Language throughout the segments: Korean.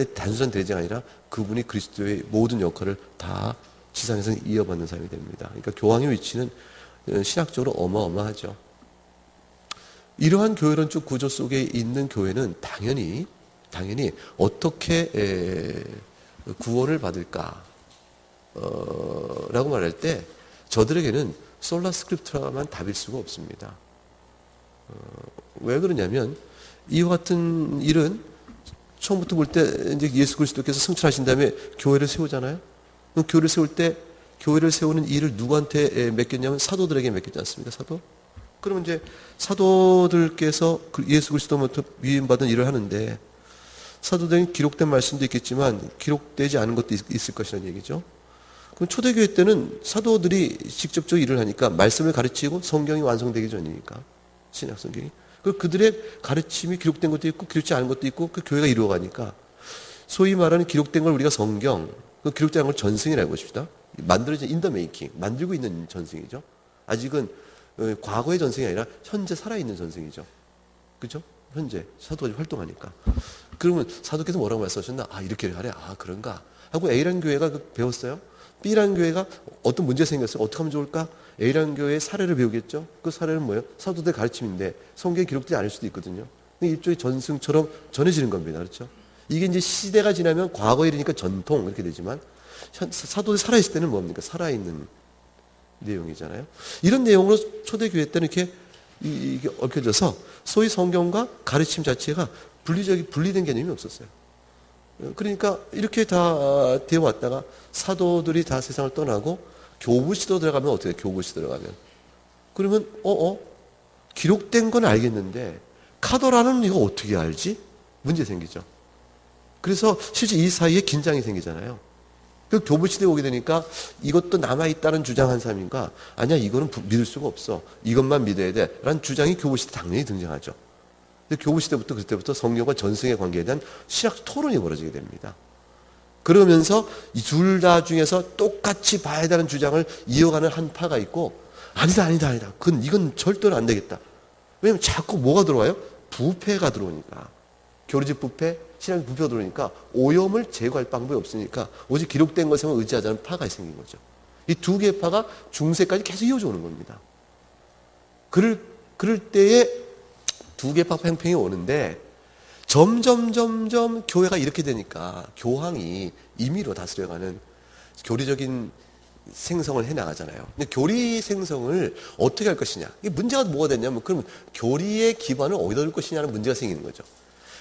하는데 단순한 대리자가 아니라 그분이 그리스도의 모든 역할을 다 지상에서 이어받는 사람이 됩니다. 그러니까 교황의 위치는 신학적으로 어마어마하죠. 이러한 교회론적 구조 속에 있는 교회는 당연히 어떻게 구원을 받을까 라고 말할 때 저들에게는 솔라 스크립트라만 답일 수가 없습니다. 왜 그러냐면 이와 같은 일은 처음부터 볼 때 이제 예수 그리스도께서 승천하신 다음에 교회를 세우잖아요. 그럼 교회를 세울 때 교회를 세우는 일을 누구한테 맡겼냐면 사도들에게 맡겼지 않습니까? 사도? 그러면 이제 사도들께서 예수 그리스도부터 위임받은 일을 하는데 사도들은 기록된 말씀도 있겠지만 기록되지 않은 것도 있을 것이라는 얘기죠. 그럼 초대교회 때는 사도들이 직접적으로 일을 하니까 말씀을 가르치고 성경이 완성되기 전이니까 신약 성경이. 그들의 가르침이 기록된 것도 있고 기록되지 않은 것도 있고 그 교회가 이루어가니까 소위 말하는 기록된 걸 우리가 성경, 그 기록되지 않은 걸 전승이라고 것입니다. 만들어진 in the making, 만들고 있는 전승이죠. 아직은 과거의 전승이 아니라 현재 살아있는 전승이죠. 그죠? 현재 사도가 활동하니까. 그러면 사도께서 뭐라고 말씀하셨나? 아, 이렇게 하래. 아, 그런가? 하고 A라는 교회가 배웠어요. B라는 교회가 어떤 문제가 생겼어요. 어떻게 하면 좋을까? A라는 교회의 사례를 배우겠죠. 그 사례는 뭐예요? 사도들 가르침인데 성경에 기록되지 않을 수도 있거든요. 일종의 전승처럼 전해지는 겁니다. 그렇죠? 이게 이제 시대가 지나면 과거 일이니까 전통 이렇게 되지만 사도들이 살아있을 때는 뭡니까? 살아있는 내용이잖아요. 이런 내용으로 초대교회 때는 이게 얽혀져서 소위 성경과 가르침 자체가 분리된 개념이 없었어요. 그러니까 이렇게 다 되어 왔다가 사도들이 다 세상을 떠나고 교부 시대로 들어가면 어떻게 해요? 교부 시대로 들어가면. 그러면 기록된 건 알겠는데 카더라는 이거 어떻게 알지? 문제 생기죠. 그래서 실제 이 사이에 긴장이 생기잖아요. 그 교부 시대에 오게 되니까 이것도 남아있다는 주장한 사람인가? 아니야, 이거는 믿을 수가 없어. 이것만 믿어야 돼. 라는 주장이 교부 시대 당연히 등장하죠. 근데 교부 시대부터 그때부터 성경과 전승의 관계에 대한 신학 토론이 벌어지게 됩니다. 그러면서 이 둘 다 중에서 똑같이 봐야 되는 주장을 이어가는 한 파가 있고 아니다. 이건 절대로 안 되겠다. 왜냐면 자꾸 뭐가 들어와요? 부패가 들어오니까. 교리적 부패, 신앙적 부패가 들어오니까 오염을 제거할 방법이 없으니까 오직 기록된 것에만 의지하자는 파가 생긴 거죠. 이 두 개의 파가 중세까지 계속 이어져 오는 겁니다. 그럴 때에 두 개의 파가 팽팽히 오는데 점점 교회가 이렇게 되니까 교황이 임의로 다스려가는 교리적인 생성을 해나가잖아요. 근데 교리 생성을 어떻게 할 것이냐. 이게 문제가 뭐가 됐냐면 그럼 교리의 기반을 어디다 둘 것이냐는 문제가 생기는 거죠.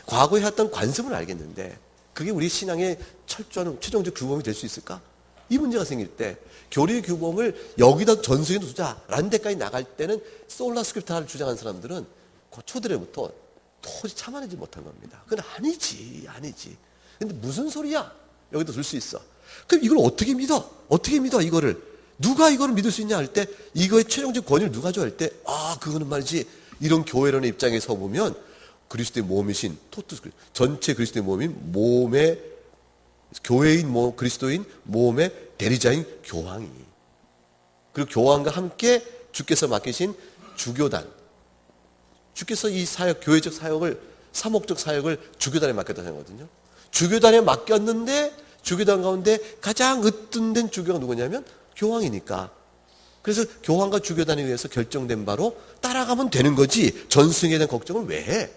과거에 했던 관습은 알겠는데 그게 우리 신앙의 철저한 최종적 규범이 될 수 있을까? 이 문제가 생길 때 교리의 규범을 여기다 전승에 두자라는 데까지 나갈 때는 솔라 스크립트를 주장한 사람들은 그 초대로부터 도저히 참아내지 못한 겁니다. 그건 아니지. 근데 무슨 소리야? 여기다 둘 수 있어. 그럼 이걸 어떻게 믿어? 이거를? 누가 이거를 믿을 수 있냐 할 때 이거의 최종적 권위를 누가 줘 할 때 그거는 말이지 이런 교회론의 입장에서 보면 그리스도의 몸이신 토투스 전체 그리스도의 몸인 교회인 그리스도인 몸의 대리자인 교황이 그리고 교황과 함께 주께서 맡기신 주교단 주께서 이 사역 교회적 사역을 사목적 사역을 주교단에 맡겼다는 거거든요. 주교단에 맡겼는데 주교단 가운데 가장 으뜸된 주교가 누구냐면 교황이니까. 그래서 교황과 주교단에 의해서 결정된 바로 따라가면 되는 거지 전승에 대한 걱정을 왜 해?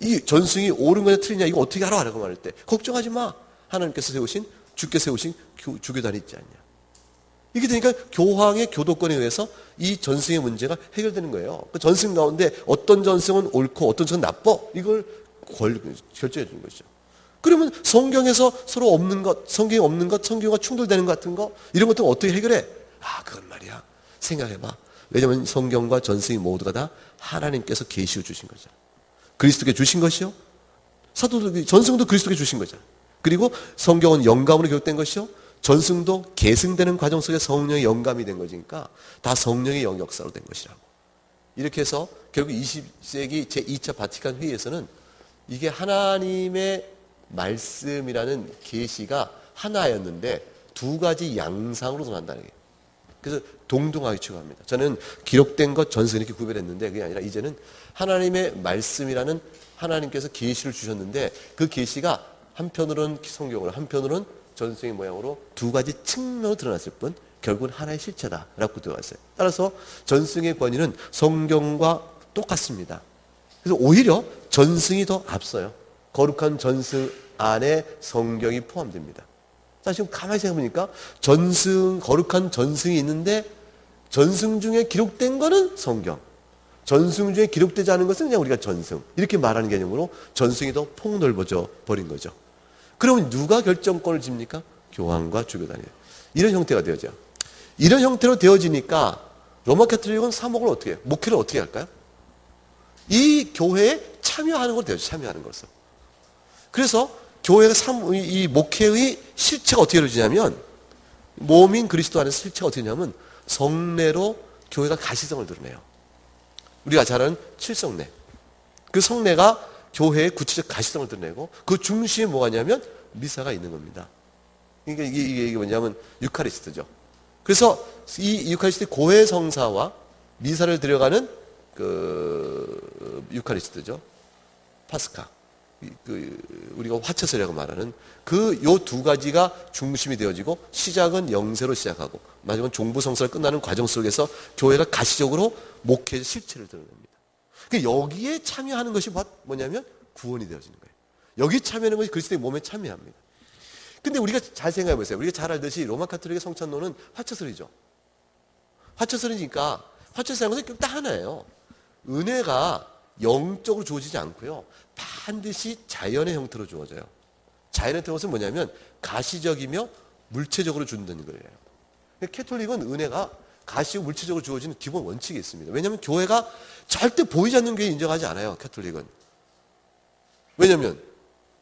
이 전승이 옳은 거냐 틀리냐 이거 어떻게 알아? 라고 말할 때 걱정하지 마. 하나님께서 세우신 주께서 세우신 주교단이 있지 않냐. 이게 되니까 교황의 교도권에 의해서 이 전승의 문제가 해결되는 거예요. 그 전승 가운데 어떤 전승은 옳고 어떤 전승은 나빠 이걸 결정해 주는 것이죠. 그러면 성경에서 서로 없는 것, 성경이 없는 것, 성경과 충돌되는 것 같은 거 이런 것들은 어떻게 해결해? 그건 말이야. 생각해봐. 왜냐하면 성경과 전승이 모두가 다 하나님께서 계시어 주신 거죠. 그리스도께 주신 것이요. 사도들 전승도 그리스도께 주신 거죠. 그리고 성경은 영감으로 기록된 것이요. 전승도 계승되는 과정 속에 성령의 영감이 된 것이니까 다 성령의 영역사로 된 것이라고. 이렇게 해서 결국 20세기 제2차 바티칸 회의에서는 이게 하나님의 말씀이라는 계시가 하나였는데 두 가지 양상으로 전한다는 게. 그래서 동등하게 취급합니다. 저는 기록된 것 전승 이렇게 구별했는데 그게 아니라 이제는 하나님의 말씀이라는 하나님께서 계시를 주셨는데 그 계시가 한편으로는 성경으로, 한편으로는 전승의 모양으로 두 가지 측면으로 드러났을 뿐 결국은 하나의 실체다라고 들어왔어요. 따라서 전승의 권위는 성경과 똑같습니다. 그래서 오히려 전승이 더 앞서요. 거룩한 전승 안에 성경이 포함됩니다. 자, 지금 가만히 생각해보니까 거룩한 전승이 있는데 전승 중에 기록된 거는 성경, 전승 중에 기록되지 않은 것은 그냥 우리가 전승, 이렇게 말하는 개념으로 전승이 더 폭넓어져 버린 거죠. 그러면 누가 결정권을 집니까? 교황과 주교단이에요. 이런 형태가 되어져. 이런 형태로 되어지니까 로마 가톨릭은 사목을 어떻게 해요? 목회를 어떻게 할까요? 이 교회에 참여하는 걸 되어져. 참여하는 것을. 그래서 교회가 이 목회의 실체가 어떻게 이루어지냐면, 몸인 그리스도 안에서 실체가 어떻게 되냐면 성례로 교회가 가시성을 드러내요. 우리가 잘 아는 칠성례. 그 성례가 교회의 구체적 가시성을 드러내고 그 중심에 뭐가 있냐면 미사가 있는 겁니다. 그러니까 이게 뭐냐면 유카리스트죠. 그래서 이 유카리스트 고해 성사와 미사를 들여가는 그 유카리스트죠. 파스카. 우리가 화채설이라고 말하는 요 두 가지가 중심이 되어지고 시작은 영세로 시작하고 마지막은 종부성사를 끝나는 과정 속에서 교회가 가시적으로 목회의 실체를 드러냅니다. 여기에 참여하는 것이 뭐냐면 구원이 되어지는 거예요. 여기 참여하는 것이 그리스도의 몸에 참여합니다. 근데 우리가 잘 생각해 보세요. 우리가 잘 알듯이 로마 가톨릭의 성찬로는 화채설이죠. 화채설이니까 화채설이라는 것은 딱 하나예요. 은혜가 영적으로 주어지지 않고요. 반드시 자연의 형태로 주어져요. 자연의 형태는 것은 뭐냐면 가시적이며 물체적으로 준다는 거예요. 캐톨릭은 은혜가 가시고 물체적으로 주어지는 기본 원칙이 있습니다. 왜냐하면 교회가 절대 보이지 않는 교회 인정하지 않아요. 캐톨릭은. 왜냐하면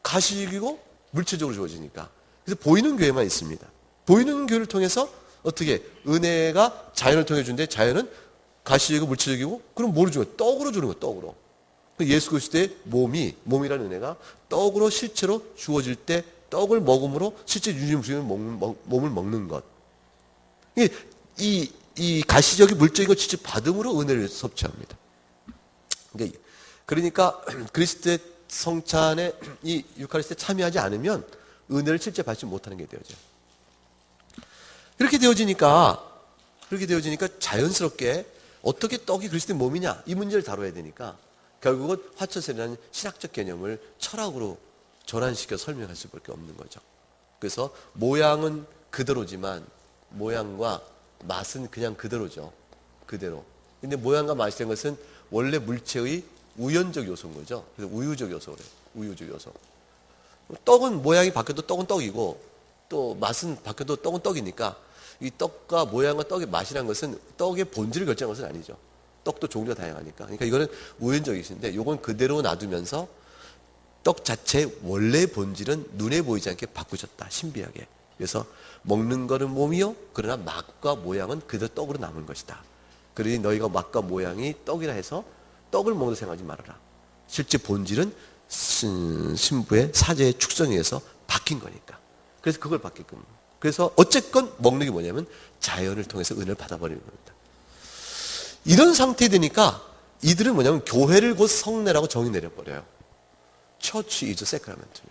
가시적이고 물체적으로 주어지니까. 그래서 보이는 교회만 있습니다. 보이는 교회를 통해서 어떻게 은혜가 자연을 통해 주는데 자연은 가시적이고 물체적이고 그럼 뭐로 주는 거예요? 떡으로 주는 거예요. 떡으로. 예수 그리스도의 몸이라는 은혜가 떡으로 실체로 주어질 때 떡을 먹음으로 실제 유지는 몸을 먹는 것. 이 가시적인 물적인 걸 직접 받음으로 은혜를 섭취합니다. 그러니까 그리스도의 성찬에 이 유카리스트에 참여하지 않으면 은혜를 실제 받지 못하는 게 되어져요. 그렇게 되어지니까 자연스럽게 어떻게 떡이 그리스도의 몸이냐 이 문제를 다뤄야 되니까 결국은 화채설이라는 신학적 개념을 철학으로 전환시켜 설명할 수밖에 없는 거죠. 그래서 모양은 그대로지만 모양과 맛은 그냥 그대로죠. 그대로. 근데 모양과 맛이 된 것은 원래 물체의 우연적 요소인 거죠. 그래서 우유적 요소래요. 우유적 요소. 떡은 모양이 바뀌어도 떡은 떡이고 또 맛은 바뀌어도 떡은 떡이니까 이 떡과 모양과 떡의 맛이라는 것은 떡의 본질을 결정한 것은 아니죠. 떡도 종류가 다양하니까. 그러니까 이거는 우연적이신데 이건 그대로 놔두면서 떡 자체의 원래 본질은 눈에 보이지 않게 바꾸셨다. 신비하게. 그래서 먹는 거는 몸이요. 그러나 맛과 모양은 그대로 떡으로 남은 것이다. 그러니 너희가 맛과 모양이 떡이라 해서 떡을 먹는 생각하지 말아라. 실제 본질은 신부의 사제의 축성에 의해서 바뀐 거니까. 그래서 그걸 바뀌게끔. 그래서 어쨌건 먹는 게 뭐냐면 자연을 통해서 은혜를 받아버리는 겁니다. 이런 상태 되니까 이들은 뭐냐면 교회를 곧 성례라고 정의 내려버려요. Church is sacrament.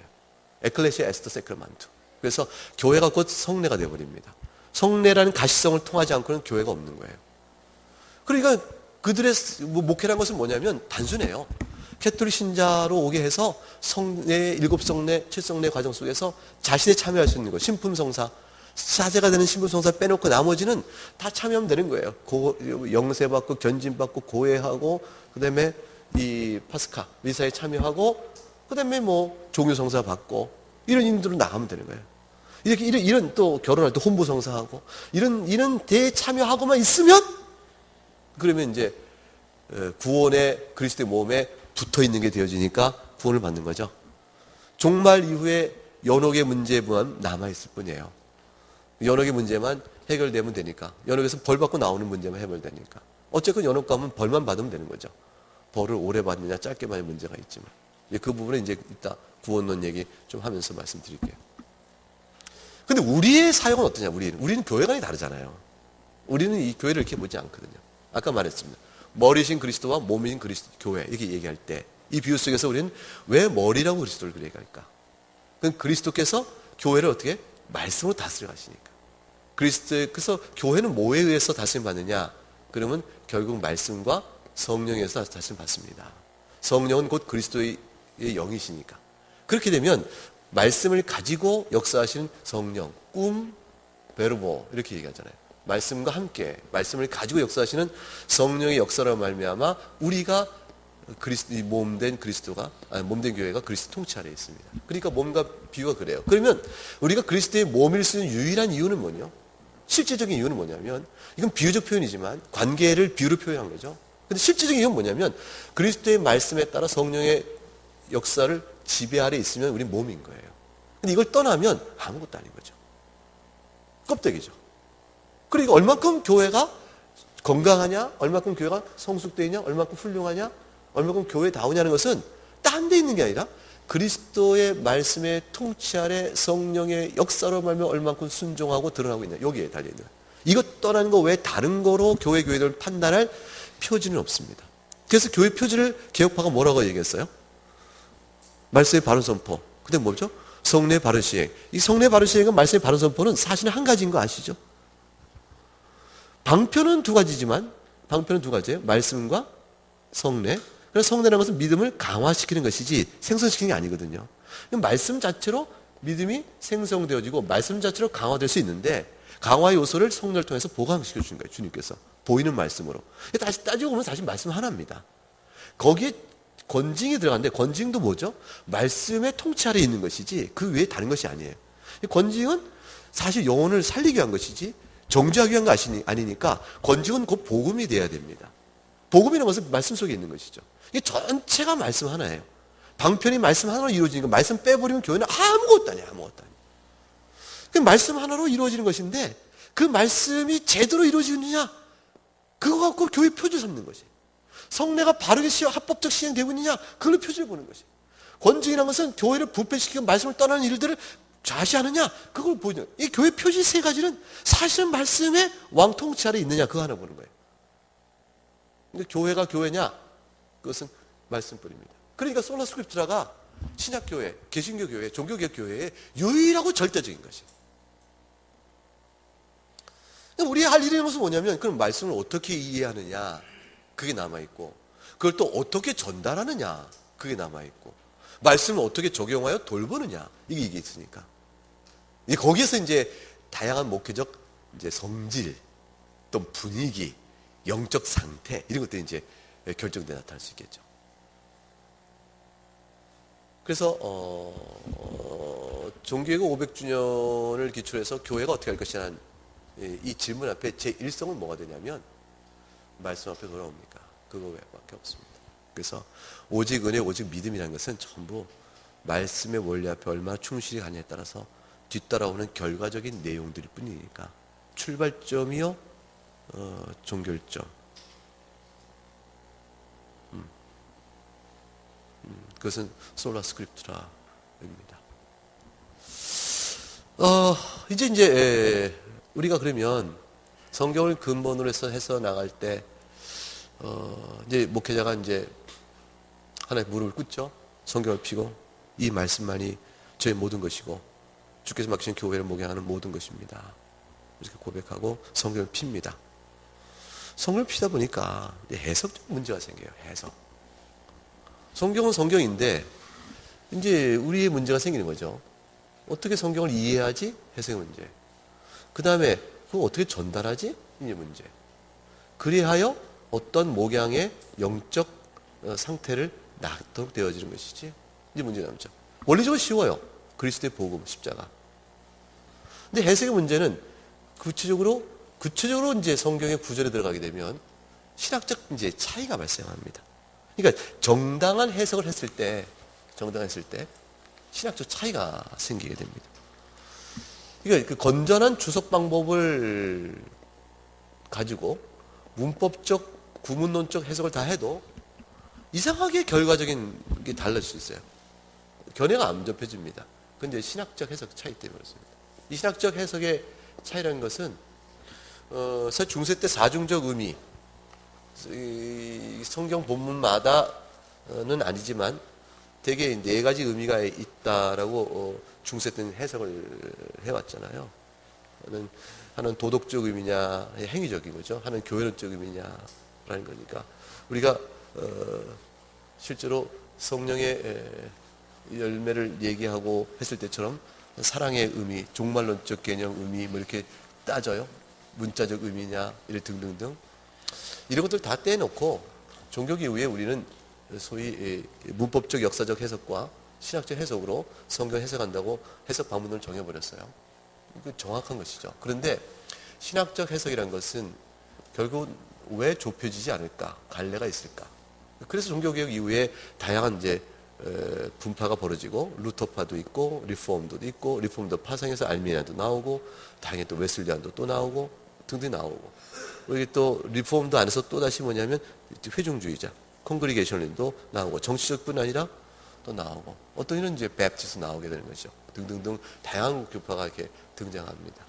Ecclesia est sacrament. 그래서 교회가 곧 성례가 되어버립니다. 성례라는 가시성을 통하지 않고는 교회가 없는 거예요. 그러니까 그들의 목회라는 것은 뭐냐면 단순해요. 캐톨릭 신자로 오게 해서 성례, 7성례, 7성례 과정 속에서 자신이 참여할 수 있는 거. 신품성사, 사제가 되는 신품성사 빼놓고 나머지는 다 참여하면 되는 거예요. 영세받고 견진받고 고해하고 그다음에 이 파스카 미사에 참여하고 그다음에 뭐 종교성사 받고 이런 인들로 나가면 되는 거예요. 이런 또 결혼할 때 혼부성사하고 이런 대에 참여하고만 있으면 그러면 이제 구원의 그리스도의 몸에 붙어 있는 게 되어지니까 구원을 받는 거죠. 종말 이후에 연옥의 문제만 남아 있을 뿐이에요. 연옥의 문제만 해결되면 되니까. 연옥에서 벌 받고 나오는 문제만 해결되니까. 어쨌건 연옥 가면 벌만 받으면 되는 거죠. 벌을 오래 받느냐 짧게 받는 문제가 있지만. 그 부분에 이제 이따 구원론 얘기 좀 하면서 말씀드릴게요. 근데 우리의 사역은 어떠냐? 우리는 교회관이 다르잖아요. 우리는 이 교회를 이렇게 보지 않거든요. 아까 말했습니다. 머리신 그리스도와 몸인 그리스도 교회 이렇게 얘기할 때 이 비유 속에서 우리는 왜 머리라고 그리스도를 얘기할까? 그건 그리스도께서 교회를 어떻게? 말씀으로 다스려 가시니까. 그래서 교회는 뭐에 의해서 다스림 받느냐? 그러면 결국 말씀과 성령에 의해서 다스림 받습니다. 성령은 곧 그리스도의 영이시니까. 그렇게 되면 말씀을 가지고 역사하시는 성령, 베르보 이렇게 얘기하잖아요. 말씀과 함께 말씀을 가지고 역사하시는 성령의 역사로 말미암아 우리가 몸된 교회가 그리스도 통치 아래에 있습니다. 그러니까 몸과 비유가 그래요. 그러면 우리가 그리스도의 몸일 수 있는 유일한 이유는 뭐냐? 실제적인 이유는 뭐냐면, 이건 비유적 표현이지만 관계를 비유로 표현한 거죠. 근데 실제적인 이유는 뭐냐면 그리스도의 말씀에 따라 성령의 역사를 지배 아래 있으면 우리 몸인 거예요. 근데 이걸 떠나면 아무것도 아닌 거죠. 껍데기죠. 그러니까 얼만큼 교회가 건강하냐, 얼만큼 교회가 성숙되어 있냐, 얼만큼 훌륭하냐, 얼만큼 교회다우냐는 것은 딴 데 있는 게 아니라 그리스도의 말씀의 통치 아래 성령의 역사로 말면 얼만큼 순종하고 드러나고 있냐, 여기에 달려있는 거예요. 이것 떠나는 거 외에 다른 거로 교회를 판단할 표지는 없습니다. 그래서 교회 표지를 개혁파가 뭐라고 얘기했어요? 말씀의 바른 선포. 근데 뭐죠? 성례의 바른 시행. 이 성례의 바른 시행과 말씀의 바른 선포는 사실은 한 가지인 거 아시죠? 방편은 두 가지지만, 방편은 두 가지예요. 말씀과 성례. 그래서 성례라는 것은 믿음을 강화시키는 것이지 생성시키는 게 아니거든요. 말씀 자체로 믿음이 생성되어지고 말씀 자체로 강화될 수 있는데, 강화 요소를 성례를 통해서 보강시켜 주신 거예요. 주님께서 보이는 말씀으로. 다시 따지고 보면 사실 말씀 하나입니다. 거기에 권징이 들어갔는데, 권징도 뭐죠? 말씀의 통치 아래에 있는 것이지 그 외에 다른 것이 아니에요. 권징은 사실 영혼을 살리기 위한 것이지 정죄하기 위한 거 아니니까 권징은 곧 복음이 돼야 됩니다. 복음이라는 것은 말씀 속에 있는 것이죠. 이게 전체가 말씀 하나예요. 방편이 말씀 하나로 이루어지니까 말씀 빼버리면 교회는 아무것도 아니에요. 아무것도 아니에요. 그 말씀 하나로 이루어지는 것인데 그 말씀이 제대로 이루어지느냐, 그거 갖고 교회 표지 삼는 것이에요. 성례가 바르게 합법적 시행되고 있느냐, 그걸로 표지를 보는 것이에요. 권징이라는 것은 교회를 부패시키고 말씀을 떠나는 일들을 좌시하느냐, 그걸 보여줘요. 이 교회 표지 세 가지는 사실은 말씀의 왕통치 아래 있느냐, 그거 하나 보는 거예요. 근데 교회가 교회냐? 그것은 말씀뿐입니다. 그러니까 솔라 스크립트라가 신약교회, 개신교 교회, 종교개혁 교회의 유일하고 절대적인 것이에요. 우리 할 일인 것은 뭐냐면, 그럼 말씀을 어떻게 이해하느냐, 그게 남아있고, 그걸 또 어떻게 전달하느냐, 그게 남아있고, 말씀을 어떻게 적용하여 돌보느냐, 이게 있으니까. 거기에서 이제 다양한 목회적 이제 성질, 또 분위기, 영적 상태, 이런 것들이 이제 결정돼 나타날 수 있겠죠. 그래서 종교개혁 500주년을 기초해서 교회가 어떻게 할 것이냐는 이 질문 앞에 제 일성은 뭐가 되냐면, 말씀 앞에 돌아옵니까? 그거 밖에 없습니다. 그래서 오직 은혜, 오직 믿음이라는 것은 전부 말씀의 원리 앞에 얼마나 충실히 가냐에 따라서 뒤따라오는 결과적인 내용들일 뿐이니까, 출발점이요 종결점. 그것은 솔라 스크립트라입니다. 이제 우리가 그러면 성경을 근본으로 해서 나갈 때 이제 목회자가 이제 하나의 무릎을 꿇죠. 성경을 펴고 이 말씀만이 저의 모든 것이고 주께서 맡기신 교회를 목양하는 모든 것입니다. 이렇게 고백하고 성경을 핍니다. 성경을 피다 보니까 해석적 문제가 생겨요. 해석. 성경은 성경인데 이제 우리의 문제가 생기는 거죠. 어떻게 성경을 이해하지? 해석의 문제. 그 다음에 그걸 어떻게 전달하지? 이제 문제. 그리하여 어떤 목양의 영적 상태를 낳도록 되어지는 것이지. 이제 문제가 남죠. 원리적으로 쉬워요. 그리스도의 복음, 십자가. 근데 해석의 문제는 구체적으로 이제 성경의 구절에 들어가게 되면 신학적 이제 차이가 발생합니다. 그러니까 정당한 해석을 했을 때 신학적 차이가 생기게 됩니다. 그러니까 그 건전한 주석 방법을 가지고 문법적, 구문론적 해석을 다 해도 이상하게 결과적인 게 달라질 수 있어요. 견해가 안 접해집니다. 그건 이제 신학적 해석 차이 때문에 그렇습니다. 이 신학적 해석의 차이라는 것은 중세 때 사중적 의미, 성경 본문마다는 아니지만 되게 네 가지 의미가 있다라고 중세 때는 해석을 해왔잖아요. 하나는 도덕적 의미냐, 행위적인 거죠. 하나는 교회론적 의미냐라는 거니까 우리가 실제로 성령의 열매를 얘기하고 했을 때처럼 사랑의 의미, 종말론적 개념 의미 뭐 이렇게 따져요. 문자적 의미냐, 이래 등등등. 이런 것들 다 떼놓고 종교기 이후에 우리는 소위 문법적 역사적 해석과 신학적 해석으로 성경 해석한다고 해석 방문을 정해버렸어요. 이거 정확한 것이죠. 그런데 신학적 해석이란 것은 결국 왜 좁혀지지 않을까? 갈래가 있을까? 그래서 종교개혁 이후에 다양한 이제 분파가 벌어지고 루터파도 있고 리폼도 있고 리폼도 파생해서 알미니안도 나오고 다행히 또 웨슬리안도 또 나오고 등등 나오고 이게 또 리폼도 안에서 또 다시 뭐냐면 회중주의자 콩그리게이션도 나오고 정치적뿐 아니라 또 나오고 어떤 이는 이제 베프티스트 나오게 되는 거죠. 등등등 다양한 교파가 이렇게 등장합니다.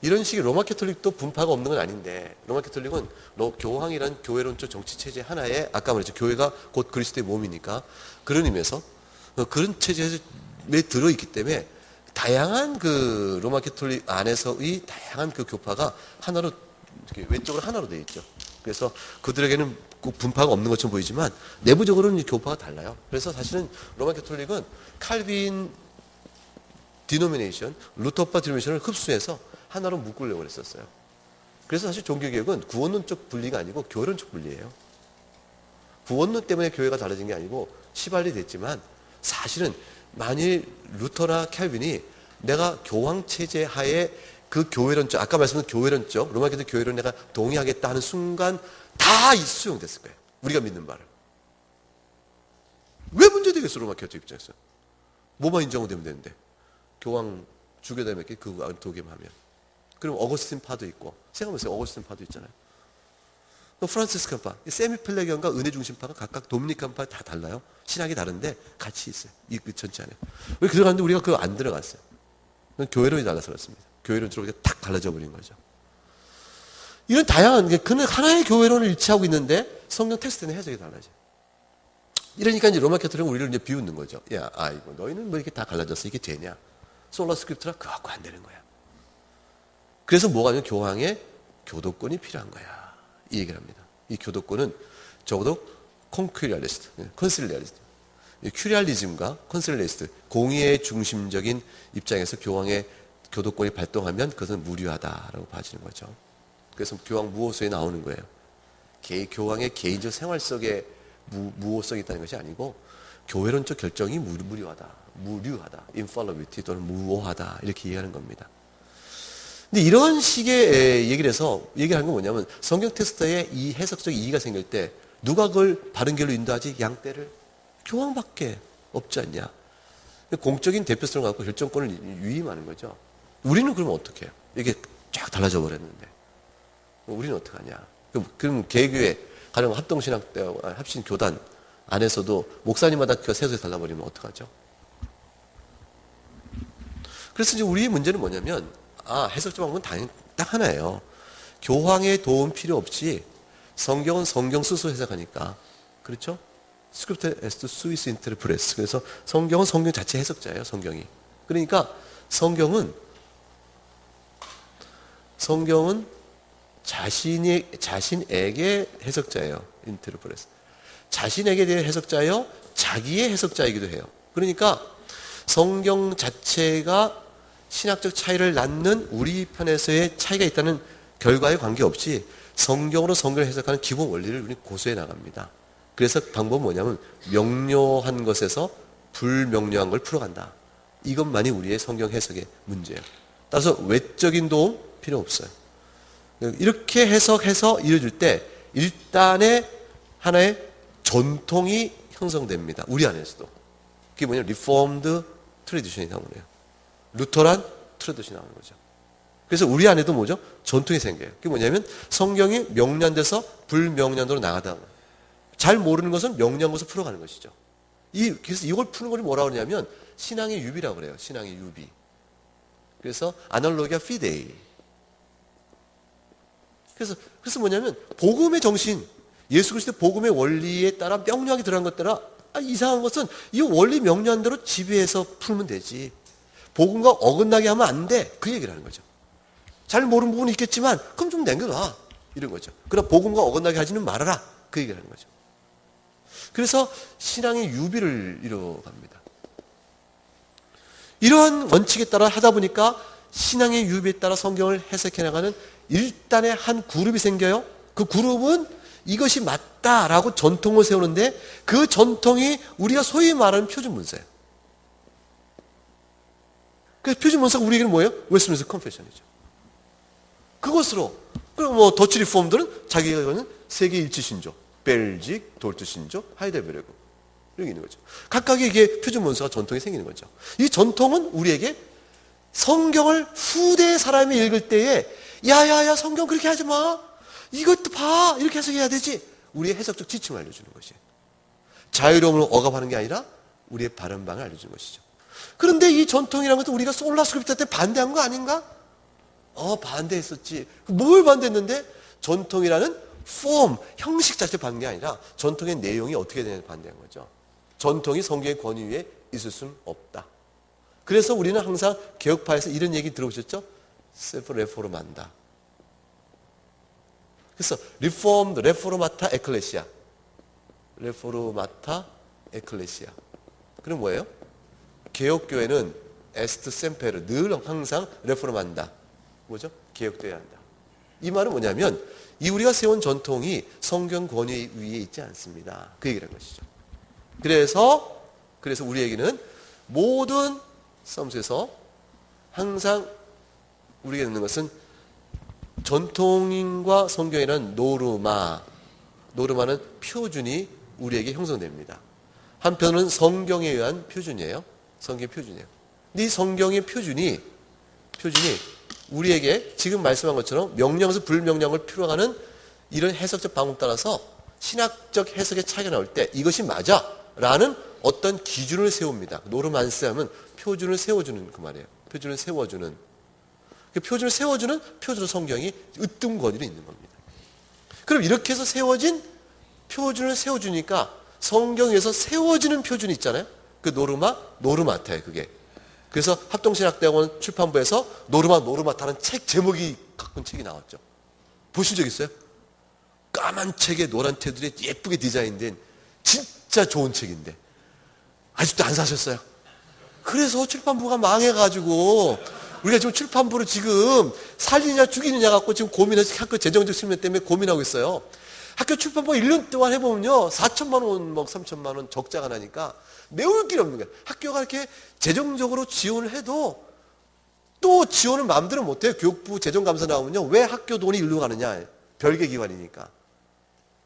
이런 식의 로마 캐톨릭도 분파가 없는 건 아닌데 로마 캐톨릭은 교황이란 교회론적 정치 체제 하나에 아까 말했죠. 교회가 곧 그리스도의 몸이니까 그런 의미에서 그런 체제에 들어있기 때문에 다양한 그 로마 캐톨릭 안에서의 다양한 그 교파가 하나로 이렇게 외적으로 하나로 되어 있죠. 그래서 그들에게는 꼭 분파가 없는 것처럼 보이지만 내부적으로는 교파가 달라요. 그래서 사실은 로마 캐톨릭은 칼빈 디노미네이션, 루터파 디노미네이션을 흡수해서 하나로 묶으려고 했었어요. 그래서 사실 종교개혁은 구원론적 분리가 아니고 교회론적 분리예요. 구원론 때문에 교회가 달라진 게 아니고 시발이 됐지만 사실은 만일 루터나 캘빈이 내가 교황 체제 하에 그 교회론적, 아까 말씀드린 교회론적, 로마 교회 교회론 내가 동의하겠다 하는 순간 다 수용됐을 거예요. 우리가 믿는 바를. 왜 문제되겠어, 로마 교회 입장에서. 뭐만 인정되면 되는데. 교황 주교다면 그 도겸하면. 그럼 어거스틴 파도 있고. 생각해보세요. 어거스틴 파도 있잖아요. 프란시스칸 파, 세미펠레기안과 은혜 중심파가 각각 도미니칸 파 다 달라요. 신학이 다른데 같이 있어요. 이 전체 안에. 왜 들어갔는데 우리가 그거 안 들어갔어요. 그건 교회론이 달라서 그렇습니다. 교회론적으로 탁 갈라져 버린 거죠. 이런 다양한 게 그는 하나의 교회론을 일치하고 있는데 성경 텍스트는 해석이 달라져요. 이러니까 이제 로마 캐톨릭은 우리를 이제 비웃는 거죠. 야, 아이고 너희는 뭐 이렇게 다 갈라져서 이게 되냐? 솔라 스크립트라 그거 갖고 안 되는 거야. 그래서 뭐가 아니면 교황의 교도권이 필요한 거야. 이 얘기를 합니다. 이 교도권은 적어도 콘큐리알리스트, 콘실리알리스트, 큐리알리즘과 콘실리스트, 공의의 중심적인 입장에서 교황의 교도권이 발동하면 그것은 무료하다라고 봐지는 거죠. 그래서 교황 무호소에 나오는 거예요. 교황의 개인적 생활 속에 무호성이 있다는 것이 아니고 교회론적 결정이 무료하다, infallibility 또는 무호하다 이렇게 이해하는 겁니다. 근데 이런 식의 얘기를 해서 얘기하는 건 뭐냐면 성경 텍스트에 이 해석적 이의가 생길 때 누가 그걸 바른 길로 인도하지? 양떼를 교황밖에 없지 않냐. 공적인 대표성을 갖고 결정권을 위임하는 거죠. 우리는 그러면 어떻게 해요? 이게 쫙 달라져 버렸는데 우리는 어떡하냐. 그럼 개교회 가령 합동신학대 합신교단 안에서도 목사님마다 그 세속에 달라버리면 어떡하죠? 그래서 이제 우리의 문제는 뭐냐면 해석적 방법은 당연히 딱 하나예요. 교황의 도움 필요 없이 성경은 성경 스스로 해석하니까. 그렇죠? 스크립트 에스트 수이스 인테르프레스. 그래서 성경은 성경 자체 해석자예요, 성경이. 그러니까 성경은 자신에게 해석자예요, 인테르프레스. 자신에게 대한 해석자예요, 자기의 해석자이기도 해요. 그러니까 성경 자체가 신학적 차이를 낳는 우리 편에서의 차이가 있다는 결과에 관계없이 성경으로 성경을 해석하는 기본 원리를 우리 고수해 나갑니다. 그래서 방법은 뭐냐면 명료한 것에서 불명료한 걸 풀어간다. 이것만이 우리의 성경 해석의 문제예요. 따라서 외적인 도움 필요 없어요. 이렇게 해석해서 이루어질 때 일단의 하나의 전통이 형성됩니다. 우리 안에서도. 그게 뭐냐면 리포엄드 트래디션이 나오는 거예요. 루터란 트래디션이 나오는 거죠. 그래서 우리 안에도 뭐죠? 전통이 생겨요. 그게 뭐냐면 성경이 명료한데서 불명료한으로 나가다. 잘 모르는 것은 명료한 것을 풀어가는 것이죠. 그래서 이걸 푸는 걸 뭐라고 그러냐면 신앙의 유비라고 그래요. 신앙의 유비. 그래서 아날로기아 피데이. 그래서 뭐냐면 복음의 정신, 예수 그리스도의 복음의 원리에 따라 명료하게 들어간 것 따라 이상한 것은 이 원리 명료한대로 지배해서 풀면 되지. 복음과 어긋나게 하면 안 돼. 그 얘기를 하는 거죠. 잘 모르는 부분이 있겠지만 그럼 좀 남겨놔. 이런 거죠. 그러나 복음과 어긋나게 하지는 말아라. 그 얘기를 하는 거죠. 그래서 신앙의 유비를 이뤄갑니다. 이러한 원칙에 따라 하다 보니까 신앙의 유비에 따라 성경을 해석해 나가는 일단의 한 그룹이 생겨요. 그 그룹은 이것이 맞다라고 전통을 세우는데 그 전통이 우리가 소위 말하는 표준 문서예요. 그 표준 문서가 우리에게는 뭐예요? 웨스트민스터 컨페션이죠. 그것으로 그리고 뭐 더치 리폼들은 자기가 이거는 세계 일치 신조, 벨직, 돌트 신조, 하이델베르그 이렇게 있는 거죠. 각각의 이게 표준 문서가 전통이 생기는 거죠. 이 전통은 우리에게 성경을 후대의 사람이 읽을 때에 야야야 성경 그렇게 하지 마. 이것도 봐. 이렇게 해석해야 되지. 우리의 해석적 지침을 알려주는 것이에요. 자유로움을 억압하는 게 아니라 우리의 바른 방을 알려주는 것이죠. 그런데 이 전통이라는 것도 우리가 솔라 스크립트 때 반대한 거 아닌가? 반대했었지. 뭘 반대했는데? 전통이라는 폼, 형식 자체 반대 게 아니라 전통의 내용이 어떻게 되냐를 반대한 거죠. 전통이 성경의 권위 위에 있을 수는 없다. 그래서 우리는 항상 개혁파에서 이런 얘기 들어보셨죠? 셀프 레포르만다. 그래서 리폼드, 레포르마타, 에클레시아. 레포르마타, 에클레시아. 그럼 뭐예요? 개혁교회는 에스트 셈페르, 늘 항상 레포르만다. 뭐죠? 개혁돼야 한다. 이 말은 뭐냐면 이 우리가 세운 전통이 성경 권위 위에 있지 않습니다. 그 얘기를 한 것이죠. 그래서 우리에게는 모든 싸움에서 항상 우리에게 있는 것은 전통인과 성경이라는 노르마는 표준이 우리에게 형성됩니다. 한편은 성경에 의한 표준이에요. 성경의 표준이에요. 근데 이 성경의 표준이 우리에게 지금 말씀한 것처럼 명령에서 불명령을 필요로 하는 이런 해석적 방법 따라서 신학적 해석의 차이가 나올 때 이것이 맞아 라는 어떤 기준을 세웁니다. 노르만스 하면 표준을 세워주는 그 말이에요. 표준을 세워주는. 그 표준을 세워주는 표준으로 성경이 으뜸 권위로 있는 겁니다. 그럼 이렇게 해서 세워진 표준을 세워주니까 성경에서 세워지는 표준이 있잖아요. 그 노르마타예요, 그게. 그래서 합동신학대학원 출판부에서 노르마타는 책 제목이 갖고 책이 나왔죠. 보신 적 있어요? 까만 책에 노란 테두리에 예쁘게 디자인된 진짜 좋은 책인데 아직도 안 사셨어요? 그래서 출판부가 망해가지고 우리가 지금 출판부를 지금 살리냐 죽이느냐 갖고 지금 고민해서 학교 재정적 측면 때문에 고민하고 있어요. 학교 출판부가 1년 동안 해보면요 4천만 원, 3천만 원 적자가 나니까 메울 길이 없는 거예요. 학교가 이렇게 재정적으로 지원을 해도 또 지원을 마음대로 못해요. 교육부 재정감사 나오면요 왜 학교 돈이 일로 가느냐, 별개 기관이니까.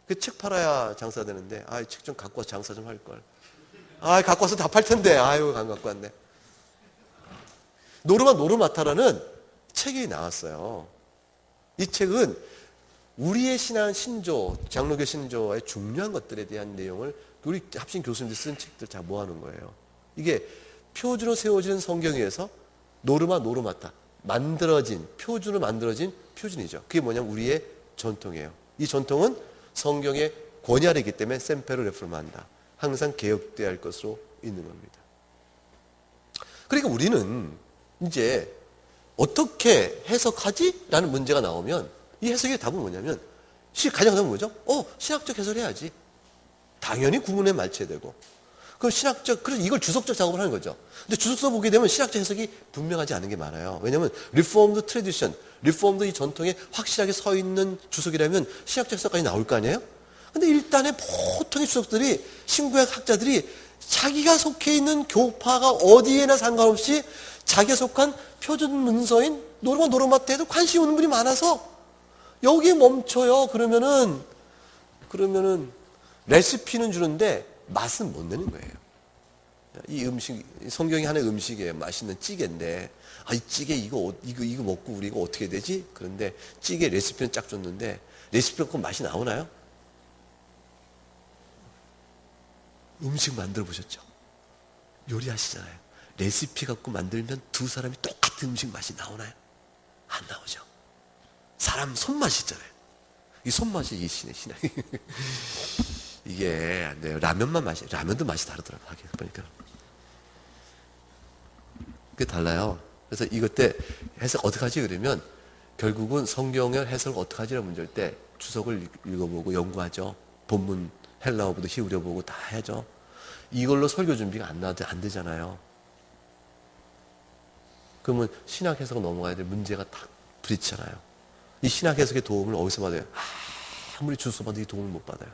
그 책 팔아야 장사 되는데 책 좀 갖고 와서 장사 좀 할걸. 갖고 와서 다 팔 텐데 안 갖고 왔네. 노르마타라는 책이 나왔어요. 이 책은 우리의 신조, 장로교 신조와의 중요한 것들에 대한 내용을 우리 합신 교수님들이 쓴 책들 다 모아놓은 거예요. 이게 표준으로 세워진 성경에서 노르마타 표준으로 만들어진 표준이죠. 그게 뭐냐면 우리의 전통이에요. 이 전통은 성경의 권위 아래 있기 때문에 셈페르 레포르만다. 항상 개혁돼야 할 것으로 있는 겁니다. 그러니까 우리는 이제 어떻게 해석하지? 라는 문제가 나오면 이 해석의 답은 뭐냐면 가장 답은 뭐죠? 신학적 해설해야지. 당연히 구문에 맞춰야 되고. 그래서 이걸 주석적 작업을 하는 거죠. 근데 주석서 보게 되면 신학적 해석이 분명하지 않은 게 많아요. 왜냐하면 리폼드 트래디션, 리폼드 이 전통에 확실하게 서 있는 주석이라면 신학적 해석까지 나올 거 아니에요? 근데 일단의 보통의 주석들이 신구약 학자들이 자기가 속해 있는 교파가 어디에나 상관없이 자기가 속한 표준 문서인 노르마타에도 관심이 있는 분이 많아서 여기에 멈춰요. 그러면은 레시피는 주는데 맛은 못 내는 거예요. 이 음식, 성경이 하는 음식이에요. 맛있는 찌개인데 이 찌개 이거 먹고 우리 이거 어떻게 되지? 그런데 찌개 레시피는 쫙 줬는데 레시피 갖고 맛이 나오나요? 음식 만들어 보셨죠? 요리하시잖아요. 레시피 갖고 만들면 두 사람이 똑같은 음식 맛이 나오나요? 안 나오죠. 사람 손맛이 있잖아요. 이 손맛이 이 신의 신앙이. 이게 안 돼요. 라면도 맛이 다르더라고요. 하긴 보니까. 그게 달라요. 그래서 이것 때 해석 어떻게 하지? 그러면 결국은 성경의 해석을 어떻게 하지라는 문제일 때 주석을 읽어보고 연구하죠. 본문 헬라어보고 히브리어 보고 다 해야죠. 이걸로 설교 준비가 안 되잖아요. 그러면 신학 해석 넘어가야 될 문제가 딱 부딪히잖아요. 이 신학 해석의 도움을 어디서 받아요? 아무리 주소 봐도 이 도움을 못 받아요.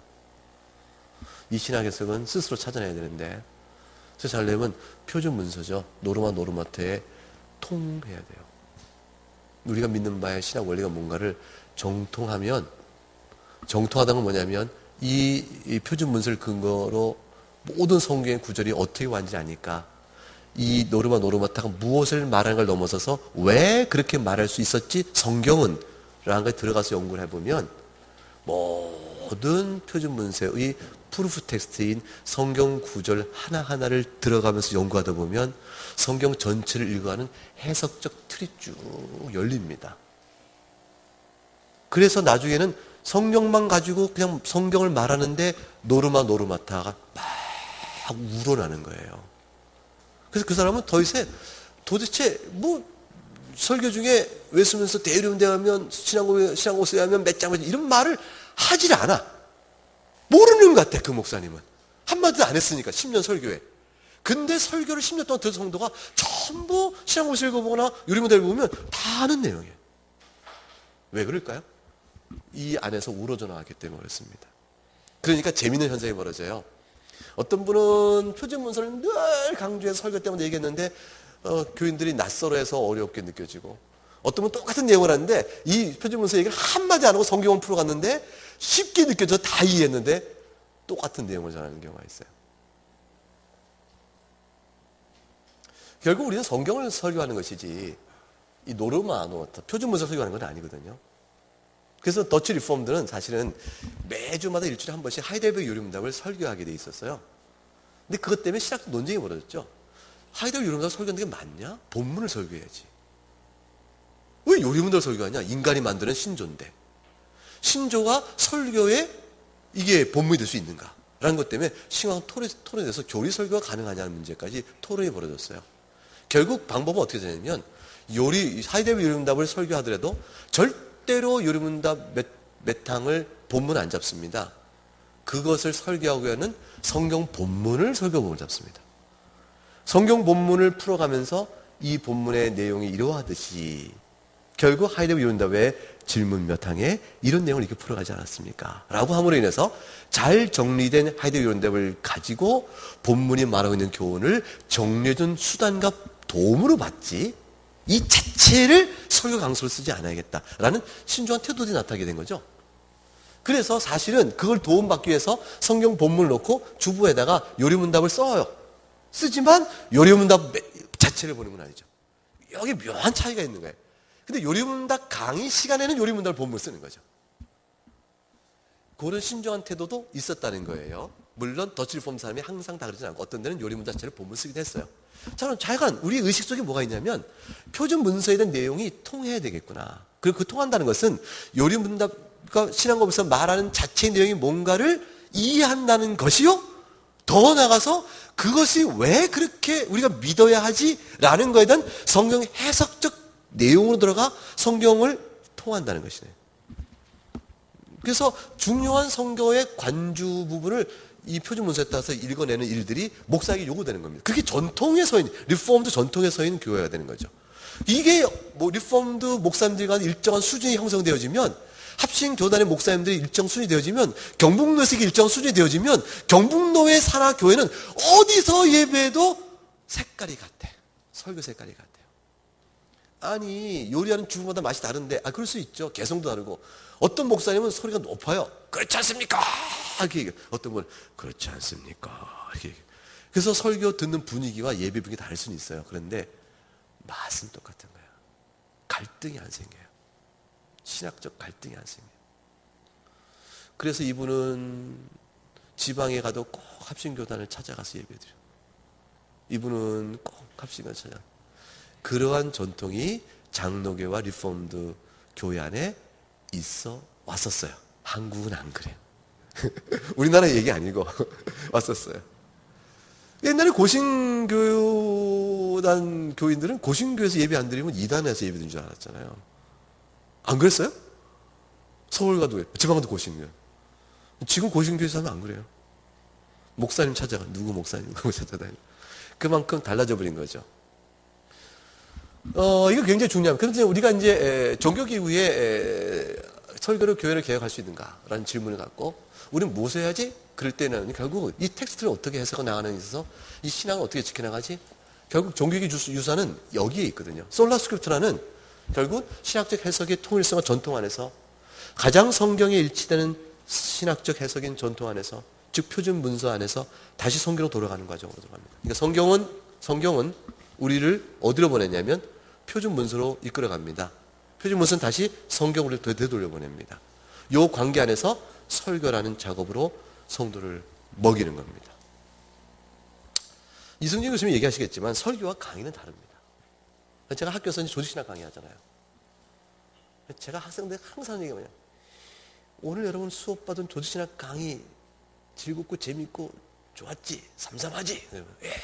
이 신학 해석은 스스로 찾아내야 되는데, 그래서 잘려면 표준 문서죠. 노르마트에 통해야 돼요. 우리가 믿는 바의 신학 원리가 뭔가를 정통하다는 건 뭐냐면 이 표준 문서를 근거로 모든 성경의 구절이 어떻게 왔는지 아니까 이 노르마타가 무엇을 말하는 걸 넘어서서 왜 그렇게 말할 수 있었지? 성경은 라는 거에 들어가서 연구를 해보면 모든 표준 문서의 프루프 텍스트인 성경 구절 하나하나를 들어가면서 연구하다 보면 성경 전체를 읽어가는 해석적 틀이 쭉 열립니다. 그래서 나중에는 성경만 가지고 그냥 성경을 말하는데 노르마타가 막 우러나는 거예요. 그래서 그 사람은 도대체 설교 중에 웨스민스터 대의론대하면 신앙고에 하면 몇 장 이런 말을 하질 않아. 모르는 것 같아. 그 목사님은 한마디도 안 했으니까 10년 설교에. 근데 설교를 10년 동안 들은 성도가 전부 신앙고에 읽어보거나 요리문답 읽어보면 다 아는 내용이에요. 왜 그럴까요? 이 안에서 우러져 나왔기 때문에 그렇습니다. 그러니까 재미있는 현상이 벌어져요. 어떤 분은 표준 문서를 늘 강조해서 설교 때마다 얘기했는데 교인들이 낯설어해서 어렵게 느껴지고, 어떤 분은 똑같은 내용을 하는데 이 표준 문서 얘기를 한마디 안 하고 성경을 풀어갔는데 쉽게 느껴져 다 이해했는데 똑같은 내용을 전하는 경우가 있어요. 결국 우리는 성경을 설교하는 것이지 이 노르마노타 표준 문서 설교하는 건 아니거든요. 그래서 더치 리폼들은 사실은 매주마다 일주일에 한 번씩 하이델베르 요리문답을 설교하게 돼 있었어요. 근데 그것 때문에 신학적 논쟁이 벌어졌죠. 하이델베르 요리문답 설교하는 게 맞냐? 본문을 설교해야지. 왜 요리문답을 설교하냐? 인간이 만드는 신조인데. 신조가 설교에 이게 본문이 될 수 있는가? 라는 것 때문에 신앙 토론에서 교리 설교가 가능하냐는 문제까지 토론이 벌어졌어요. 결국 방법은 어떻게 되냐면 하이델베르 요리문답을 설교하더라도 절대로 요리문답 몇 항을 본문 안 잡습니다. 그것을 설교하고 하는 성경 본문을 설교본을 잡습니다. 성경 본문을 풀어가면서 이 본문의 내용이 이러하듯이 결국 하이델베르 요리문답의 질문 몇 항에 이런 내용을 이렇게 풀어가지 않았습니까? 라고 함으로 인해서 잘 정리된 하이델베르 요리문답을 가지고 본문이 말하고 있는 교훈을 정리해준 수단과 도움으로 받지 이 자체를 설교 강서로 쓰지 않아야겠다라는 신중한 태도들이 나타나게 된 거죠. 그래서 사실은 그걸 도움받기 위해서 성경 본문을 놓고 주부에다가 요리문답을 써요. 쓰지만 요리문답 자체를 보는 건 아니죠. 여기 묘한 차이가 있는 거예요. 근데 요리문답 강의 시간에는 요리문답 본문을 쓰는 거죠. 그런 신중한 태도도 있었다는 거예요. 물론 더치 리폼 사람이 항상 다 그러지 않고 어떤 데는 요리문답 자체를 본문을 쓰기도 했어요. 자, 그럼 자관 우리 의식 속에 뭐가 있냐면 표준 문서에 대한 내용이 통해야 되겠구나. 그리고 그 통한다는 것은 요리문답과 신앙고에서 말하는 자체의 내용이 뭔가를 이해한다는 것이요. 더 나아가서 그것이 왜 그렇게 우리가 믿어야 하지라는 것에 대한 성경 해석적 내용으로 들어가 성경을 통한다는 것이네. 그래서 중요한 성경의 관주 부분을 이 표준 문서에 따라서 읽어내는 일들이 목사에게 요구되는 겁니다. 그게 전통의 서인, 리폼드 전통의 서인 교회가 되는 거죠. 이게 리폼드 목사님들이 간 일정한 수준이 형성되어지면, 합신 교단의 목사님들이 일정 수준이 되어지면, 경북노에서 일정 수준이 되어지면 경북노의 산하 교회는 어디서 예배해도 색깔이 같아. 설교 색깔이 같아요. 아니 요리하는 주부마다 맛이 다른데 그럴 수 있죠. 개성도 다르고 어떤 목사님은 소리가 높아요. 그렇지 않습니까? 이렇게 얘기해요. 어떤 분은 그렇지 않습니까? 이렇게 얘기해요. 그래서 설교 듣는 분위기와 예배 분위기 다를 수는 있어요. 그런데 맛은 똑같은 거예요. 갈등이 안 생겨요. 신학적 갈등이 안 생겨요. 그래서 이분은 지방에 가도 꼭 합신교단을 찾아가서 예배드려요. 이분은 꼭 합신교단을 찾아가요. 그러한 전통이 장로교와 리폼드 교회 안에 있어 왔었어요. 한국은 안 그래요. 우리나라 얘기 아니고 왔었어요. 옛날에 고신교단 교인들은 고신교에서 예배 안 드리면 이단에서 예배 드린 줄 알았잖아요. 안 그랬어요? 서울 가도 지방도 고신교. 지금 고신교에서 하면 안 그래요. 목사님 찾아가. 누구 목사님 찾아다니. 그만큼 달라져 버린 거죠. 이거 굉장히 중요합니다. 그런데 우리가 이제 종교기 이후에 설교로 교회를 개혁할 수 있는가라는 질문을 갖고 우리는 무엇을 해야지? 그럴 때는 결국 이 텍스트를 어떻게 해석해 나가는 데 있어서 이 신앙을 어떻게 지켜나가지? 결국 종교기 유사는 여기에 있거든요. 솔라 스크립트라는 결국 신학적 해석의 통일성과 전통 안에서 가장 성경에 일치되는 신학적 해석인 전통 안에서 즉 표준 문서 안에서 다시 성경으로 돌아가는 과정으로 들어갑니다. 그러니까 성경은 우리를 어디로 보내냐면 표준 문서로 이끌어갑니다. 표준 문서는 다시 성경으로 되돌려 보냅니다. 이 관계 안에서 설교라는 작업으로 성도를 먹이는 겁니다. 이승진 교수님이 얘기하시겠지만 설교와 강의는 다릅니다. 제가 학교에서 조직신학 강의하잖아요. 제가 학생들 항상 얘기하면 오늘 여러분 수업 받은 조직신학 강의 즐겁고 재밌고 좋았지? 삼삼하지? 예,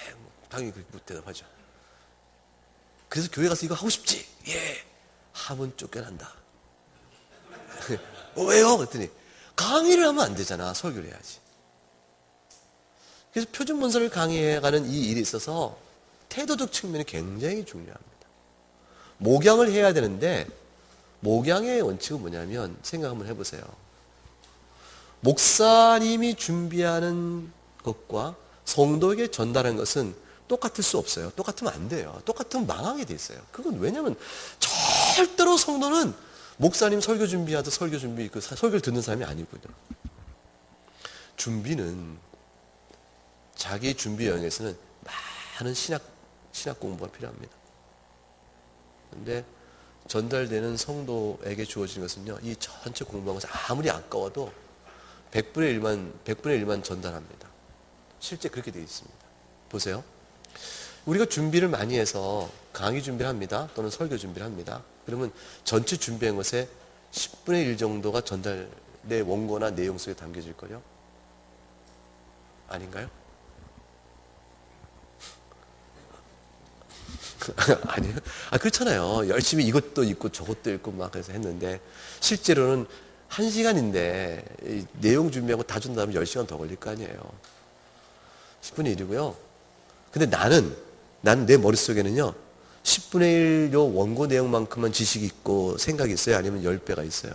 당연히 그렇게 대답하죠. 그래서 교회 가서 이거 하고 싶지? 예. 하면 쫓겨난다. 왜요? 그랬더니 강의를 하면 안 되잖아. 설교를 해야지. 그래서 표준 문서를 강의해가는 이 일에 있어서 태도적 측면이 굉장히 중요합니다. 목양을 해야 되는데 목양의 원칙은 뭐냐면 생각 한번 해보세요. 목사님이 준비하는 것과 성도에게 전달하는 것은 똑같을 수 없어요. 똑같으면 안 돼요. 똑같으면 망하게 돼 있어요. 그건 왜냐면 절대로 성도는 목사님 설교 준비하듯 설교 준비, 설교를 듣는 사람이 아니거든요. 준비는 자기 준비 여행에서는 많은 신학 공부가 필요합니다. 그런데 전달되는 성도에게 주어지는 것은요, 이 전체 공부한 것이 아무리 아까워도 100분의 1만 전달합니다. 실제 그렇게 되어 있습니다. 보세요. 우리가 준비를 많이 해서 강의 준비를 합니다. 또는 설교 준비를 합니다. 그러면 전체 준비한 것의 10분의 1 정도가 내 원고나 내용 속에 담겨질 거요? 아닌가요? 아니에요? 그렇잖아요. 열심히 이것도 읽고 저것도 읽고 막 해서 했는데 실제로는 1시간인데 내용 준비하고 다 준다면 10시간 더 걸릴 거 아니에요. 10분의 1이고요. 근데 나는 내 머릿속에는요, 10분의 1 요 원고 내용만큼만 지식이 있고 생각이 있어요? 아니면 10배가 있어요?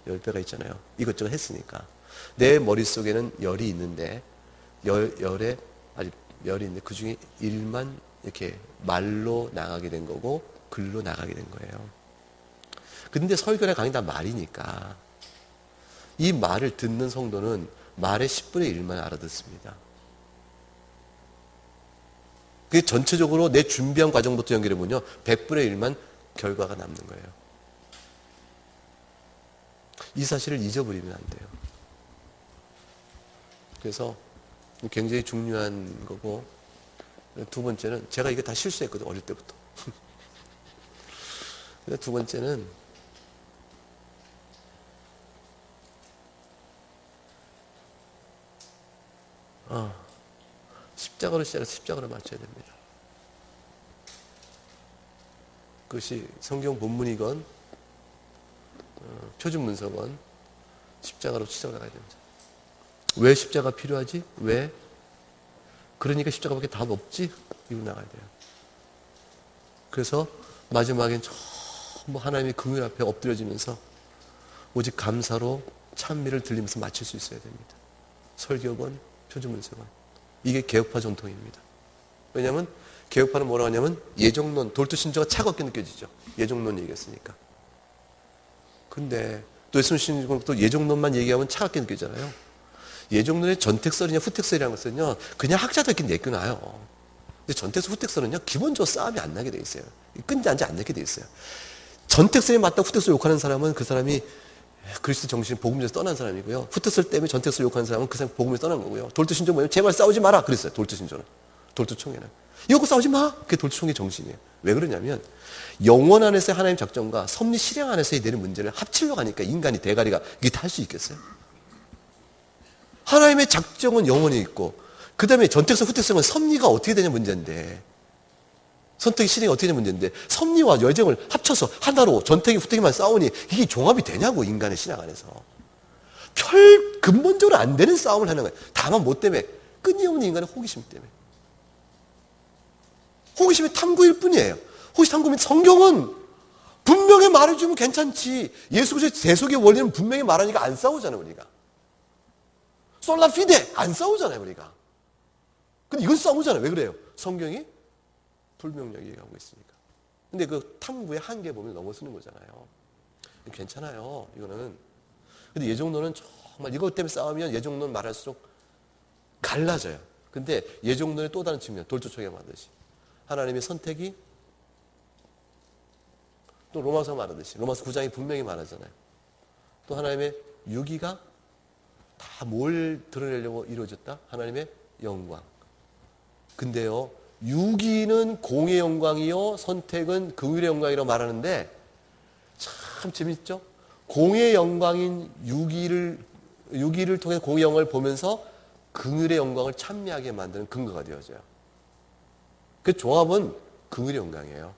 10배가 있잖아요. 이것저것 했으니까. 내 머릿속에는 열이 있는데, 열이 있는데 그 중에 1만 이렇게 말로 나가게 된 거고, 글로 나가게 된 거예요. 근데 설교나 강의 다 말이니까, 이 말을 듣는 성도는 말의 10분의 1만 알아듣습니다. 그게 전체적으로 내 준비한 과정부터 연결해보면요, 100분의 1만 결과가 남는 거예요. 이 사실을 잊어버리면 안 돼요. 그래서 굉장히 중요한 거고, 두 번째는, 제가 이거 다 실수했거든요, 어릴 때부터. 두 번째는, 십자가로 시작해서 십자가로 맞춰야 됩니다. 그것이 성경 본문이건 표준 문서건 십자가로 치달아가야 됩니다. 왜 십자가 필요하지? 왜? 그러니까 십자가밖에 답 없지? 이거 나가야 돼요. 그래서 마지막엔 전부 하나님의 긍휼 앞에 엎드려지면서 오직 감사로 찬미를 들리면서 마칠 수 있어야 됩니다. 설교건 표준 문서건. 이게 개혁파 전통입니다. 왜냐하면 개혁파는 뭐라고 하냐면 예정론, 돌투신조가 차갑게 느껴지죠. 예정론 얘기했으니까. 근데 또 예수님은 또 예정론만 얘기하면 차갑게 느껴지잖아요. 예정론의 전택설이냐 후택설이라는 것은요, 그냥 학자들끼리 내껴놔요. 근데 전택설, 후택설은요, 기본적으로 싸움이 안 나게 돼 있어요. 끈지 안 나게 돼 있어요. 전택설에 맞다 후택설 욕하는 사람은 그 사람이 그리스도 정신 복음에서 떠난 사람이고요. 후택설 때문에 전택설 욕하는 사람은 그 사람 복음에서 떠난 거고요. 돌투신조 뭐예요? 제발 싸우지 마라 그랬어요. 돌투신조는. 돌투총회는. 이거 싸우지 마. 그게 돌투총회 정신이에요. 왜 그러냐면 영원 안에서의 하나님 작정과 섭리 실행 안에서의 내는 문제를 합치려고 하니까 인간이 대가리가 이게 다 할 수 있겠어요? 하나님의 작정은 영원히 있고, 그 다음에 전택성, 후택성은 섭리가 어떻게 되냐 문제인데, 선택이 실행이 어떻게 되냐 문제인데, 섭리와 여정을 합쳐서 하나로 전택이 후택이만 싸우니 이게 종합이 되냐고, 인간의 신앙 안에서. 별 근본적으로 안 되는 싸움을 하는 거예요. 다만 뭐 때문에? 끊임없는 인간의 호기심 때문에. 호기심이 탐구일 뿐이에요. 호기심 탐구면 성경은 분명히 말해주면 괜찮지. 예수 그리스도의 대속의 원리는 분명히 말하니까 안 싸우잖아요, 우리가. 솔라 피데 안 싸우잖아요, 우리가. 근데 이건 싸우잖아요. 왜 그래요? 성경이 불명령하게 얘기하고 있으니까. 근데 그 탐구의 한계 보면 넘어서는 거잖아요. 괜찮아요, 이거는. 근데 예종론은 정말 이것 때문에 싸우면 예종론 말할수록 갈라져요. 근데 예종론의 또 다른 측면, 돌조청에 말하듯이 하나님의 선택이, 또 로마서 말하듯이 로마서 9장이 분명히 말하잖아요. 또 하나님의 유기가 다 뭘 드러내려고 이루어졌다? 하나님의 영광. 근데요, 유기는 공의 영광이요, 선택은 긍휼의 영광이라고 말하는데 참 재밌죠? 공의 영광인 유기를 통해 공의 영광을 보면서 긍휼의 영광을 찬미하게 만드는 근거가 되어져요. 그 종합은 긍휼의 영광이에요.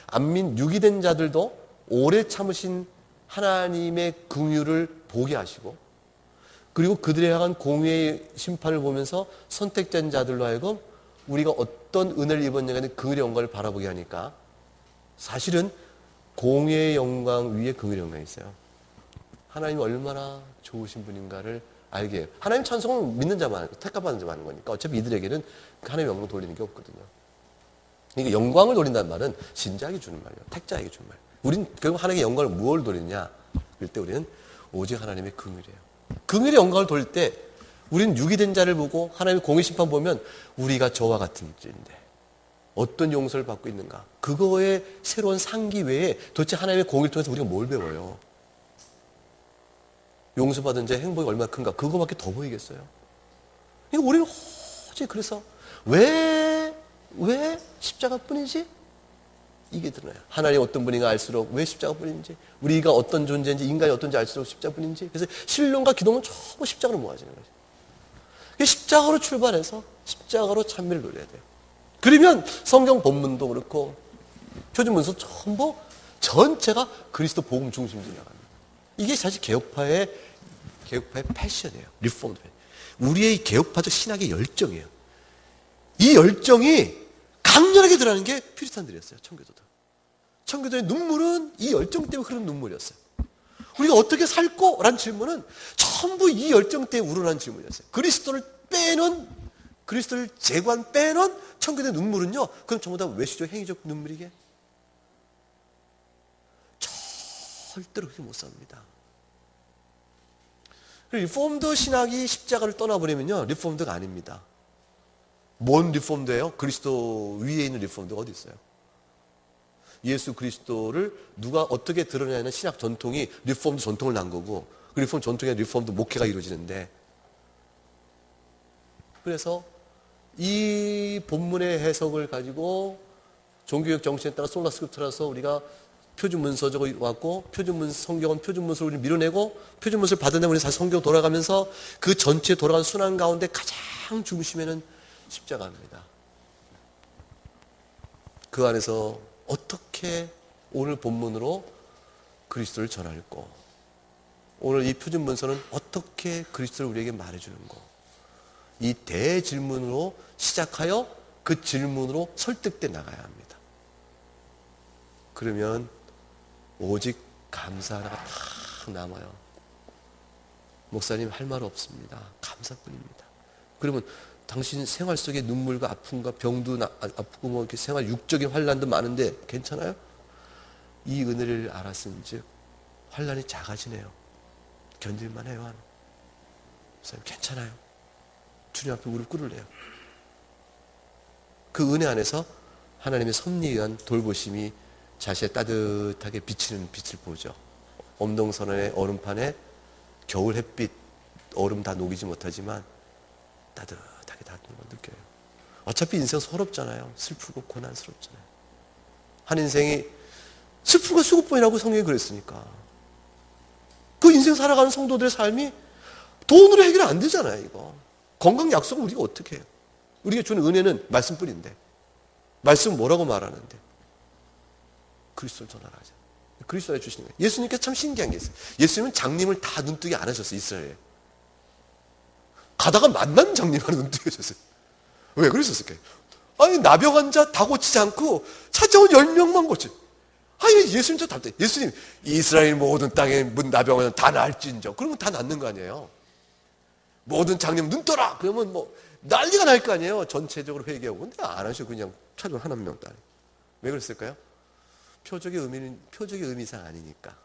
안민 유기된 자들도 오래 참으신 하나님의 긍휼을 보게 하시고, 그리고 그들에 향한 공의의 심판을 보면서 선택된 자들로 하여금 우리가 어떤 은혜를 입었냐는 긍휼의 영광을 바라보게 하니까 사실은 공의의 영광 위에 긍휼의 영광이 있어요. 하나님이 얼마나 좋으신 분인가를 알게 해요. 하나님 찬송은 믿는 자만, 택함받는 자만 하는 거니까 어차피 이들에게는 하나님의 영광을 돌리는 게 없거든요. 그러니까 영광을 돌린다는 말은 신자에게 주는 말이에요. 택자에게 주는 말. 우린 결국 하나님의 영광을 무엇을 돌리느냐? 그럴 때 우리는 오직 하나님의 긍휼이에요. 긍휼의 영광을 돌릴 때 우리는 유기된 자를 보고 하나님의 공의 심판 보면 우리가 저와 같은 죄인데 어떤 용서를 받고 있는가? 그거의 새로운 상기 외에 도대체 하나님의 공의를 통해서 우리가 뭘 배워요? 용서받은 자의 행복이 얼마나 큰가? 그거밖에 더 보이겠어요? 그러니까 우리는 오직 그래서 왜 십자가뿐이지? 이게 드러나요. 하나님 어떤 분인가 알수록 왜 십자가뿐인지, 우리가 어떤 존재인지, 인간이 어떤지 알수록 십자가뿐인지. 그래서 신론과 기도는 전부 십자가로 모아지는 거죠. 십자가로 출발해서 십자가로 찬미를 돌려야 돼요. 그러면 성경 본문도 그렇고 표준 문서 전부 전체가 그리스도 복음 중심으로 나갑니다. 이게 사실 개혁파의 패션이에요. 리폼드 패션. 우리의 개혁파적 신학의 열정이에요. 이 열정이 강렬하게 드러나는 게 퓨리탄들이었어요. 청교도들. 청교도의 눈물은 이 열정 때문에 흐르는 눈물이었어요. 우리가 어떻게 살고? 라는 질문은 전부 이 열정 때문에 우러난 질문이었어요. 그리스도를 재관 빼놓은 청교도의 눈물은요, 그럼 전부 다 외시적 행위적 눈물이게? 절대로 그렇게 못 삽니다. 리폼드 신학이 십자가를 떠나버리면요, 리폼드가 아닙니다. 뭔 리폼드예요? 그리스도 위에 있는 리폼드가 어디 있어요? 예수 그리스도를 누가 어떻게 드러내는 신학 전통이 리폼드 전통을 난 거고, 그 리폼드 전통에 리폼드 목회가 이루어지는데, 그래서 이 본문의 해석을 가지고 종교개혁 정신에 따라 솔라 스크립트라서 우리가 표준 문서 적어왔고, 성경은 표준 문서를 우리 밀어내고, 표준 문서를 받아내면 우리 다시 성경 돌아가면서 그 전체에 돌아가는 순환 가운데 가장 중심에는 십자가입니다. 그 안에서 어떻게 오늘 본문으로 그리스도를 전할고, 오늘 이 표준 문서는 어떻게 그리스도를 우리에게 말해주는고, 이 대질문으로 시작하여 그 질문으로 설득돼 나가야 합니다. 그러면 오직 감사 하나가 딱 남아요. 목사님 할 말 없습니다. 감사뿐입니다. 그러면 당신 생활 속에 눈물과 아픔과 병도 아프고 뭐 이렇게 생활 육적인 환란도 많은데 괜찮아요? 이 은혜를 알았은즉 환란이 작아지네요. 견딜만 해요. 목사님 괜찮아요. 주님 앞에 무릎 꿇을래요. 그 은혜 안에서 하나님의 섭리에 의한 돌보심이 자신의 따뜻하게 비치는 빛을 보죠. 엄동선언의 얼음판에 겨울 햇빛, 얼음 다 녹이지 못하지만 따뜻하게 닿는 걸 느껴요. 어차피 인생 서럽잖아요. 슬프고 고난스럽잖아요. 한 인생이 슬픔과 수고뿐이라고 성경이 그랬으니까. 그 인생 살아가는 성도들의 삶이 돈으로 해결 안 되잖아요, 이거. 건강 약속은 우리가 어떻게 해요? 우리가 주는 은혜는 말씀뿐인데. 말씀은 뭐라고 말하는데? 그리스도를 전하라죠. 그리스도를 주시는 거예요. 예수님께서 참 신기한 게 있어요. 예수님은 장님을 다 눈뜨게 안 하셨어요, 이스라엘에. 가다가 만난 장님만 눈뜨게 하셨어요. 왜 그러셨을까요? 아니, 나병 환자 다 고치지 않고 찾아온 10명만 고치. 아니, 예수님 저 답답해. 예수님, 이스라엘 모든 땅에 나병 환자 다 나을진저. 그러면 다 낫는 거 아니에요? 모든 장님 눈 떠라! 그러면 뭐 난리가 날 거 아니에요? 전체적으로 회개하고. 근데 안 하시고 그냥 찾아온 한 명 딸. 왜 그랬을까요? 표적의 의미상 아니니까.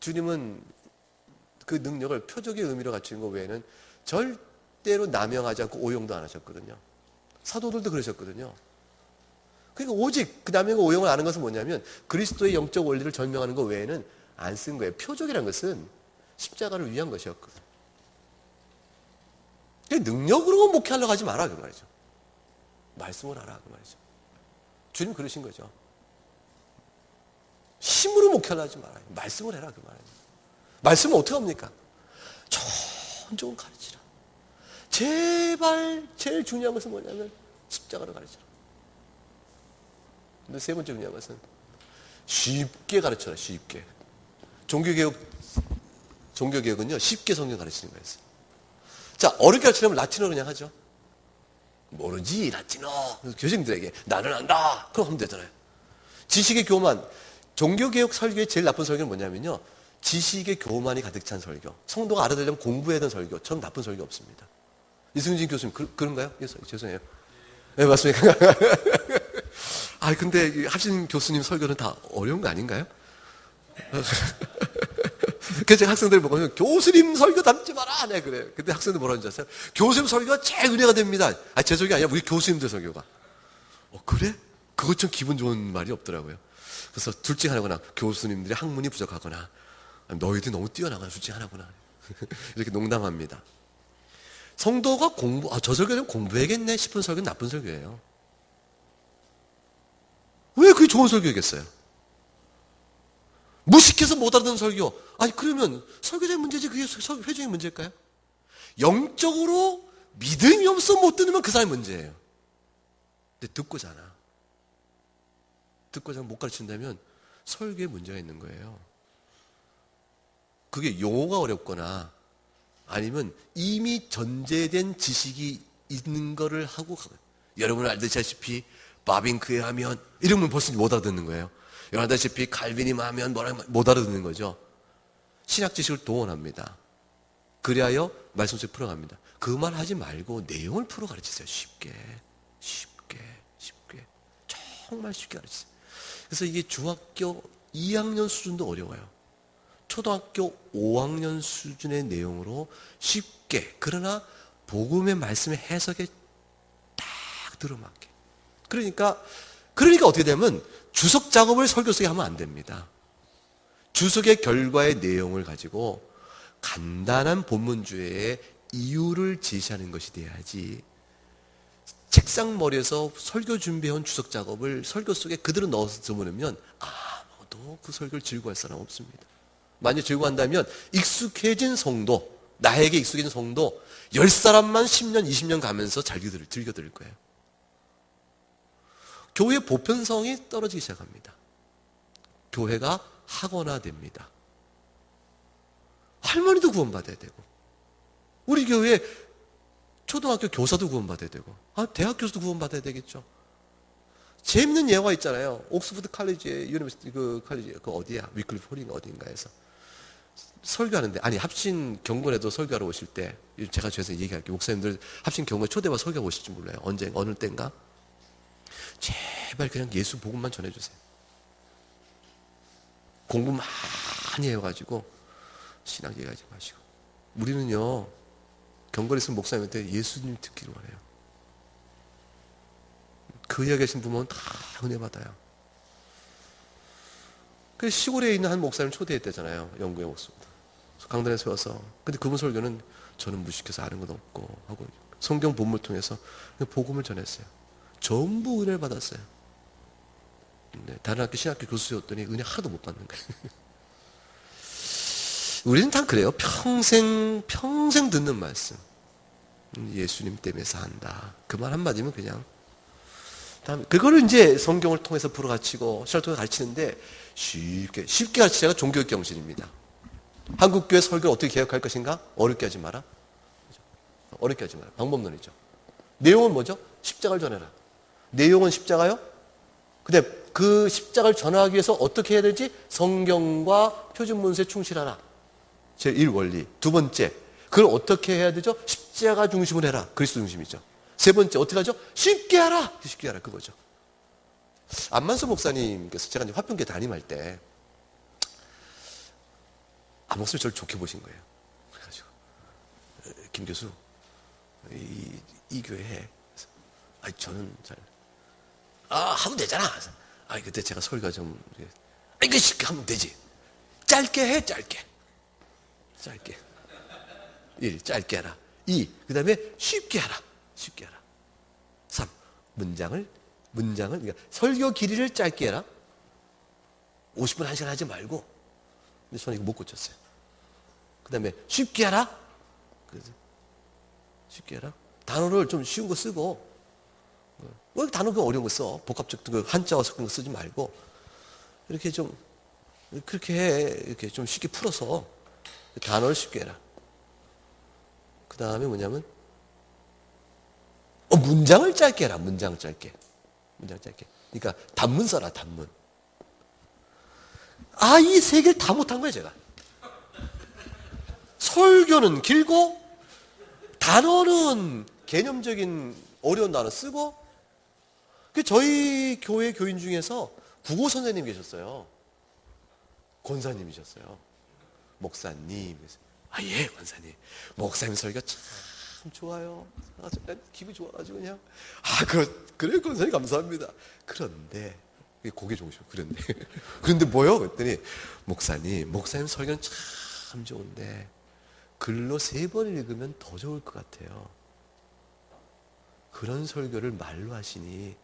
주님은 그 능력을 표적의 의미로 갖춘 것 외에는 절대로 남용하지 않고 오용도 안 하셨거든요. 사도들도 그러셨거든요. 그러니까 오직 그 남용과 오용을 아는 것은 뭐냐면 그리스도의 영적 원리를 설명하는 것 외에는 안 쓴 거예요. 표적이라는 것은 십자가를 위한 것이었거든요. 능력으로 목회하려고 하지 마라 그 말이죠. 말씀을 하라 그 말이죠. 주님 그러신 거죠. 힘으로 목회하려고 하지 마라. 말씀을 해라 그 말이죠. 말씀은 어떻게 합니까? 조금 가르치라. 제발 제일 중요한 것은 뭐냐면 십자가를 가르치라. 근데 세 번째 중요한 것은 쉽게 가르쳐라. 쉽게. 종교개혁은요 쉽게 성경 가르치는 거였어요. 자, 어렵게 가르치려면 라틴어로 그냥 하죠. 모르지 라틴어. 교수님들에게 나는 안다. 그럼 하면 되잖아요. 지식의 교만. 종교개혁 설교의 제일 나쁜 설교는 뭐냐면요, 지식의 교만이 가득 찬 설교. 성도가 알아들으려면 공부해야 되는 설교처럼 나쁜 설교 없습니다. 이승진 교수님 그런가요? 죄송해요. 네, 맞습니까? 근데 합신 교수님 설교는 다 어려운 거 아닌가요? 그래서 제가 학생들 보고 교수님 설교 담지 마라. 네, 그래요. 근데 학생들 뭐라는 줄 아세요? 교수님 설교가 제일 은혜가 됩니다. 제 설교 아니야. 우리 교수님들 설교가. 그래? 그것 좀 기분 좋은 말이 없더라고요. 그래서 둘 중 하나구나. 교수님들이 학문이 부족하거나 너희들이 너무 뛰어나거나 둘 중 하나구나. 이렇게 농담합니다. 성도가 저 설교는 공부해야겠네 싶은 설교는 나쁜 설교예요. 왜 그게 좋은 설교겠어요? 무식해서 못 알아듣는 설교. 그러면 설교자의 문제지 그게 회중의 문제일까요? 영적으로 믿음이 없어 못 듣는 그 사람의 문제예요. 근데 듣고잖아. 못 가르친다면 설교에 문제가 있는 거예요. 그게 용어가 어렵거나 아니면 이미 전제된 지식이 있는 거를 하고 여러분 알다시피 바빙크에 하면 이러면 벌써 못 알아듣는 거예요. 여러분 알다시피 칼빈임 하면 못 알아듣는 거죠. 신학 지식을 동원합니다. 그리하여 말씀 속에 풀어갑니다. 그 말 하지 말고 내용을 풀어 가르치세요. 쉽게 정말 쉽게 가르치세요. 그래서 이게 중학교 2학년 수준도 어려워요. 초등학교 5학년 수준의 내용으로 쉽게, 그러나 복음의 말씀의 해석에 딱 들어맞게. 그러니까 어떻게 되면 주석 작업을 설교 속에 하면 안 됩니다. 주석의 결과의 내용을 가지고 간단한 본문주의의 이유를 제시하는 것이 돼야지, 책상머리에서 설교 준비해온 주석 작업을 설교 속에 그대로 넣어서 보내면 아무도 그 설교를 즐거워할 사람 없습니다. 만약 즐거워한다면 익숙해진 성도, 나에게 익숙해진 성도 10사람만 10년, 20년 가면서 잘 즐겨 들을 거예요. 교회 보편성이 떨어지기 시작합니다. 교회가 학원화됩니다. 할머니도 구원받아야 되고, 우리 교회 초등학교 교사도 구원받아야 되고, 대학 교수도 구원받아야 되겠죠. 재밌는 예화가 있잖아요. 옥스퍼드 칼리지의 유니버시티 칼리지 어디야? 위클리프 홀인가 어딘가에서 설교하는데, 합신 경건에도 설교하러 오실 때, 제가 저에서 얘기할게요. 목사님들 합신 경건에 초대와 설교하고 오실지 몰라요. 어느 때인가? 제발 그냥 예수 복음만 전해주세요. 공부 많이 해가지고 신학 얘기하지 마시고. 우리는요, 경건에 있으면 목사님한테 예수님 듣기를 원해요. 그 이야기 하신 부모는 다 은혜 받아요. 그 시골에 있는 한 목사님 초대했대잖아요. 영국의 목사. 강단에 세워서. 근데 그분 설교는 저는 무식해서 아는 건 없고 하고 성경 본문을 통해서 복음을 전했어요. 전부 은혜를 받았어요. 근데 다른 학교 신학교 교수였더니 은혜 하나도 못 받는 거예요. 우리는 다 그래요. 평생 듣는 말씀. 예수님 때문에 산다. 그 말 한마디면 그냥. 그거를 이제 성경을 통해서 풀어가르치고, 시간을 통해 가르치는데, 쉽게 가르치자가 종교육 정신입니다. 한국교회 설교를 어떻게 개혁할 것인가? 어렵게 하지 마라. 어렵게 하지 마라. 방법론이죠. 내용은 뭐죠? 십자가를 전해라. 내용은 십자가요? 근데 그 십자가를 전하기 위해서 어떻게 해야 되지? 성경과 표준문서에 충실하라. 제1원리. 두 번째, 그걸 어떻게 해야 되죠? 십자가 중심으로 해라. 그리스도 중심이죠. 세 번째, 어떻게 하죠? 쉽게 하라. 쉽게 하라. 그거죠. 안만수 목사님께서 제가 이제 화평교회 담임할 때, 목사님 저를 좋게 보신 거예요. 그래가지고, 김 교수, 이 교회에, 저는 잘, 하면 되잖아. 그때 제가 설교가 좀, 이거 쉽게 하면 되지. 짧게 해, 짧게. 1. 짧게 하라. 2. 그 다음에 쉽게 하라. 3. 문장을, 그러니까 설교 길이를 짧게 해라. 50분, 1시간 하지 말고. 근데 저는 이거 못 고쳤어요. 그 다음에 쉽게 하라. 쉽게 하라. 단어를 좀 쉬운 거 쓰고, 왜 단어 그 어려운 거 써? 복합적 그 한자어 섞은 거 쓰지 말고, 이렇게 좀, 그렇게 해. 이렇게 좀 쉽게 풀어서 단어를 쉽게 해라. 그 다음에 뭐냐면, 문장을 짧게 해라. 문장 짧게. 그러니까 단문 써라, 단문. 이 세 개를 다 못한 거예요, 제가. 설교는 길고, 단어는 개념적인 어려운 단어 쓰고, 저희 교회 교인 중에서 국어 선생님 계셨어요. 권사님이셨어요. 목사님. 예, 권사님. 목사님 설교 참 좋아요. 정말 기분이 좋아가지고 그냥. 그래, 권사님 감사합니다. 그런데, 고개 조으시고, 그런데 뭐요? 그랬더니, 목사님 설교는 참 좋은데, 글로 3번 읽으면 더 좋을 것 같아요. 그런 설교를 말로 하시니,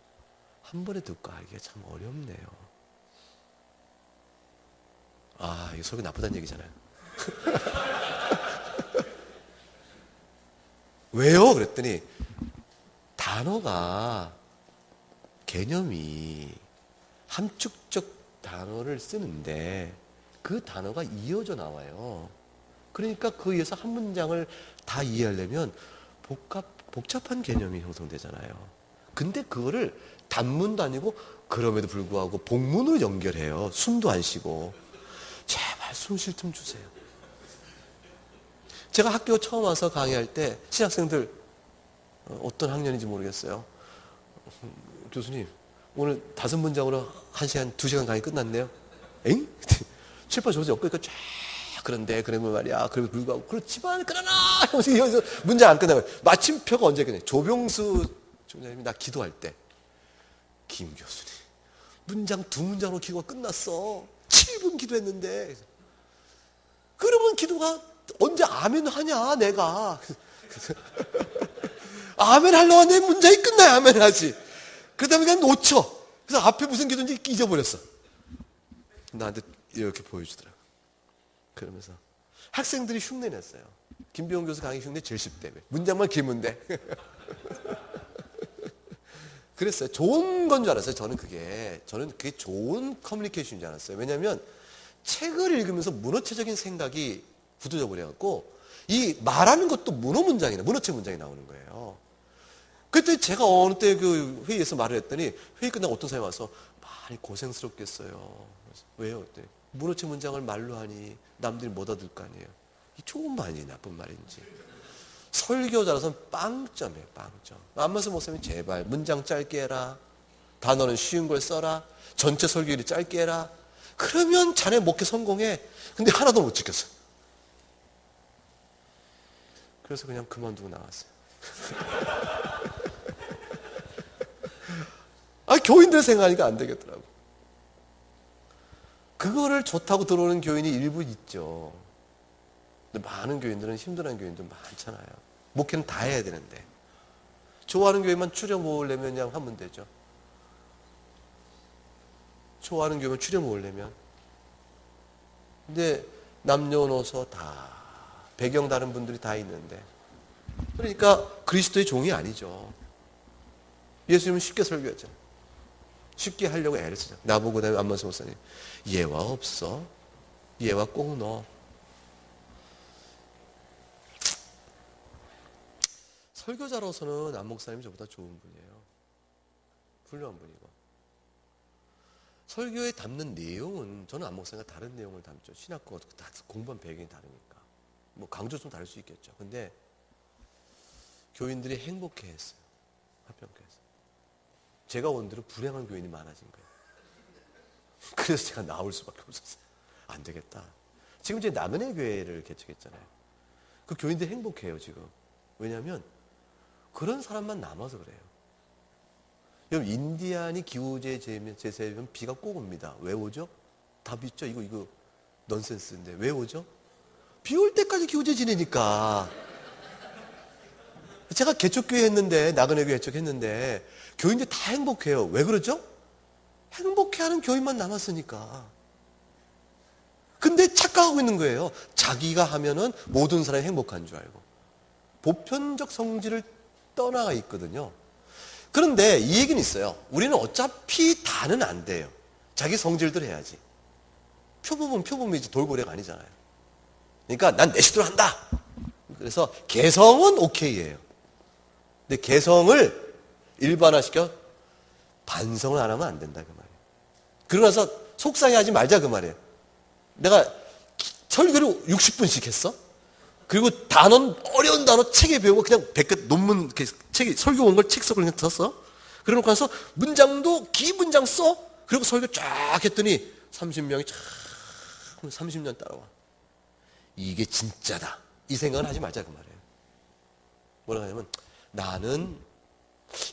한 번에 듣고 하기가 참 어렵네요. 이거 설교 나쁘다는 얘기잖아요. 왜요? 그랬더니 단어가 개념이 함축적 단어를 쓰는데 그 단어가 이어져 나와요. 그러니까 그 위해서 한 문장을 다 이해하려면 복잡한 개념이 형성되잖아요. 근데 그거를 단문도 아니고 그럼에도 불구하고 복문으로 연결해요. 숨도 안 쉬고. 제발 숨 쉴 틈 주세요. 제가 학교 처음 와서 강의할 때 신학생들 어떤 학년인지 모르겠어요. 교수님 오늘 5문장으로 1시간 2시간 강의 끝났네요. 엥? 7, 8 조지 엮으니까 쫙 그런데 그러면 말이야 그럼에도 불구하고 그렇지만 그러나 하면서 문장 안 끝나고 마침표가 언제 끝나요? 조병수 총장님이 나 기도할 때 김 교수님 문장 2문장으로 기도가 끝났어. 7분 기도했는데 그러면 기도가 언제 아멘 하냐 내가. 아멘 하려고 내 문장이 끝나야 아멘 하지. 그 다음에 그냥 놓쳐. 그래서 앞에 무슨 기도인지 잊어버렸어. 나한테 이렇게 보여주더라고. 그러면서 학생들이 흉내냈어요. 김병훈 교수 강의 흉내 제일 쉽다며. 문장만 길면 돼. 그랬어요. 좋은 건 줄 알았어요. 저는 그게 좋은 커뮤니케이션인 줄 알았어요. 왜냐하면 책을 읽으면서 문어체적인 생각이 굳어져 버려갖고 이 말하는 것도 문어책 문장이 나오는 거예요. 그때 제가 어느 때 그 회의에서 말을 했더니 회의 끝나고 어떤 사람이 와서 많이 고생스럽겠어요. 왜요? 그랬더니 문어책 문장을 말로 하니 남들이 못 얻을 거 아니에요. 이 좋은 말인지 나쁜 말인지. 설교자라서는 빵점이에요. 빵점. 안만수 목사님이 제발 문장 짧게 해라. 단어는 쉬운 걸 써라. 전체 설교일이 짧게 해라. 그러면 자네 목회 성공해. 근데 하나도 못 지켰어. 그래서 그냥 그만두고 나왔어요. 교인들 생각하니까 안 되겠더라고. 그거를 좋다고 들어오는 교인이 일부 있죠. 근데 많은 교인들은 힘들어하는 교인들 많잖아요. 목회는 다 해야 되는데. 좋아하는 교회만 추려 모으려면 그냥 하면 되죠. 좋아하는 교회만 추려 모으려면. 근데 남녀노소 다 배경 다른 분들이 다 있는데, 그러니까 그리스도의 종이 아니죠. 예수님은 쉽게 설교했잖아요. 쉽게 하려고 애를 쓰죠. 나보고 안만수 목사님, 예화 없어? 예화 꼭 넣어. 설교자로서는 안 목사님이 저보다 좋은 분이에요. 훌륭한 분이고. 설교에 담는 내용은 저는 안 목사님과 다른 내용을 담죠. 신학과 다 공부한 배경이 다르니까. 뭐 강조 좀 다를 수 있겠죠. 근데 교인들이 행복해했어요. 합병교회에서. 제가 온 대로 불행한 교인이 많아진 거예요. 그래서 제가 나올 수밖에 없었어요. 안 되겠다. 지금 이제 나그네 교회를 개척했잖아요. 그 교인들 행복해요, 지금. 왜냐하면 그런 사람만 남아서 그래요. 여러분, 인디안이 기후제 제세면 비가 꼭 옵니다. 왜 오죠? 답 있죠? 이거 넌센스인데. 왜 오죠? 비 올 때까지 기후제 지내니까. 제가 개척교회 했는데, 나그네 교회 개척했는데, 교인들 다 행복해요. 왜 그러죠? 행복해하는 교인만 남았으니까. 근데 착각하고 있는 거예요. 자기가 하면은 모든 사람이 행복한 줄 알고. 보편적 성질을 떠나가 있거든요. 그런데 이 얘기는 있어요. 우리는 어차피 다는 안 돼요. 자기 성질대로 해야지. 표범이지 돌고래가 아니잖아요. 그러니까 난 내 식대로 한다. 그래서 개성은 오케이예요. 근데 개성을 일반화시켜 반성을 안 하면 안 된다 그 말이에요. 그러고 나서 속상해하지 말자 그 말이에요. 내가 설교를 60분씩 했어? 그리고 어려운 단어 책에 배우고 그냥 100개 논문, 책에 설교 온 걸 책 속을 그냥 썼어? 그러고 나서 문장도 긴 문장 써? 그리고 설교 쫙 했더니 30명이 쫙 30년 따라와. 이게 진짜다. 이 생각은 하지 말자 그 말이에요. 뭐라고 하냐면 나는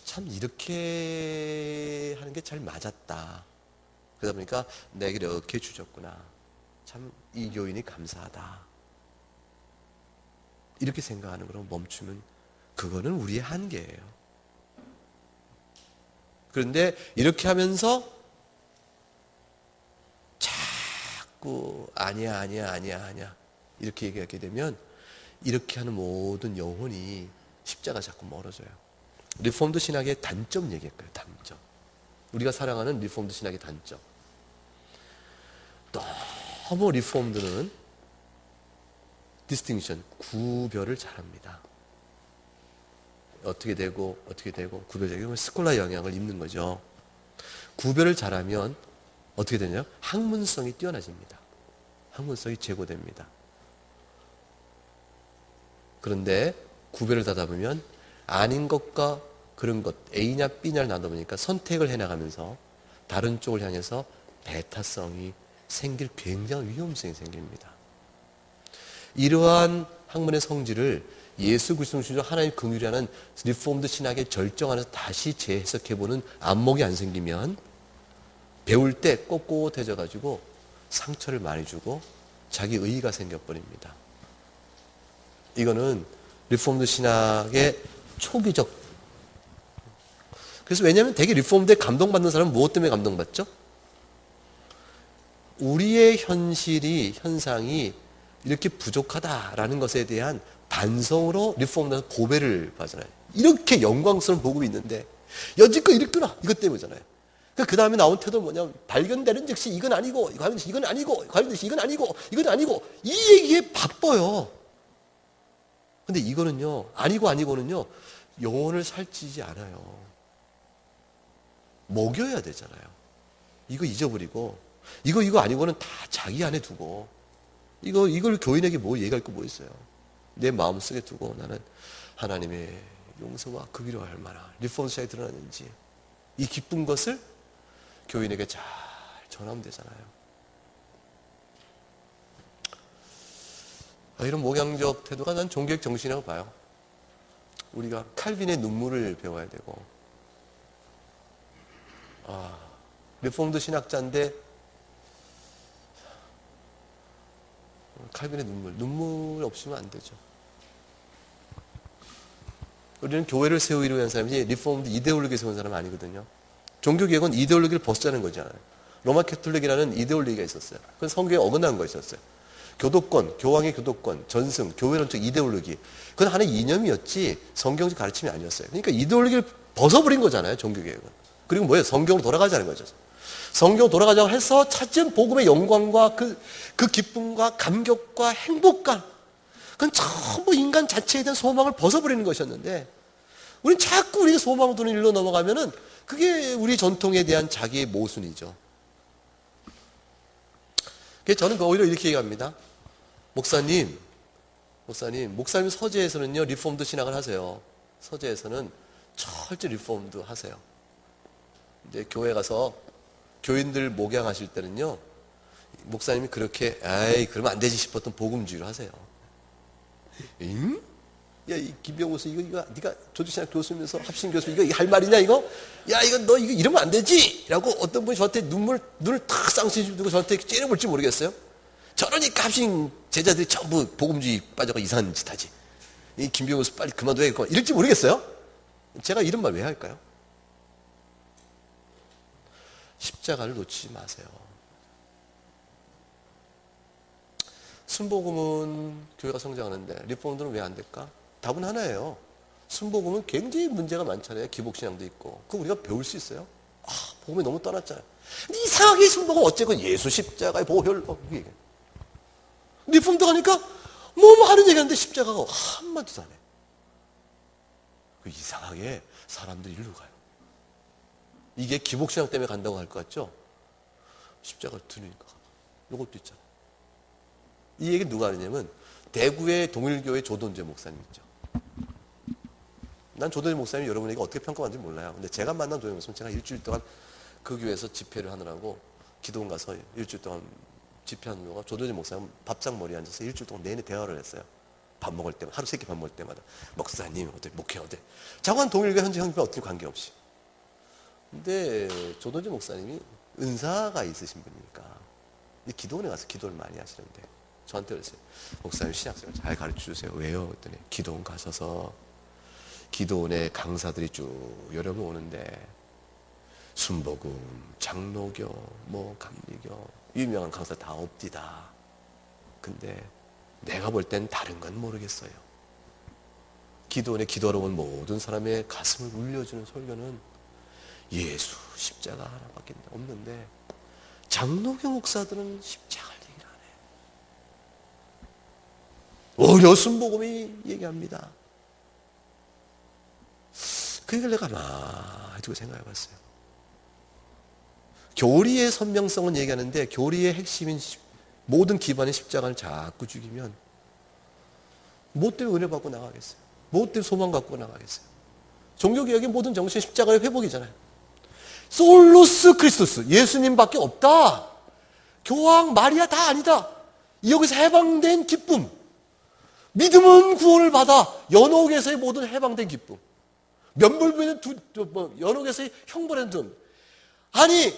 참 이렇게 하는 게 잘 맞았다. 그러다 보니까 내게 이렇게 주셨구나. 참 이 교인이 감사하다. 이렇게 생각하는 거로 멈추면 그거는 우리의 한계예요. 그런데 이렇게 하면서 자꾸 아니야 이렇게 얘기하게 되면 이렇게 하는 모든 영혼이 십자가 자꾸 멀어져요. 리폼드 신학의 단점 얘기할까요? 단점. 우리가 사랑하는 리폼드 신학의 단점. 너무 리폼드는 디스팅션, 구별을 잘합니다. 어떻게 되고 구별되고 스콜라 영향을 입는 거죠. 구별을 잘하면 어떻게 되냐? 학문성이 뛰어나집니다. 학문성이 제고됩니다. 그런데 구별을 하다 보면 아닌 것과 그런 것, A냐 B냐를 나눠보니까 선택을 해나가면서 다른 쪽을 향해서 배타성이 생길 굉장한 위험성이 생깁니다. 이러한 학문의 성질을 예수 그리스도 중심으로 하나님 긍휼이라는 리폼드 신학의 절정 안에서 다시 재해석해보는 안목이 안 생기면 배울 때 꼿꼿해져가지고 상처를 많이 주고 자기 의의가 생겨버립니다. 이거는 리폼드 신학의 초기적. 그래서 왜냐하면 되게 리폼드에 감동받는 사람은 무엇 때문에 감동받죠? 우리의 현상이 이렇게 부족하다라는 것에 대한 반성으로 리폼드에서 고배를 받잖아요. 이렇게 영광스러운 복음이 있는데 여지껏 이랬구나 이것 때문이잖아요. 그 다음에 나온 태도는 뭐냐면 발견되는 즉시 이건 아니고 이건 아니고 이건 아니고 이 얘기에 바빠요. 근데 이거는요 아니고는요 영혼을 살찌지 않아요. 먹여야 되잖아요. 이거 잊어버리고 이거 아니고는 다 자기 안에 두고 이걸 교인에게 뭐 얘기할 거 뭐 있어요. 내 마음속에 두고 나는 하나님의 용서와 그 위로 얼마나 리폼드 신학이 드러나는지 이 기쁜 것을 교인에게 잘 전하면 되잖아요. 이런 목양적 태도가 난 종교적 정신이라고 봐요. 우리가 칼빈의 눈물을 배워야 되고 리폼드 신학자인데 칼빈의 눈물 없으면 안 되죠. 우리는 교회를 세우기 위한 사람이지 리폼드 이데올로기 세운 사람은 아니거든요. 종교개혁은 이데올로기를 벗자는 거잖아요. 로마 캐톨릭이라는 이데올로기가 있었어요. 그건 성경에 어긋난 거였었어요. 교도권, 교황의 교도권, 전승, 교회론적 이데올로기. 그건 하나의 이념이었지 성경적 가르침이 아니었어요. 그러니까 이데올로기를 벗어버린 거잖아요, 종교개혁은. 그리고 뭐예요? 성경으로 돌아가자는 거죠. 성경 돌아가자고 해서 찾은 복음의 영광과 그 기쁨과 감격과 행복감, 그건 전부 인간 자체에 대한 소망을 벗어버리는 것이었는데, 우리는 자꾸 우리가 소망을 두는 일로 넘어가면은 그게 우리 전통에 대한 자기의 모순이죠. 그래서 저는 오히려 이렇게 얘기합니다. 목사님 서재에서는요, 리폼드 신학을 하세요. 서재에서는 철저히 리폼드 하세요. 이제 교회 가서 교인들 목양하실 때는요, 목사님이 그렇게, 그러면 안 되지 싶었던 복음주의를 하세요. 응? 야, 이 김병우스, 이거, 네가 조직신학 교수면서 합신 교수, 이거 할 말이냐, 이거? 야, 너 이거 이러면 안 되지! 라고 어떤 분이 저한테 눈을 탁 쌍신 두고 저한테 째려볼지 모르겠어요. 저러니까 합신 제자들이 전부 복음주의 빠져가 이상한 짓 하지. 이 김병우스 빨리 그만둬야겠구만. 이럴지 모르겠어요. 제가 이런 말 왜 할까요? 십자가를 놓치지 마세요. 순복음은 교회가 성장하는데 리폼들은 왜 안 될까? 답은 하나예요. 순복음은 굉장히 문제가 많잖아요. 기복신앙도 있고. 그거 우리가 배울 수 있어요. 복음이 너무 떠났잖아요. 근데 이상하게 순복음은 어쨌건 예수 십자가의 보혈로. 리폼도 가니까 뭐뭐 하는 얘기하는데 십자가가 한마디도 안 해. 이상하게 사람들이 일로 가요. 이게 기복신앙 때문에 간다고 할 것 같죠? 십자가를 들으니까. 이것도 있잖아요. 이 얘기 누가 하느냐면 대구의 동일교회 조돈재 목사님 있죠. 난 조돈재 목사님이 여러분에게 어떻게 평가받는지 몰라요. 근데 제가 만난 조돈재 목사님, 제가 일주일 동안 그 교회에서 집회를 하느라고 기도원 가서 일주일 동안 집회하는 동안 조돈재 목사님 밥상 머리에 앉아서 일주일 동안 내내 대화를 했어요. 밥 먹을 때마다, 하루 3끼 밥 먹을 때마다. 목사님, 어때? 목회 어때? 자관 동일교회 현재 형님과 어떻게 관계없이. 근데 조돈재 목사님이 은사가 있으신 분이니까 기도원에 가서 기도를 많이 하시는데 저한테 그랬어요. 목사님 신학생활 잘 가르쳐 주세요. 왜요? 그랬더니 기도원 가셔서 기도원에 강사들이 쭉 여러 명 오는데 순복음, 장로교, 감리교 유명한 강사 다 없디다. 근데 내가 볼 땐 다른 건 모르겠어요. 기도원에 기도하러 온 모든 사람의 가슴을 울려주는 설교는 예수 십자가 하나밖에 없는데 장로교 목사들은 십자가를 얘기를 안 해. 오히려 순복음이 얘기합니다. 그 얘기를 내가 가만히 두고 생각해 봤어요. 교리의 선명성은 얘기하는데 교리의 핵심인 모든 기반의 십자가를 자꾸 죽이면 뭐 때문에 은혜 받고 나가겠어요? 뭐 때문에 소망 갖고 나가겠어요? 종교개혁의 모든 정신이 십자가의 회복이잖아요. 솔루스 크리스토스, 예수님밖에 없다. 교황, 마리아 다 아니다. 여기서 해방된 기쁨. 믿음은 구원을 받아. 연옥에서의 모든 해방된 기쁨. 면불부는 연옥에서의 형벌의 등. 아니,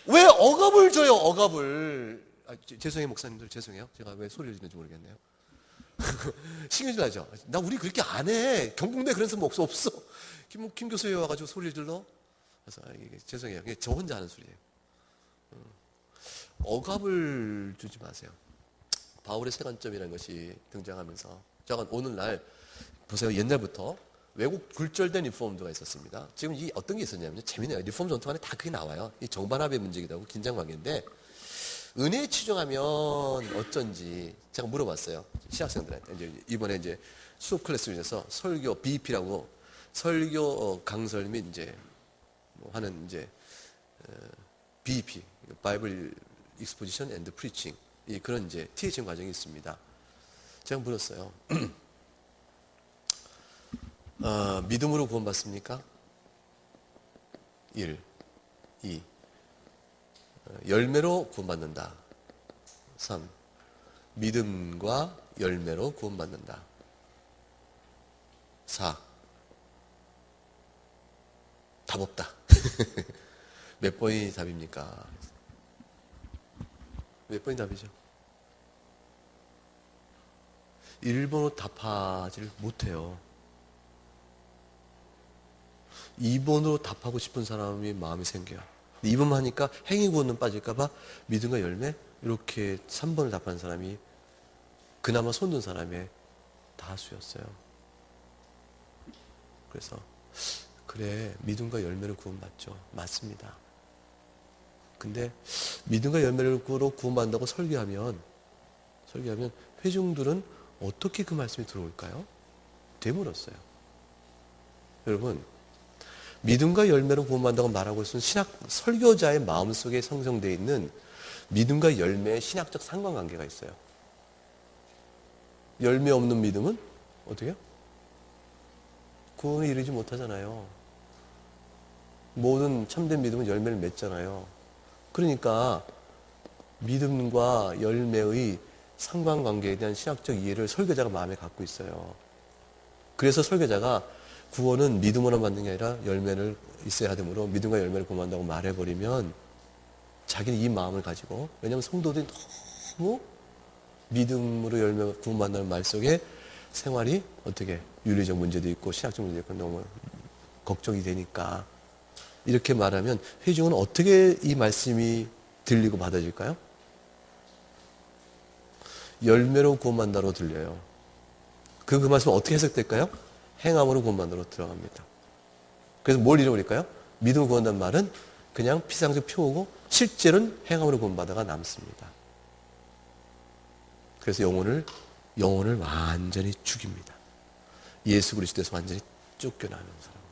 왜 억압을 줘요, 억압을. 죄송해요, 목사님들, 죄송해요. 제가 왜 소리를 지르는지 모르겠네요. 신경질 나죠? 나 우리 그렇게 안 해. 경북대 그런 사람 없어. 김 교수에 와가지고 소리를 질러? 그래서 죄송해요. 저 혼자 하는 소리예요. 억압을 주지 마세요. 바울의 세 관점이라는 것이 등장하면서 잠깐 오늘날 보세요. 옛날부터 외국 굴절된 리폼드가 있었습니다. 지금 이 어떤 게 있었냐면 재미나요. 리폼 전통 안에 다 그게 나와요. 이 정반합의 문제이기도 하고 긴장관계인데 은혜에 치중하면 어쩐지 제가 물어봤어요. 신학생들한테 이번에 이제 수업 클래스 중에서 설교 BEP라고 설교 강설 및 이제 하는 이제 BEP 바이블 익스포지션 앤드 프리칭 그런 이제 THM 과정이 있습니다. 제가 물었어요. 믿음으로 구원받습니까? 1, 2 열매로 구원받는다. 3 믿음과 열매로 구원받는다. 4 답 없다. 몇 번이 답입니까? 몇 번이 답이죠? 1번으로 답하지를 못해요. 2번으로 답하고 싶은 사람이 마음이 생겨요. 2번만 하니까 행위구원은 빠질까봐 믿음과 열매 이렇게 3번을 답한 사람이 그나마 손든 사람의 다수였어요. 그래서 그래, 믿음과 열매를 구원받죠. 맞습니다. 근데 믿음과 열매를 구원받는다고 설교하면 회중들은 어떻게 그 말씀이 들어올까요? 되물었어요. 여러분, 믿음과 열매로 구원받는다고 말하고 있으면 설교자의 마음속에 형성되어 있는 믿음과 열매의 신학적 상관관계가 있어요. 열매 없는 믿음은 어떻게 해요? 구원에 이르지 못하잖아요. 모든 참된 믿음은 열매를 맺잖아요. 그러니까 믿음과 열매의 상관관계에 대한 신학적 이해를 설교자가 마음에 갖고 있어요. 그래서 설교자가 구원은 믿음으로 받는 게 아니라 열매를 있어야 하므로 믿음과 열매를 구원한다고 말해버리면 자기는 이 마음을 가지고, 왜냐하면 성도들이 너무 믿음으로 열매 구원받는다는 말 속에 생활이 어떻게 윤리적 문제도 있고 신학적 문제도 있고 너무 걱정이 되니까 이렇게 말하면 회중은 어떻게 이 말씀이 들리고 받아질까요? 열매로 구원받는다로 들려요. 그 말씀은 어떻게 해석될까요? 행함으로 구원받는다로 들어갑니다. 그래서 뭘 잃어버릴까요? 믿음으로 구원한다는 말은 그냥 피상적 표어고 실제로는 행함으로 구원받아가 남습니다. 그래서 영혼을 완전히 죽입니다. 예수 그리스도에서 완전히 쫓겨나는 사람으로.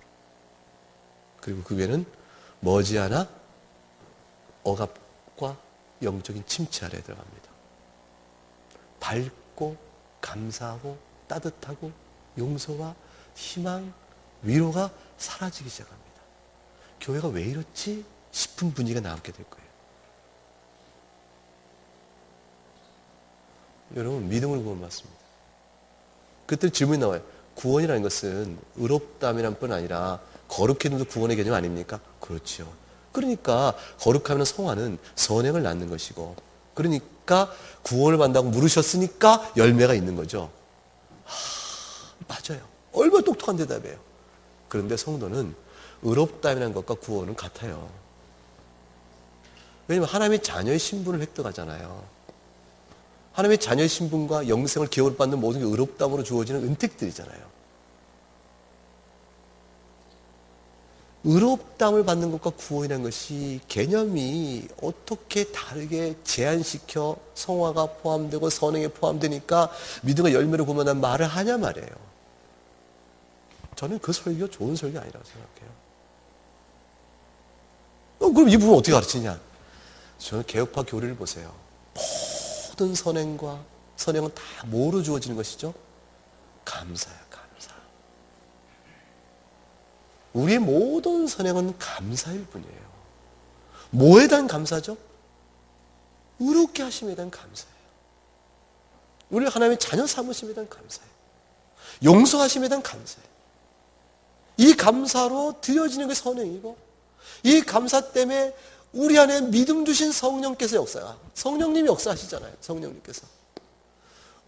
그리고 그 외에는 머지않아 억압과 영적인 침체 아래에 들어갑니다. 밝고 감사하고 따뜻하고 용서와 희망, 위로가 사라지기 시작합니다. 교회가 왜 이렇지 싶은 분위기가 남게 될 거예요. 여러분, 믿음을 구원받습니다. 그때 질문이 나와요. 구원이라는 것은 의롭다함이란 뿐 아니라 거룩해도 구원의 개념 아닙니까? 그렇죠. 그러니까 거룩하면 성화는 선행을 낳는 것이고, 그러니까 구원을 받는다고 물으셨으니까 열매가 있는 거죠. 맞아요. 얼마나 똑똑한 대답이에요. 그런데 성도는 의롭다함이라는 것과 구원은 같아요. 왜냐하면 하나님의 자녀의 신분을 획득하잖아요. 하나님의 자녀의 신분과 영생을 기업으로 받는 모든 게 의롭다함으로 주어지는 은택들이잖아요. 의롭다함을 받는 것과 구원이라는 것이 개념이 어떻게 다르게 제한시켜 성화가 포함되고 선행에 포함되니까 믿음과 열매를 구원한다는 말을 하냐 말이에요. 저는 그 설교 좋은 설교 아니라고 생각해요. 그럼 이 부분 어떻게 가르치냐? 저는 개혁파 교리를 보세요. 모든 선행과 선행은 다 뭐로 주어지는 것이죠? 감사야, 감사. 우리의 모든 선행은 감사일 뿐이에요. 뭐에 대한 감사죠? 의롭게 하심에 대한 감사예요. 우리를 하나님의 자녀 삼으심에 대한 감사예요. 용서하심에 대한 감사예요. 이 감사로 드려지는 게 선행이고, 이 감사 때문에 우리 안에 믿음 주신 성령께서 성령님이 역사하시잖아요. 성령님께서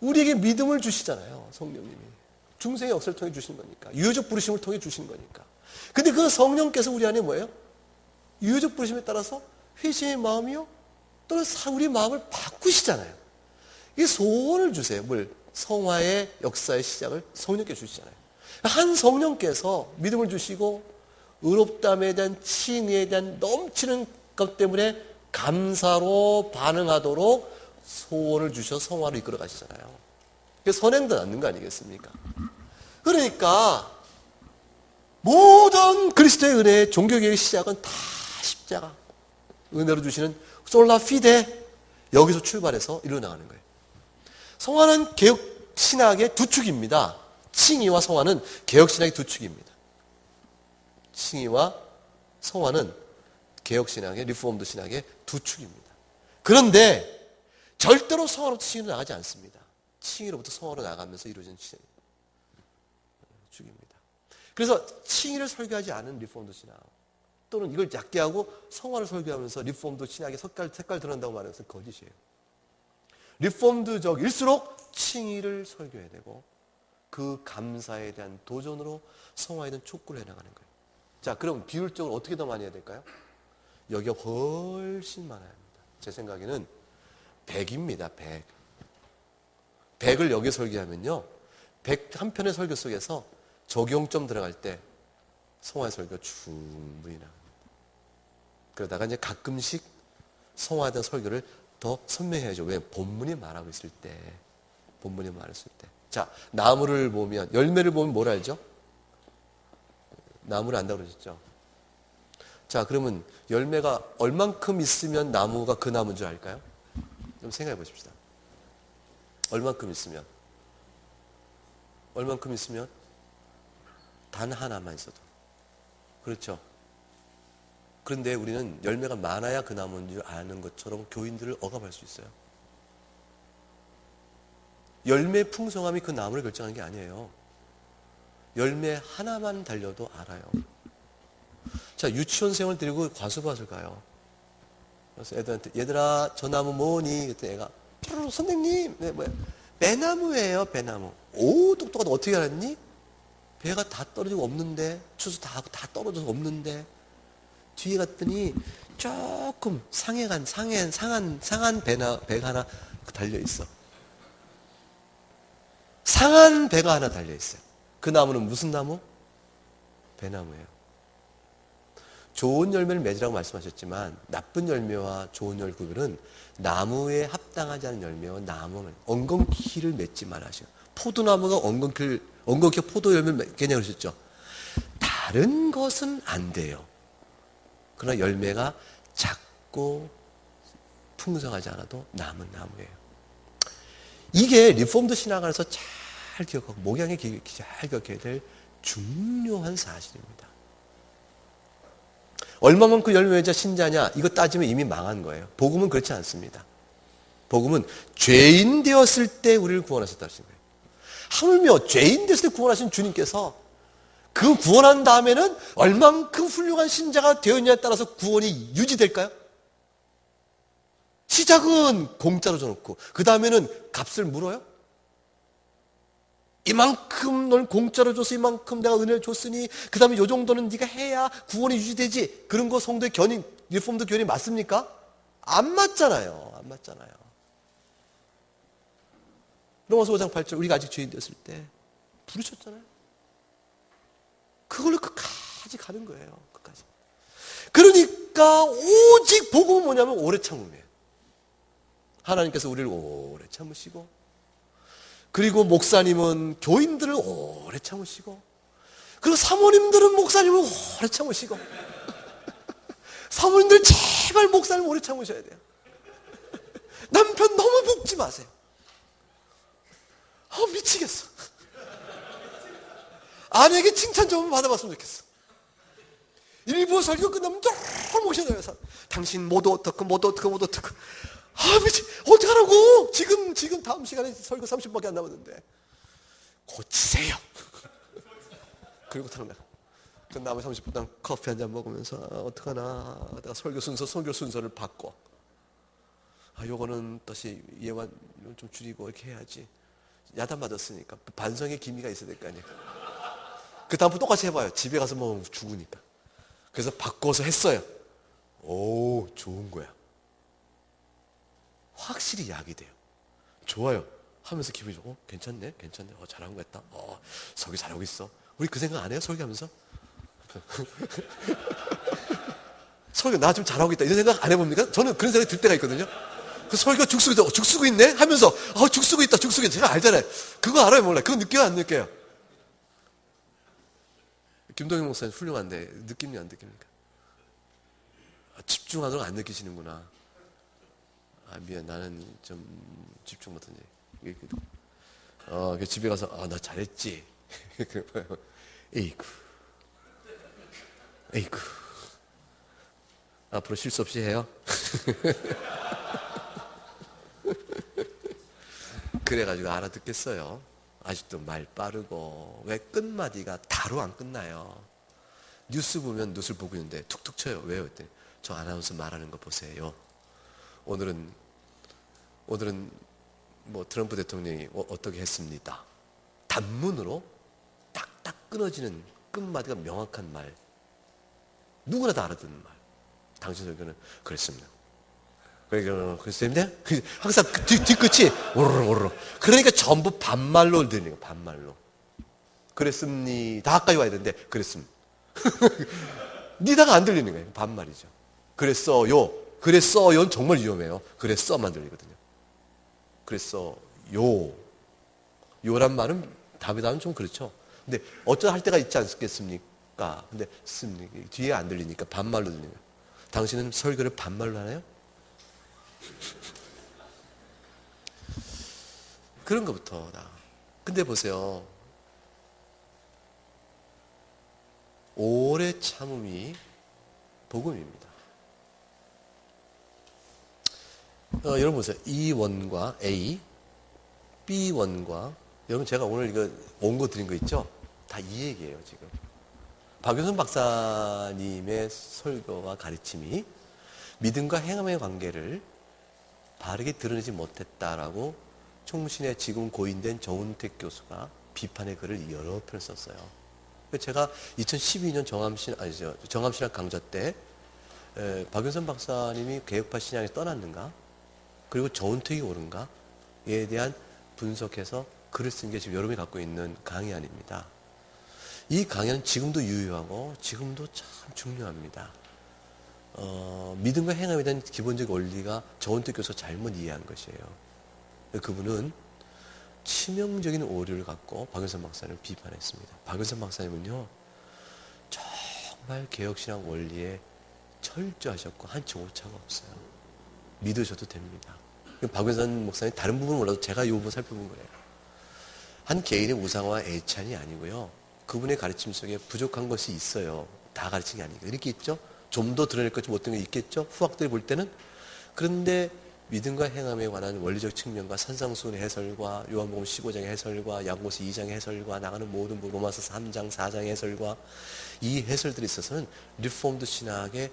우리에게 믿음을 주시잖아요. 성령님이 중생의 역사를 통해 주신 거니까, 유효적 부르심을 통해 주신 거니까. 근데 그 성령께서 우리 안에 뭐예요? 유효적 부르심에 따라서 회심의 마음이요, 또는 우리 마음을 바꾸시잖아요. 이게 소원을 주세요. 뭘? 성화의 역사의 시작을 성령께 주시잖아요. 한 성령께서 믿음을 주시고 의롭다함에 대한 칭의에 대한 넘치는 것 때문에 감사로 반응하도록 소원을 주셔서 성화로 이끌어 가시잖아요. 선행도 낳는 거 아니겠습니까? 그러니까 모든 그리스도의 은혜의 종교개혁의 시작은 다 십자가 은혜로 주시는 솔라 피데, 여기서 출발해서 이루어나가는 거예요. 성화는 개혁 신학의 두 축입니다. 칭의와 성화는 개혁 신학의 두 축입니다. 칭의와 성화는 개혁 신학의, 리포엄드 신학의 두 축입니다. 그런데 절대로 성화로부터 칭의로 나가지 않습니다. 칭의로부터 성화로 나가면서 이루어진 축입니다. 그래서 칭의를 설교하지 않은 리포엄드 신학, 또는 이걸 얕게 하고 성화를 설교하면서 리포엄드 신학의 색깔 드러난다고 말하는 것은 거짓이에요. 리포엄드적일수록 칭의를 설교해야 되고, 그 감사에 대한 도전으로 성화에 대한 촉구를 해나가는 거예요. 자, 그럼 비율적으로 어떻게 더 많이 해야 될까요? 여기가 훨씬 많아야 합니다. 제 생각에는 백입니다. 백. 백을 여기 설교하면요. 백 한 편의 설교 속에서 적용점 들어갈 때 성화 설교 충분히 나옵니다. 그러다가 이제 가끔씩 성화된 설교를 더 선명해야죠. 왜? 본문이 말하고 있을 때. 본문이 말했을 때. 자, 나무를 보면, 열매를 보면 뭘 알죠? 나무를 안다고 그러셨죠? 자, 그러면 열매가 얼만큼 있으면 나무가 그 나무인 줄 알까요? 좀 생각해 보십시다. 얼만큼 있으면? 얼만큼 있으면? 단 하나만 있어도. 그렇죠? 그런데 우리는 열매가 많아야 그 나무인 줄 아는 것처럼 교인들을 억압할 수 있어요. 열매의 풍성함이 그 나무를 결정하는 게 아니에요. 열매 하나만 달려도 알아요. 자, 유치원생을 데리고 과수밭을 가요. 그래서 애들한테, 얘들아, 저 나무 뭐니? 그랬더니 애가, 선생님, 네, 뭐야? 배나무예요, 배나무. 오, 똑똑하다. 어떻게 알았니? 배가 다 떨어지고 없는데, 추수 다 하고 다 떨어져서 없는데, 뒤에 갔더니 조금 상한 배가 하나 달려 있어. 상한 배가 하나 달려 있어요. 그 나무는 무슨 나무? 배나무예요. 좋은 열매를 맺으라고 말씀하셨지만 나쁜 열매와 좋은 열매 구별은 나무에 합당하지 않은 열매와 나무는 엉겅퀴를 맺지 말아시오. 포도나무가 엉겅퀴 포도 열매를 맺겠냐 그러셨죠. 다른 것은 안 돼요. 그러나 열매가 작고 풍성하지 않아도 남은 나무예요. 이게 리폼드 신학 안에서 잘 기억하고 목양에 잘 기억해야 될 중요한 사실입니다. 얼마만큼 열매자 신자냐 이거 따지면 이미 망한 거예요. 복음은 그렇지 않습니다. 복음은 죄인 되었을 때 우리를 구원하셨다 하신 거예요. 하물며 죄인 되었을 때 구원하신 주님께서 그 구원한 다음에는 얼만큼 훌륭한 신자가 되었냐에 따라서 구원이 유지될까요? 시작은 공짜로 줘놓고 그 다음에는 값을 물어요? 이만큼 널 공짜로 줘서 이만큼 내가 은혜를 줬으니 그 다음에 이 정도는 네가 해야 구원이 유지되지. 그런 거 성도의 견인, 리폼드 견인 맞습니까? 안 맞잖아요. 안 맞잖아요. 로마서 5장 8절 우리가 아직 죄인 되었을 때 부르셨잖아요. 그걸로 끝까지 가는 거예요. 끝까지. 그러니까 오직 복음은 뭐냐면 오래 참음이에요. 하나님께서 우리를 오래 참으시고 그리고 목사님은 교인들을 오래 참으시고 그리고 사모님들은 목사님을 오래 참으시고 사모님들 제발 목사님 오래 참으셔야 돼요. 남편 너무 볶지 마세요. 미치겠어. 아내에게 칭찬 좀 받아봤으면 좋겠어. 일부 설교 끝나면 너무 오셔요. 당신 모두 어떻고 미치 어떡하라고. 지금 다음 시간에 설교 30분밖에 안 남았는데 고치세요. 그리고 다른 날 그 나머지 30분 동안 커피 한 잔 먹으면서 어떡하나 내가 설교 순서를 바꿔. 요거는 다시 예완 좀 줄이고 이렇게 해야지. 야단 맞았으니까 반성의 기미가 있어야 될 거 아니에요. 그 다음부터 똑같이 해봐요. 집에 가서 뭐 죽으니까. 그래서 바꿔서 했어요. 오, 좋은 거야. 확실히 약이 돼요. 좋아요. 하면서 기분이 좋고, 괜찮네. 잘한 거 했다. 설교 잘하고 있어. 우리 그 생각 안 해요? 설교하면서? 설교 나 좀 잘하고 있다. 이런 생각 안 해봅니까? 저는 그런 생각이 들 때가 있거든요. 그 설교 죽 쓰고 있네? 하면서, 죽 쓰고 있다. 제가 알잖아요. 그거 알아요? 몰라요? 그거 느껴요? 안 느껴요? 김동영 목사님 훌륭한데, 느낌이 안 느낍니까? 집중하도록 안 느끼시는구나. 미안, 나는 좀 집중 못하지. 집에 가서, 나 잘했지. 에이구. 앞으로 실수 없이 해요. 그래가지고 알아듣겠어요. 아직도 말 빠르고. 왜 끝마디가 다로 안 끝나요? 뉴스 보면 뉴스를 보고 있는데 툭툭 쳐요. 왜요? 그랬더니 저 아나운서 말하는 거 보세요. 오늘은 뭐 트럼프 대통령이 어떻게 했습니다. 단문으로 딱딱 끊어지는 끝마디가 명확한 말. 누구나 다 알아듣는 말. 당신 설교는 그랬습니다. 그래서 항상 뒤끝이 오르르. 그러니까 전부 반말로 들리는 거예요. 반말로. 그랬습니다. 가까이 와야 되는데 그랬습니다. 니다가 안 들리는 거예요. 반말이죠. 그랬어요. 그랬어요는 정말 위험해요. 그랬어만 들리거든요. 그랬어요. 요란 말은 답이다는 좀 그렇죠. 근데 어쩌다 할 때가 있지 않겠습니까? 근데 뒤에 안 들리니까 반말로 들리는 거예요. 당신은 설교를 반말로 하나요? 그런 것부터다. 근데 보세요. 오래 참음이 복음입니다. 여러분 보세요. E1과 A, B1과 여러분 제가 오늘 이거 원고 드린 거 있죠? 다 이 얘기예요 지금. 박윤선 박사님의 설교와 가르침이 믿음과 행함의 관계를 바르게 드러내지 못했다라고 총신의 지금 고인된 정운택 교수가 비판의 글을 여러 편을 썼어요. 제가 2012년 정암신학 강좌 때 박윤선 박사님이 개혁파 신앙에 떠났는가 그리고 정운택이 옳은가에 대한 분석해서 글을 쓴 게 지금 여러분이 갖고 있는 강의안입니다. 이 강의는 지금도 유효하고 지금도 참 중요합니다. 믿음과 행함에 대한 기본적 원리가 정운택 교수가 잘못 이해한 것이에요. 그분은 치명적인 오류를 갖고 박윤선 박사님을 비판했습니다. 박윤선 박사님은요, 정말 개혁신학 원리에 철저하셨고 한치 오차가 없어요. 믿으셔도 됩니다. 박윤선 목사님 다른 부분은 몰라도 제가 이 부분 살펴본 거예요. 한 개인의 우상화 애찬이 아니고요. 그분의 가르침 속에 부족한 것이 있어요. 다 가르친 게 아니고 이렇게 있죠. 좀 더 드러낼 것이 못된 게 있겠죠. 후학들이 볼 때는. 그런데 믿음과 행함에 관한 원리적 측면과 산상수훈의 해설과 요한복음 15장의 해설과 야고보서 2장의 해설과 나가는 모든 로마서 3장 4장의 해설과 이 해설들에 있어서는 리폼드 신학에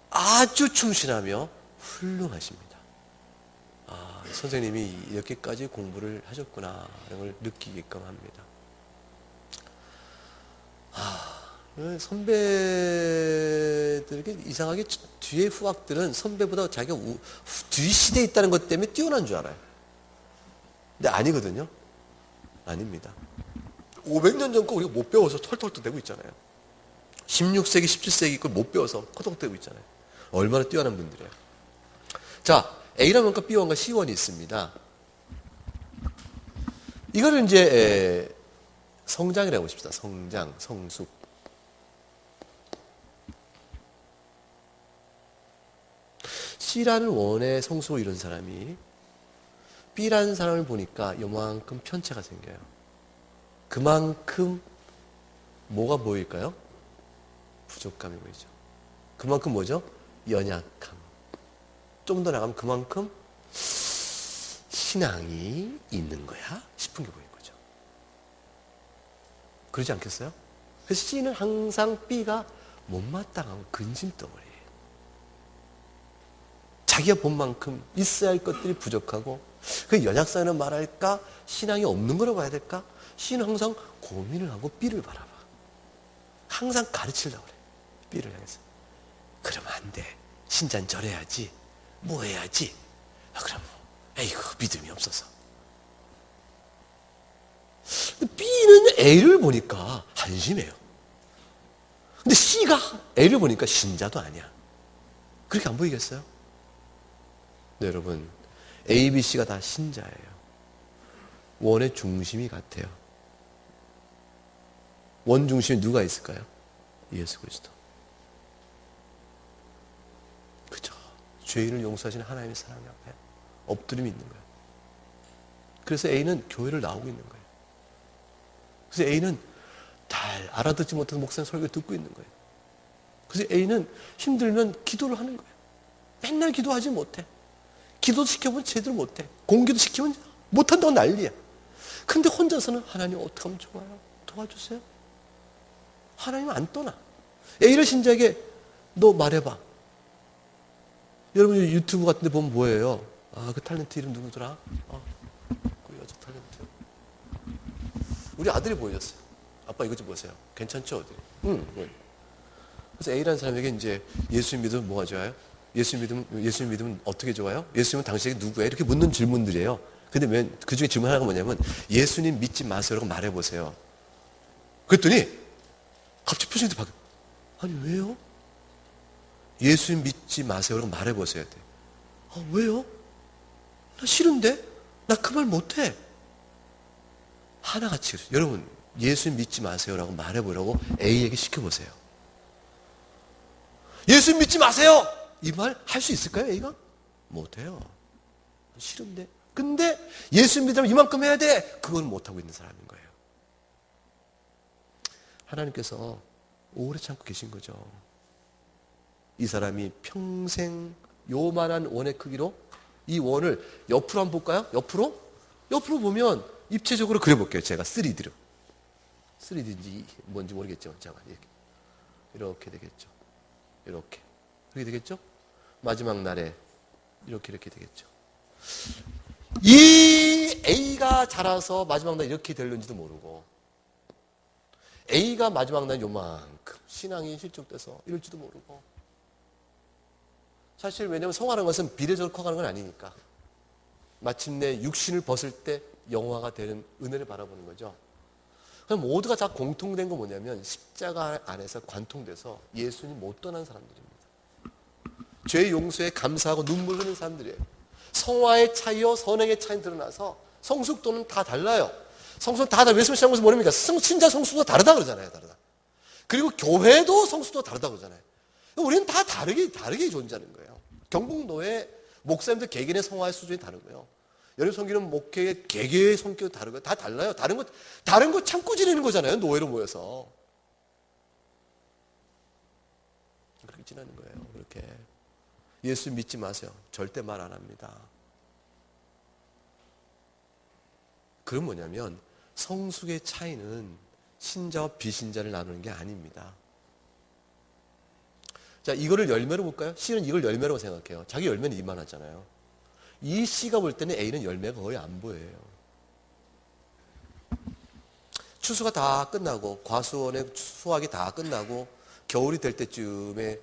아주 충실하며 훌륭하십니다. 아, 선생님이 이렇게까지 공부를 하셨구나 라는 걸 느끼게끔 합니다. 선배들에게 이상하게 뒤에 후학들은 선배보다 자기가 뒤 시대에 있다는 것 때문에 뛰어난 줄 알아요. 근데 아니거든요. 아닙니다. 500년 전 거 우리가 못 배워서 털털 대고 있잖아요. 16세기, 17세기 걸 못 배워서 커덕대고 있잖아요. 얼마나 뛰어난 분들이에요. 자, A라는 것과 B1과 C1이 있습니다. 이거를 이제 성장이라고 합시다. 성장, 성숙. C라는 원의 성숙을 이룬 사람이 B라는 사람을 보니까 요만큼 편차가 생겨요. 그만큼 뭐가 보일까요? 부족함이 보이죠. 그만큼 뭐죠? 연약함. 좀 더 나가면 그만큼 신앙이 있는 거야 싶은 게 보이는 거죠. 그러지 않겠어요? 그래서 C는 항상 B가 못마땅하고 근심덩어리예요. 자기가 본 만큼 있어야 할 것들이 부족하고 그 연약사는 말할까? 신앙이 없는 거라고 봐야 될까? C는 항상 고민을 하고 B를 바라봐. 항상 가르치려고 그래. B를 향해서. 그러면 안 돼. 신자는 저래야지. 뭐 해야지. 그럼 에이구 믿음이 없어서. B는 A를 보니까 한심해요. 근데 C가 A를 보니까 신자도 아니야. 그렇게 안 보이겠어요? 네, 여러분 A, B, C가 다 신자예요. 원의 중심이 같아요. 원 중심에 누가 있을까요? 예수 그리스도. 그죠? 죄인을 용서하시는 하나님의 사랑 앞에 엎드림이 있는 거예요. 그래서 A는 교회를 나오고 있는 거예요. 그래서 A는 잘 알아듣지 못하는 목사님 설교 듣고 있는 거예요. 그래서 A는 힘들면 기도를 하는 거예요. 맨날 기도하지 못해. 기도 시켜보면 제대로 못해. 공기도 시키면 못한다고 난리야. 근데 혼자서는 하나님 어떻게 하면 좋아요? 도와주세요. 하나님은 안 떠나. A를 신자에게 너 말해봐. 여러분 유튜브 같은 데 보면 뭐예요? 그 탤런트 이름 누구더라? 그 여자 탤런트. 우리 아들이 보여줬어요. 아빠 이것 좀 보세요. 괜찮죠? 어디? 응. 그래서 A라는 사람에게 이제 예수 믿으면 뭐가 좋아요? 예수 믿으면 어떻게 좋아요? 예수님은 당신에게 누구예요? 이렇게 묻는 질문들이에요. 근데 그 중에 질문 하나가 뭐냐면, 예수님 믿지 마세요라고 말해보세요. 그랬더니, 갑자기 표정이 바뀌어. 아니, 왜요? 예수님 믿지 마세요라고 말해보세요. 왜요? 나 싫은데? 나 그 말 못해. 하나같이. 여러분, 예수님 믿지 마세요라고 말해보라고 A에게 시켜보세요. 예수님 믿지 마세요! 이 말 할 수 있을까요, A가? 못해요. 싫은데. 근데 예수님 믿으면 이만큼 해야 돼! 그건 못하고 있는 사람인 거예요. 하나님께서 오래 참고 계신 거죠. 이 사람이 평생 요만한 원의 크기로 이 원을 옆으로 한번 볼까요? 옆으로? 옆으로 보면 입체적으로 그려볼게요. 제가 3D로. 3D인지 뭔지 모르겠지만 잠깐 이렇게 되겠죠. 이렇게 되겠죠? 마지막 날에 이렇게 되겠죠. 이 A가 자라서 마지막 날 이렇게 될는지도 모르고 A가 마지막 날 요만큼 신앙이 실족돼서 이럴지도 모르고 사실 왜냐하면 성화라는 것은 비례적으로 커가는 건 아니니까 마침내 육신을 벗을 때 영화가 되는 은혜를 바라보는 거죠. 그럼 모두가 다 공통된 건 뭐냐면 십자가 안에서 관통돼서 예수님 못 떠난 사람들입니다. 죄 용서에 감사하고 눈물 흘리는 사람들이에요. 성화의 차이요 선행의 차이는 드러나서 성숙도는 다 달라요. 성숙도는 다 달라요. 예수님 시작하면서 뭐랍니까? 신자 성숙도가 다르다 그러잖아요. 다르다. 그리고 교회도 성숙도가 다르다 그러잖아요. 우리는 다 다르게 존재하는 거예요. 경북노회 목사님들 개개인의 성화의 수준이 다르고요. 여름 성기는 목회의 개개의 성격이 다르고요. 다 달라요. 다른 거 참고 지내는 거잖아요. 노예로 모여서. 그렇게 지내는 거예요. 그렇게. 예수 믿지 마세요. 절대 말 안 합니다. 그건 뭐냐면 성숙의 차이는 신자와 비신자를 나누는 게 아닙니다. 자, 이거를 열매로 볼까요? C는 이걸 열매라고 생각해요. 자기 열매는 이만하잖아요. 이 C가 볼 때는 A는 열매가 거의 안 보여요. 추수가 다 끝나고 과수원의 수확이 다 끝나고 겨울이 될 때쯤에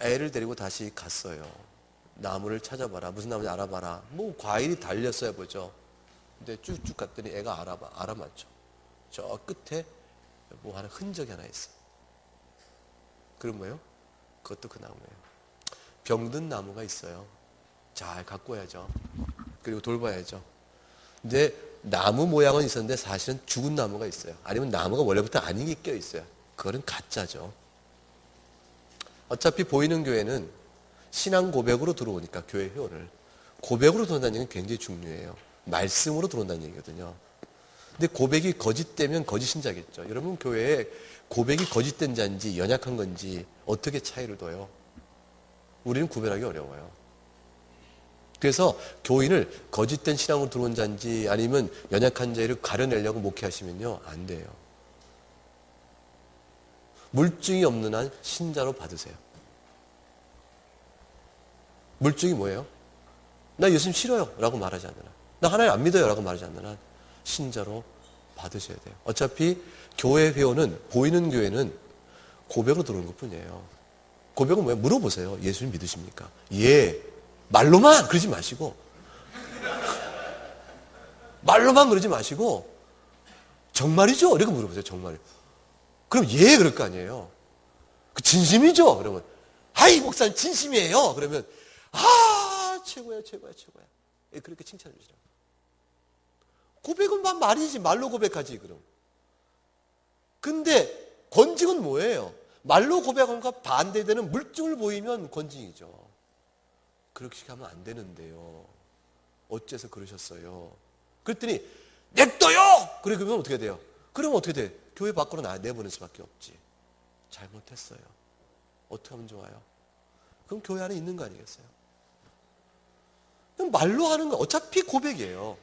애를 데리고 다시 갔어요. 나무를 찾아봐라. 무슨 나무인지 알아봐라. 뭐 과일이 달렸어야 보죠. 근데 쭉쭉 갔더니 애가 알아맞죠. 저 끝에 뭐 하나 흔적이 하나 있어. 그럼 뭐예요? 그것도 그 나무예요. 병든 나무가 있어요. 잘 가꿔야죠. 그리고 돌봐야죠. 근데 나무 모양은 있었는데 사실은 죽은 나무가 있어요. 아니면 나무가 원래부터 아닌 게 껴 있어요. 그거는 가짜죠. 어차피 보이는 교회는 신앙 고백으로 들어오니까 교회 회원을 고백으로 들어온다는 얘기는 굉장히 중요해요. 말씀으로 들어온다는 얘기거든요. 근데 고백이 거짓되면 거짓 신자겠죠. 여러분 교회에 고백이 거짓된 자인지 연약한 건지 어떻게 차이를 둬요? 우리는 구별하기 어려워요. 그래서 교인을 거짓된 신앙으로 들어온 자인지 아니면 연약한 자를 가려내려고 목회하시면요 안 돼요. 물증이 없는 한 신자로 받으세요. 물증이 뭐예요? 나 예수님 싫어요 라고 말하지 않는 한, 나 하나님 안 믿어요 라고 말하지 않는 한 신자로 받으셔야 돼요. 어차피 교회 회원은 보이는 교회는 고백으로 들어오는 것뿐이에요. 고백은 뭐예요? 물어보세요. 예수님 믿으십니까? 예. 말로만 그러지 마시고 말로만 그러지 마시고 정말이죠? 이렇게 물어보세요. 정말. 그럼 예 그럴 거 아니에요. 그 진심이죠? 그러면 아이 목사님 진심이에요. 그러면 아 최고야. 예, 그렇게 칭찬해 주시라고. 고백은 말이지 말로 고백하지 그럼. 근데 권징은 뭐예요? 말로 고백한 것과 반대되는 물증을 보이면 권징이죠. 그렇게 하면 안 되는데요. 어째서 그러셨어요? 그랬더니 냅둬요! 그러면 어떻게 돼요? 그러면 어떻게 돼? 교회 밖으로 내보낼 수밖에 없지. 잘못했어요. 어떻게 하면 좋아요? 그럼 교회 안에 있는 거 아니겠어요? 그럼 말로 하는 거 어차피 고백이에요.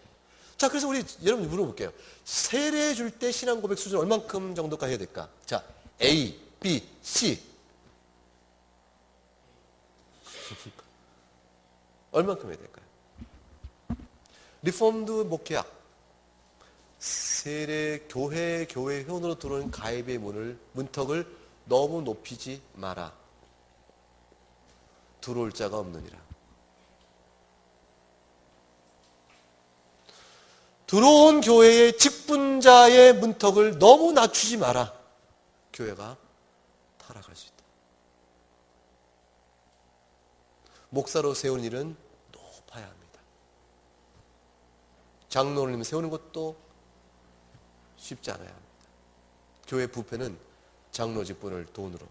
자, 그래서 우리 여러분 물어볼게요. 세례해 줄 때 신앙 고백 수준 얼만큼 정도까지 해야 될까? 자, A, B, C. 얼만큼 해야 될까요? 리폼드 목회학. 세례 교회 회원으로 들어오는 가입의 문턱을 너무 높이지 마라. 들어올 자가 없느니라. 들어온 교회의 직분자의 문턱을 너무 낮추지 마라. 교회가 타락할 수 있다. 목사로 세운 일은 높아야 합니다. 장로님 세우는 것도 쉽지 않아야 합니다. 교회 부패는 장로 직분을 돈으로,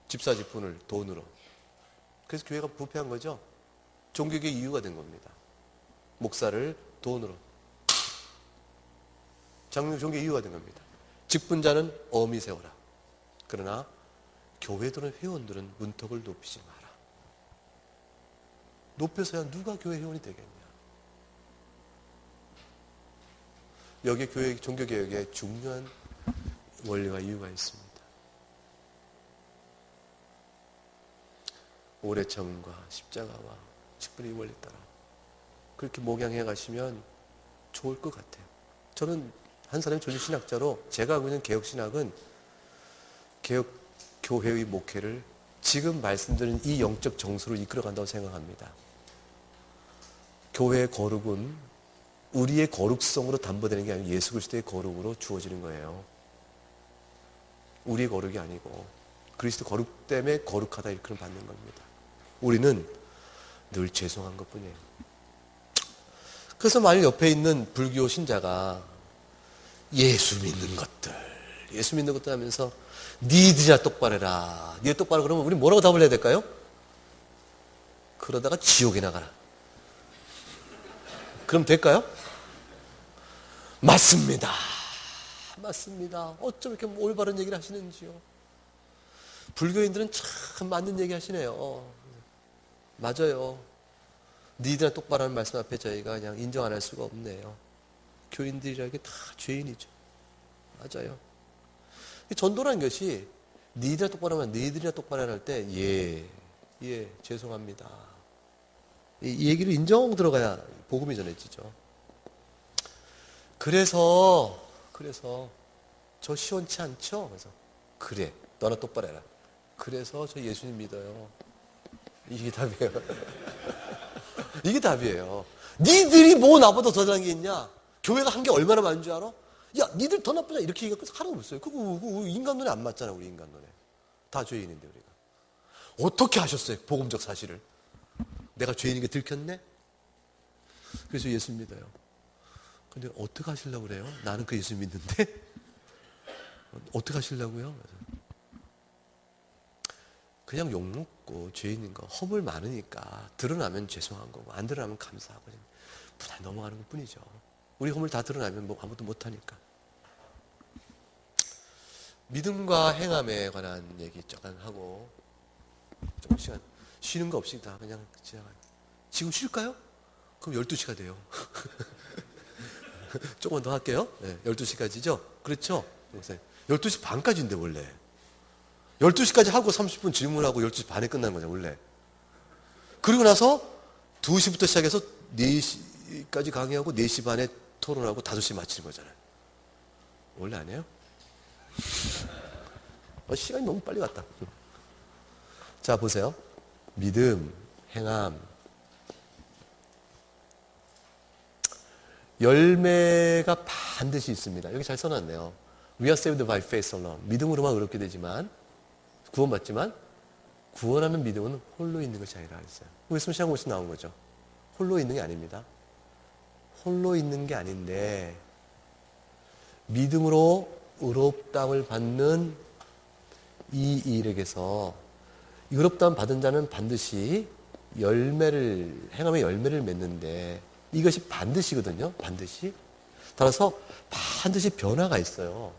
집사 직분을 돈으로. 그래서 교회가 부패한 거죠. 종교의 이유가 된 겁니다. 목사를 돈으로. 장로 종교의 이유가 된 겁니다. 직분자는 엄히 세워라. 그러나 교회들은 회원들은 문턱을 높이지 마라. 높여서야 누가 교회 회원이 되겠냐. 여기에 교회 종교개혁에 중요한 원리와 이유가 있습니다. 오래 참음과 십자가와 직분의 원리 따라 그렇게 목양해 가시면 좋을 것 같아요. 저는 한 사람의 존재신학자로 제가 하고 있는 개혁신학은 개혁교회의 목회를 지금 말씀드린 이 영적 정서로 이끌어간다고 생각합니다. 교회의 거룩은 우리의 거룩성으로 담보되는 게 아니고 예수 그리스도의 거룩으로 주어지는 거예요. 우리의 거룩이 아니고 그리스도 거룩 때문에 거룩하다 이렇게 받는 겁니다. 우리는 늘 죄송한 것뿐이에요. 그래서 만일 옆에 있는 불교 신자가 예수 믿는 것들 하면서 니들이나 똑바로 해라. 니들 똑바로 그러면 우리 뭐라고 답을 해야 될까요? 그러다가 지옥에 나가라. 그럼 될까요? 맞습니다. 어쩜 이렇게 올바른 얘기를 하시는지요. 불교인들은 참 맞는 얘기 하시네요. 맞아요. 니들이나 똑바로 하는 말씀 앞에 저희가 그냥 인정 안 할 수가 없네요. 교인들이라는 게 다 죄인이죠. 맞아요. 전도라는 것이 니들이나 똑바로 하면 니들이나 똑바로 할 때 예, 죄송합니다. 이 얘기를 인정 들어가야 복음이 전해지죠. 그래서 저 시원치 않죠? 그래서 그래, 너나 똑바로 해라. 그래서 저 예수님 믿어요. 이게 답이에요. 이게 답이에요. 니들이 뭐 나보다 더 잘한 게 있냐? 교회가 한 게 얼마나 많은 줄 알아? 야, 니들 더 나쁘냐? 이렇게 얘기할 거 하나도 없어요. 그거 인간 눈에 안 맞잖아, 우리 인간 눈에. 다 죄인인데, 우리가. 어떻게 하셨어요? 복음적 사실을. 내가 죄인인 게 들켰네? 그래서 예수 믿어요. 근데 어떻게 하시려고 그래요? 나는 그 예수 믿는데? 어떻게 하시려고요? 그냥 욕먹고 죄인인 거 허물 많으니까 드러나면 죄송한 거고 안 드러나면 감사하고 그냥 넘어가는 것 뿐이죠. 우리 허물 다 드러나면 뭐 아무것도 못하니까. 믿음과 행함에 관한 얘기 조금 하고 조금 시간 쉬는 거 없이 다 그냥 지나가요. 지금 쉴까요? 그럼 12시가 돼요. 조금만 더 할게요. 네, 12시까지죠? 그렇죠? 12시 반까지인데 원래 12시까지 하고 30분 질문하고 12시 반에 끝나는 거죠 원래. 그리고 나서 2시부터 시작해서 4시까지 강의하고 4시 반에 토론하고 5시 마치는 거잖아요. 원래 안 해요? 시간이 너무 빨리 갔다. 자, 보세요. 믿음, 행함. 열매가 반드시 있습니다. 여기 잘 써놨네요. We are saved by faith alone. 믿음으로만 의롭게 되지만, 구원받지만, 구원하는 믿음은 홀로 있는 것이 아니라 했어요. 말씀 시간 곳이 나온 거죠. 홀로 있는 게 아닙니다. 홀로 있는 게 아닌데, 믿음으로 의롭다함을 받는 이 일에게서 의롭다함 받은 자는 반드시 행함의 열매를 맺는데 이것이 반드시거든요. 반드시. 따라서 반드시 변화가 있어요.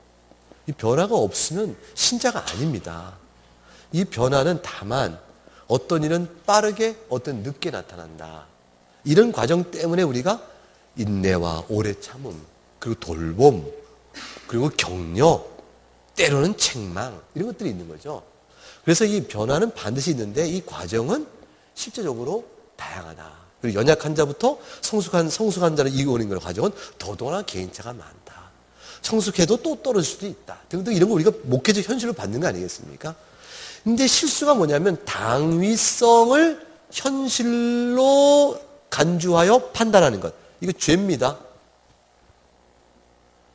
이 변화가 없으면 신자가 아닙니다. 이 변화는 다만 어떤 일은 빠르게 어떤 늦게 나타난다. 이런 과정 때문에 우리가 인내와 오래 참음, 그리고 돌봄, 그리고 격려, 때로는 책망 이런 것들이 있는 거죠. 그래서 이 변화는 반드시 있는데 이 과정은 실제적으로 다양하다. 그리고 연약한 자부터 성숙한 자를 이루어오는 그런 과정은 더더나 개인차가 많다. 성숙해도 또 떨어질 수도 있다. 등등 이런 거 우리가 목회적 현실로 받는 거 아니겠습니까? 근데 실수가 뭐냐면 당위성을 현실로 간주하여 판단하는 것. 이거 죄입니다.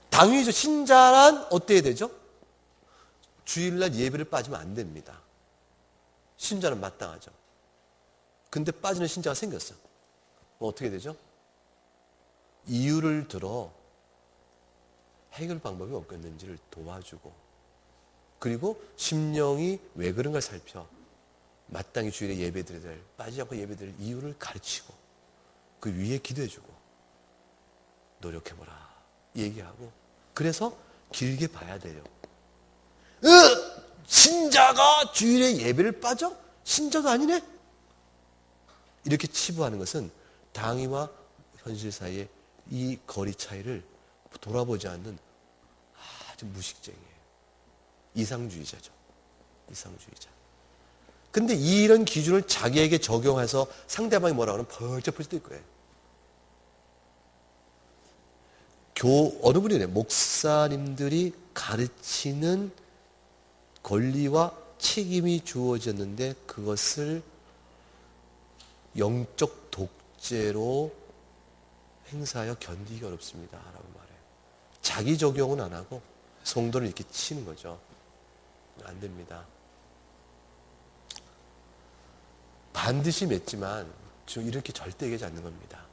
당위죠. 신자란 어때야 되죠? 주일날 예배를 빠지면 안 됩니다. 신자는 마땅하죠. 근데 빠지는 신자가 생겼어. 어떻게 되죠? 이유를 들어 해결 방법이 없겠는지를 도와주고, 그리고 심령이 왜 그런가 살펴 마땅히 주일에 예배드려야 될, 빠지지 않고 예배드릴 이유를 가르치고, 그 위에 기도해주고 노력해보라 얘기하고, 그래서 길게 봐야 돼요. 신자가 주일에 예배를 빠져? 신자도 아니네? 이렇게 치부하는 것은 당위와 현실 사이의 이 거리 차이를 돌아보지 않는 아주 무식쟁이에요. 이상주의자죠. 이상주의자. 근데 이런 기준을 자기에게 적용해서 상대방이 뭐라고 하면 벌쩍벌쩍 뛸 거예요. 어느 분이래. 목사님들이 가르치는 권리와 책임이 주어졌는데 그것을 영적 독재로 행사하여 견디기 어렵습니다. 라고 말해요. 자기 적용은 안 하고 성도를 이렇게 치는 거죠. 안 됩니다. 반드시 맺지만 이렇게 절대 얘기하지 않는 겁니다.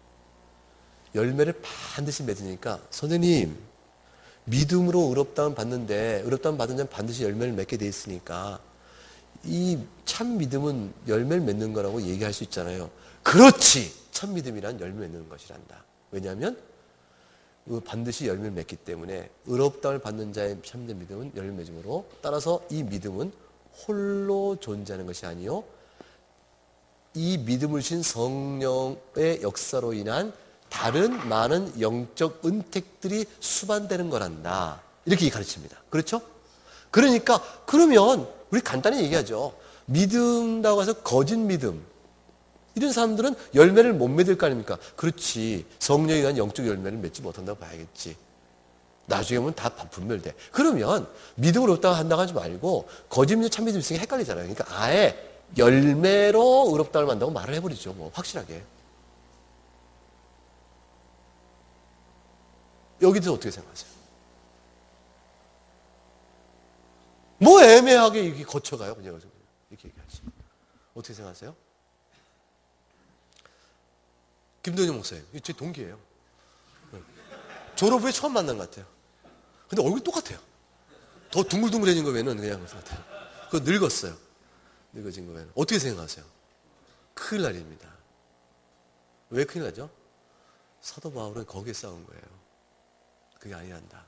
열매를 반드시 맺으니까 선생님 믿음으로 의롭다함을 받는데 의롭다함을 받은 자는 반드시 열매를 맺게 돼 있으니까 이 참 믿음은 열매를 맺는 거라고 얘기할 수 있잖아요. 그렇지! 참 믿음이란 열매 맺는 것이란다. 왜냐하면 반드시 열매를 맺기 때문에 의롭다함을 받는 자의 참된 믿음은 열매 맺음으로, 따라서 이 믿음은 홀로 존재하는 것이 아니요 이 믿음을 주신 성령의 역사로 인한 다른 많은 영적 은택들이 수반되는 거란다. 이렇게 가르칩니다. 그렇죠? 그러니까 그러면 우리 간단히 얘기하죠. 믿음다고 해서 거짓 믿음, 이런 사람들은 열매를 못 맺을 거 아닙니까? 그렇지. 성령에 의한 영적 열매를 맺지 못한다고 봐야겠지. 나중에 보면 다 분별돼. 그러면 믿음으로 의롭다고 한다고 하지 말고 거짓 믿음, 참 믿음 있으니까 헷갈리잖아요. 그러니까 아예 열매로 의롭다고 한다고 말을 해버리죠. 뭐 확실하게. 여기 대해서 어떻게 생각하세요? 뭐 애매하게 이렇게 거쳐가요? 그냥 이렇게 얘기하지. 어떻게 생각하세요? 김동현 목사님, 제 동기예요. 졸업 후에 처음 만난 것 같아요. 근데 얼굴이 똑같아요. 더 둥글둥글해진 거 외에는 그냥 같아요. 그거 늙었어요. 늙어진 거 외에는. 어떻게 생각하세요? 큰일 날 일입니다. 왜 큰일 나죠? 사도 바울은 거기에 싸운 거예요. 그게 아니란다.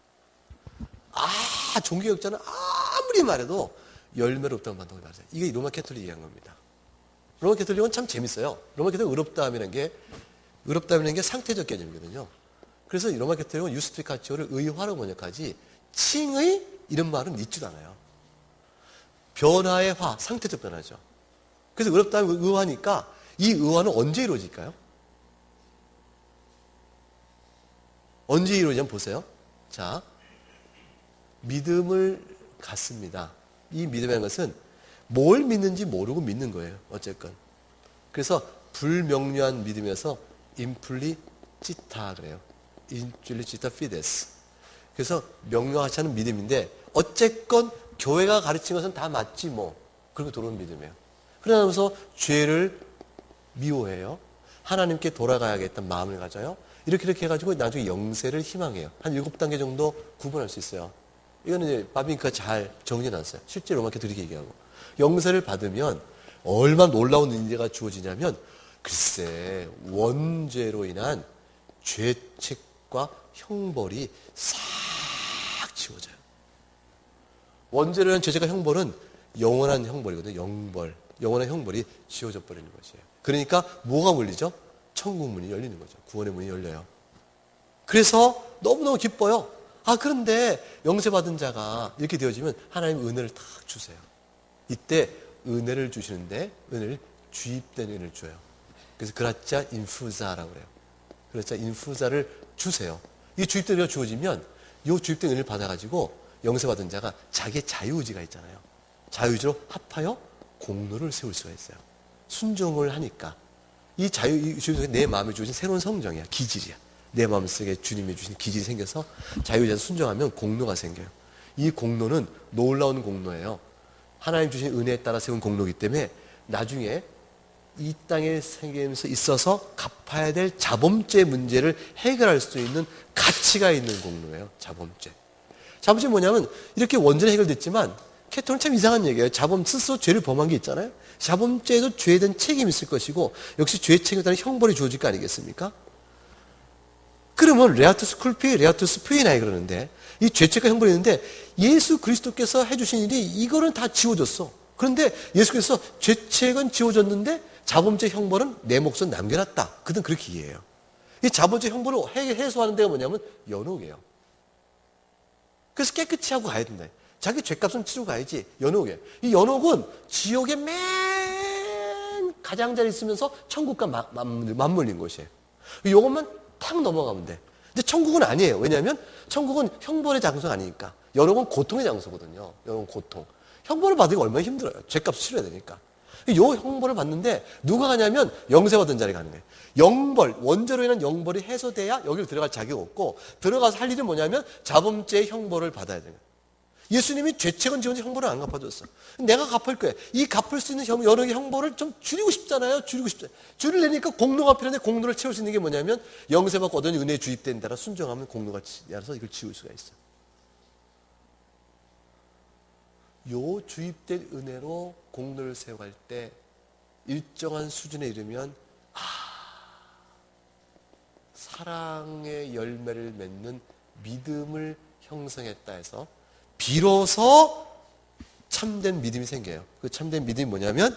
종교역자는 아무리 말해도 열매로 없다고 만다고 말하잖아요. 이게 로마 캐톨릭이 얘기한 겁니다. 로마 캐톨릭은 참 재밌어요. 로마 캐톨릭 의롭다함이라는 게 상태적 개념이거든요. 그래서 로마 캐톨릭은 유스티피카치오를 의화로 번역하지 칭의 이런 말은 있지도 않아요. 변화의 화, 상태적 변화죠. 그래서 의롭다함이 의화니까 이 의화는 언제 이루어질까요? 언제 이루어지냐면 보세요. 자, 믿음을 갖습니다. 이 믿음이라는 것은 뭘 믿는지 모르고 믿는 거예요. 어쨌건. 그래서 불명료한 믿음이어서 임플리치타 그래요. 임플리치타 피데스. 그래서 명료하지 않은 믿음인데 어쨌건 교회가 가르친 것은 다 맞지 뭐. 그리고 들어온 믿음이에요. 그러면서 죄를 미워해요. 하나님께 돌아가야겠다는 마음을 가져요. 이렇게 해가지고 나중에 영세를 희망해요. 한 7단계 정도 구분할 수 있어요. 이거는 이제 바비니까 잘 정리해놨어요. 실제 로마 캐톨릭이 얘기하고. 영세를 받으면 얼마나 놀라운 인재가 주어지냐면 글쎄 원죄로 인한 죄책과 형벌이 싹 지워져요. 원죄로 인한 죄책과 형벌은 영원한 형벌이거든요. 영원한 형벌이 지워져 버리는 것이에요. 그러니까 뭐가 열리죠? 천국 문이 열리는 거죠. 구원의 문이 열려요. 그래서 너무너무 기뻐요. 그런데 영세받은 자가 이렇게 되어지면 하나님 은혜를 탁 주세요. 이때 은혜를 주시는데 은혜를 주입된 은혜를 줘요. 그래서 그라짜 인푸자라고 그래요. 그라짜 인푸자를 주세요. 이 주입된 은혜가 주어지면 이 주입된 은혜를 받아가지고 영세받은 자가 자기의 자유의지가 있잖아요. 자유의지로 합하여 공로를 세울 수가 있어요. 순종을 하니까. 이 자유의지 속에 내 마음에 주신 새로운 성정이야. 기질이야. 내 마음속에 주님이 주신 기질이 생겨서 자유의지에 순종하면 공로가 생겨요. 이 공로는 놀라운 공로예요. 하나님 주신 은혜에 따라 세운 공로이기 때문에 나중에 이 땅에 생기면서 있어서 갚아야 될 자범죄 문제를 해결할 수 있는 가치가 있는 공로예요. 자범죄. 자범죄 뭐냐면 이렇게 원전이 해결됐지만 캐톨은 참 이상한 얘기예요. 자범 스스로 죄를 범한 게 있잖아요. 자범죄에도 죄에 대한 책임이 있을 것이고 역시 죄의 책임에 따른 형벌이 주어질 거 아니겠습니까? 그러면 레아투스 쿨피, 레아투스 푸이나이 그러는데 이 죄책과 형벌이 있는데 예수 그리스도께서 해주신 일이 이거는 다 지워졌어. 그런데 예수께서 죄책은 지워졌는데 자범죄 형벌은 내 몫은 남겨놨다. 그들은 그렇게 이해해요. 이 자범죄 형벌을 해소하는 데가 뭐냐면 연옥이에요. 그래서 깨끗이 하고 가야 된다. 자기 죄값은 치르고 가야지. 연옥이에요. 이 연옥은 지옥의 맨 가장자리에 있으면서 천국과 맞물린 곳이에요. 이것만 탁 넘어가면 돼. 근데 천국은 아니에요. 왜냐하면 천국은 형벌의 장소가 아니니까. 연옥은 고통의 장소거든요. 연옥은 고통. 형벌을 받으기 얼마나 힘들어요. 죄값을 치러야 되니까. 이 형벌을 받는데 누가 가냐면 영세받은 자리 가는 거예요. 영벌, 원죄로 인한 영벌이 해소돼야 여기로 들어갈 자격이 없고 들어가서 할 일은 뭐냐면 자범죄의 형벌을 받아야 되는 거예요. 예수님이 죄책은 지원지 형벌을 안 갚아줬어. 내가 갚을 거예요. 이 갚을 수 있는 여러 개 형벌을 좀 줄이고 싶잖아요. 줄이려니까 공로가 필요한데 공로를 채울 수 있는 게 뭐냐면 영세받고 얻은 은혜에 주입된 데라 순종하면 공로가 알아서 이걸 지울 수가 있어요. 요 주입된 은혜로 공로를 세워갈 때 일정한 수준에 이르면 사랑의 열매를 맺는 믿음을 형성했다 해서 비로소 참된 믿음이 생겨요. 그 참된 믿음이 뭐냐면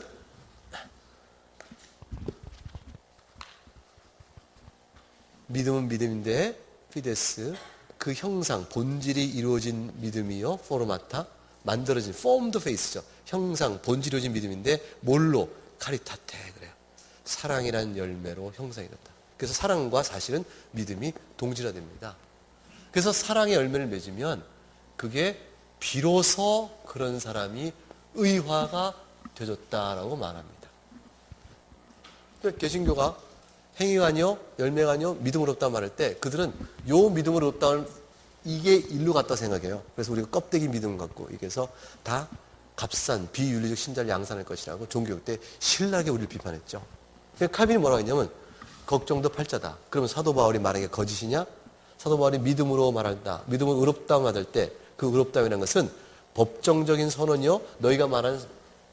믿음은 믿음인데 피데스 그 형상 본질이 이루어진 믿음이요. 포르마타 만들어진 formed faith죠. 형상 본질이 이루어진 믿음인데 뭘로? 카리타테 그래요. 사랑이라는 열매로 형성이 됐다. 그래서 사랑과 사실은 믿음이 동질화됩니다. 그래서 사랑의 열매를 맺으면 그게 비로소 그런 사람이 의화가 되졌다라고 말합니다. 그러니까 개신교가 행위가 아니요, 열매가 아니요, 믿음으로 없다 말할 때 그들은 요 믿음으로 없다는 이게 일로 같다 생각해요. 그래서 우리가 껍데기 믿음 갖고 이게서 다 값싼 비윤리적 신자를 양산할 것이라고 종교육 때 신랄하게 우리를 비판했죠. 그러니까 칼빈이 뭐라고 했냐면 걱정도 팔자다. 그러면 사도 바울이 말한 게 거짓이냐? 사도 바울이 믿음으로 말한다. 믿음으로 의롭다고 말할 때 그 의롭다이라는 것은 법정적인 선언이요. 너희가 말하는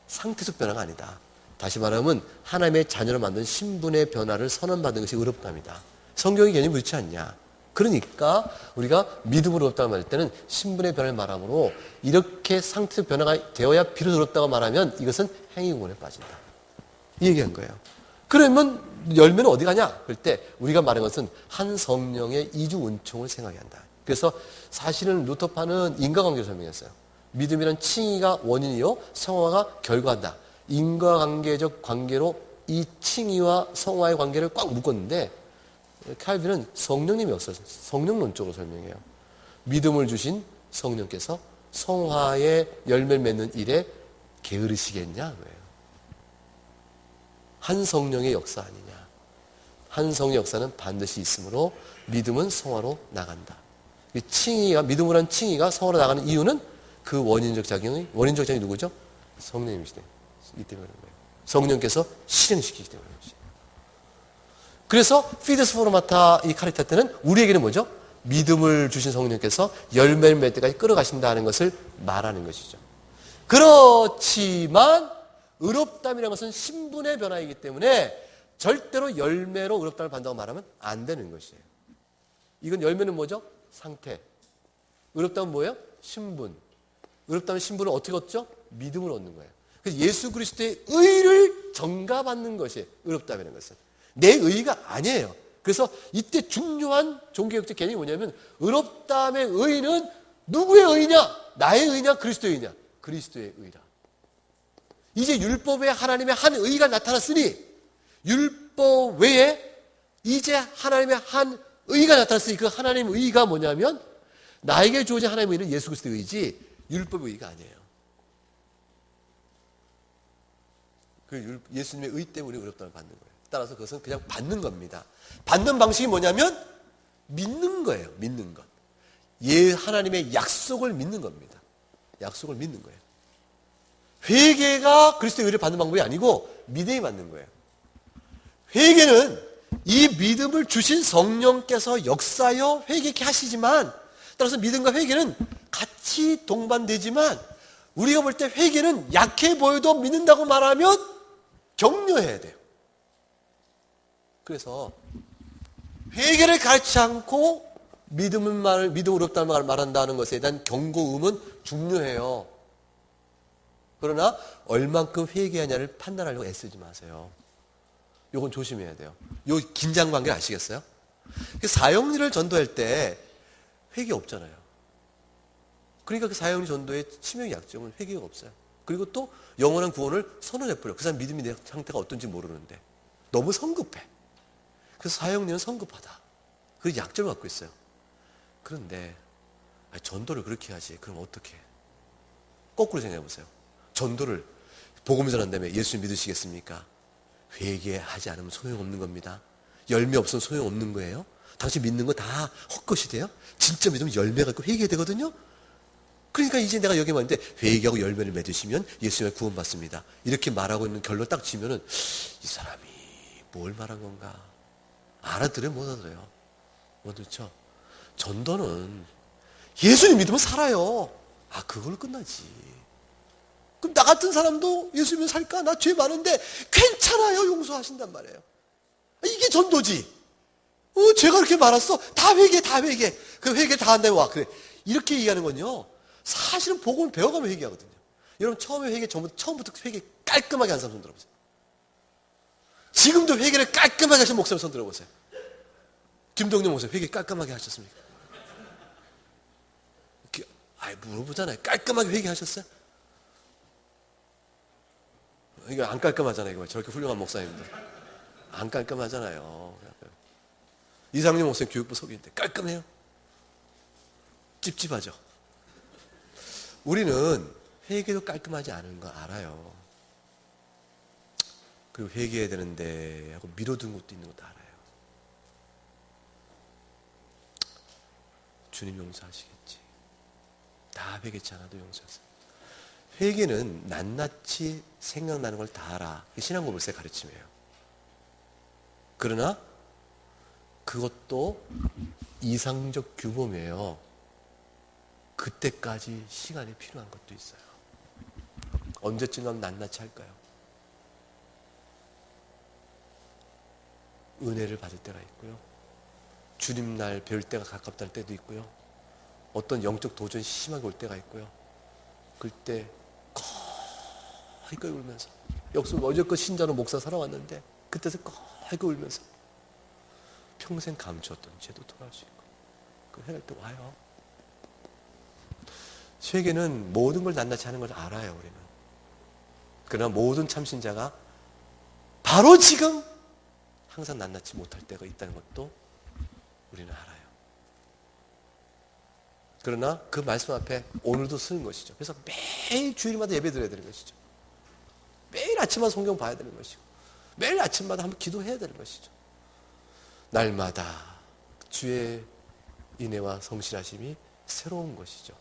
상태적 변화가 아니다. 다시 말하면 하나님의 자녀로 만든 신분의 변화를 선언받은 것이 의롭다입니다. 성경의 개념이 그렇지 않냐. 그러니까 우리가 믿음으로 의롭다고 말할 때는 신분의 변화를 말하므로 이렇게 상태적 변화가 되어야 비로소 의롭다고 말하면 이것은 행위구원에 빠진다. 이 얘기한 거예요. 그러면 열매는 어디 가냐? 그럴 때 우리가 말한 것은 한 성령의 이주 은총을 생각해야 한다. 그래서 사실은 루터파는 인과관계를 설명했어요. 믿음이란 칭의가 원인이요 성화가 결과다. 인과관계적 관계로 이 칭의와 성화의 관계를 꽉 묶었는데 칼빈은 성령님이 없어요. 성령론적으로 설명해요. 믿음을 주신 성령께서 성화의 열매를 맺는 일에 게으르시겠냐? 그래요. 한 성령의 역사 아니냐. 한 성령의 역사는 반드시 있으므로 믿음은 성화로 나간다. 칭의가, 믿음으로 한 칭의가 성화로 나가는 이유는 그 원인적 작용이 누구죠? 성령님이시대. 이 때문에 그런 거예요. 성령께서 실행시키기 때문에 그렇지. 그래서 피데스 포르마타 이 카리타 때는 우리에게는 뭐죠? 믿음을 주신 성령께서 열매를 맺을 때까지 끌어가신다는 것을 말하는 것이죠. 그렇지만 의롭다이라는 것은 신분의 변화이기 때문에 절대로 열매로 의롭다를 받는다고 말하면 안 되는 것이에요. 이건 열매는 뭐죠? 상태. 의롭다면 뭐예요? 신분. 의롭다면 신분을 어떻게 얻죠? 믿음을 얻는 거예요. 그래서 예수 그리스도의 의를 전가받는 것이 의롭다는 것은 내 의가 아니에요. 그래서 이때 중요한 종교개혁적 개념이 뭐냐면 의롭다의 의는 누구의 의냐? 나의 의냐? 그리스도의 의냐? 그리스도의 의라. 이제 율법 외에 하나님의 한 의가 나타났으니 율법 외에 이제 하나님의 한 의가 나타났으니 그 하나님의 의가 뭐냐면 나에게 주어진 하나님의 의는 예수 그리스도의 의지 율법의 의가 아니에요. 예수님의 의 때문에 의롭다함을 받는 거예요. 따라서 그것은 그냥 받는 겁니다. 받는 방식이 뭐냐면 믿는 거예요. 믿는 것. 하나님의 약속을 믿는 겁니다. 약속을 믿는 거예요. 회개가 그리스도의 의를 받는 방법이 아니고 믿음이 받는 거예요. 회개는 이 믿음을 주신 성령께서 역사하여 회개케 하시지만, 따라서 믿음과 회개는 같이 동반되지만, 우리가 볼 때 회개는 약해 보여도 믿는다고 말하면 격려해야 돼요. 그래서 회개를 가르치지 않고 믿음으로 의롭다는 말한다는 것에 대한 경고음은 중요해요. 그러나 얼만큼 회개하냐를 판단하려고 애쓰지 마세요. 요건 조심해야 돼요. 요 긴장 관계를 아시겠어요? 사형리를 전도할 때 회개 없잖아요. 그러니까 그 사형리 전도의 치명의 약점은 회개가 없어요. 그리고 또 영원한 구원을 선언해버려. 그 사람 믿음이 내 상태가 어떤지 모르는데 너무 성급해. 그래서 사형리는 성급하다. 그 약점을 갖고 있어요. 그런데 전도를 그렇게 하지. 그럼 어떻게? 거꾸로 생각해 보세요. 전도를 복음 전한다며 예수님 믿으시겠습니까? 회개하지 않으면 소용없는 겁니다. 열매 없으면 소용없는 거예요. 당신 믿는 거 다 헛것이 돼요. 진짜 믿으면 열매가 있고 회개해야 되거든요. 그러니까 이제 내가 여기 왔는데 회개하고 열매를 맺으시면 예수님의 구원 받습니다. 이렇게 말하고 있는 결론 딱 지면은 이 사람이 뭘 말한 건가? 알아들어요? 못 알아들어요? 못 듣죠? 전도는 예수님 믿으면 살아요. 그걸로 끝나지. 그럼 나 같은 사람도 예수님을 살까? 나 죄 많은데 괜찮아요. 용서하신단 말이에요. 이게 전도지. 죄가 그렇게 많았어. 다 회개. 그 회개 다 한다면 와. 그래. 이렇게 얘기하는 건요. 사실은 복음을 배워가면 회개하거든요. 여러분 처음에 회개 처음부터 회개 깔끔하게 한 사람 손 들어보세요. 지금도 회개를 깔끔하게 하신 목사님 손 들어보세요. 김동영 목사님 회개 깔끔하게 하셨습니까? 물어보잖아요. 깔끔하게 회개하셨어요? 이거 안 깔끔하잖아요. 이거 저렇게 훌륭한 목사님들 안 깔끔하잖아요. 이상용 목사님 교육부 속인데 깔끔해요? 찝찝하죠. 우리는 회개도 깔끔하지 않은 거 알아요. 그리고 회개해야 되는데 하고 미뤄둔 것도 있는 것도 알아요. 주님 용서하시겠지. 다 회개치 않아도 용서하세요. 회개는 낱낱이 생각나는 걸 다 알아. 신앙고백의 가르침이에요. 그러나 그것도 이상적 규범이에요. 그때까지 시간이 필요한 것도 있어요. 언제쯤 가면 낱낱이 할까요? 은혜를 받을 때가 있고요. 주님 날 뵐 때가 가깝다는 때도 있고요. 어떤 영적 도전이 심하게 올 때가 있고요. 그때 거의 울면서 어제껏 신자로 목사 살아왔는데 그때서 거의 울면서 평생 감추었던 죄도 돌아올 수 있고 그 해낼 때 와요. 회개는 모든 걸 낱낱이 하는 걸 알아요. 우리는. 그러나 모든 참신자가 바로 지금 항상 낱낱이 못할 때가 있다는 것도 우리는 알아요. 그러나 그 말씀 앞에 오늘도 쓰는 것이죠. 그래서 매일 주일마다 예배 드려야 되는 것이죠. 매일 아침마다 성경 봐야 되는 것이고 매일 아침마다 한번 기도해야 되는 것이죠. 날마다 주의 인애와 성실하심이 새로운 것이죠.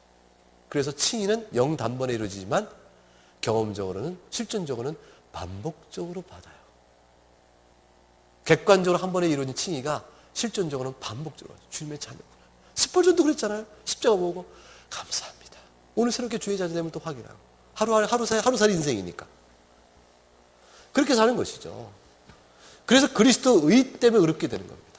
그래서 칭의는 영단번에 이루어지지만 경험적으로는 실전적으로는 반복적으로 받아요. 객관적으로 한 번에 이루어진 칭의가 실전적으로는 반복적으로 주님의 자녀구나. 스펄전도 그랬잖아요. 십자가 보고 감사합니다. 오늘 새롭게 주의 자녀 되면 또 확인하고 하루살이 인생이니까 그렇게 사는 것이죠. 그래서 그리스도 의 때문에 의롭게 되는 겁니다.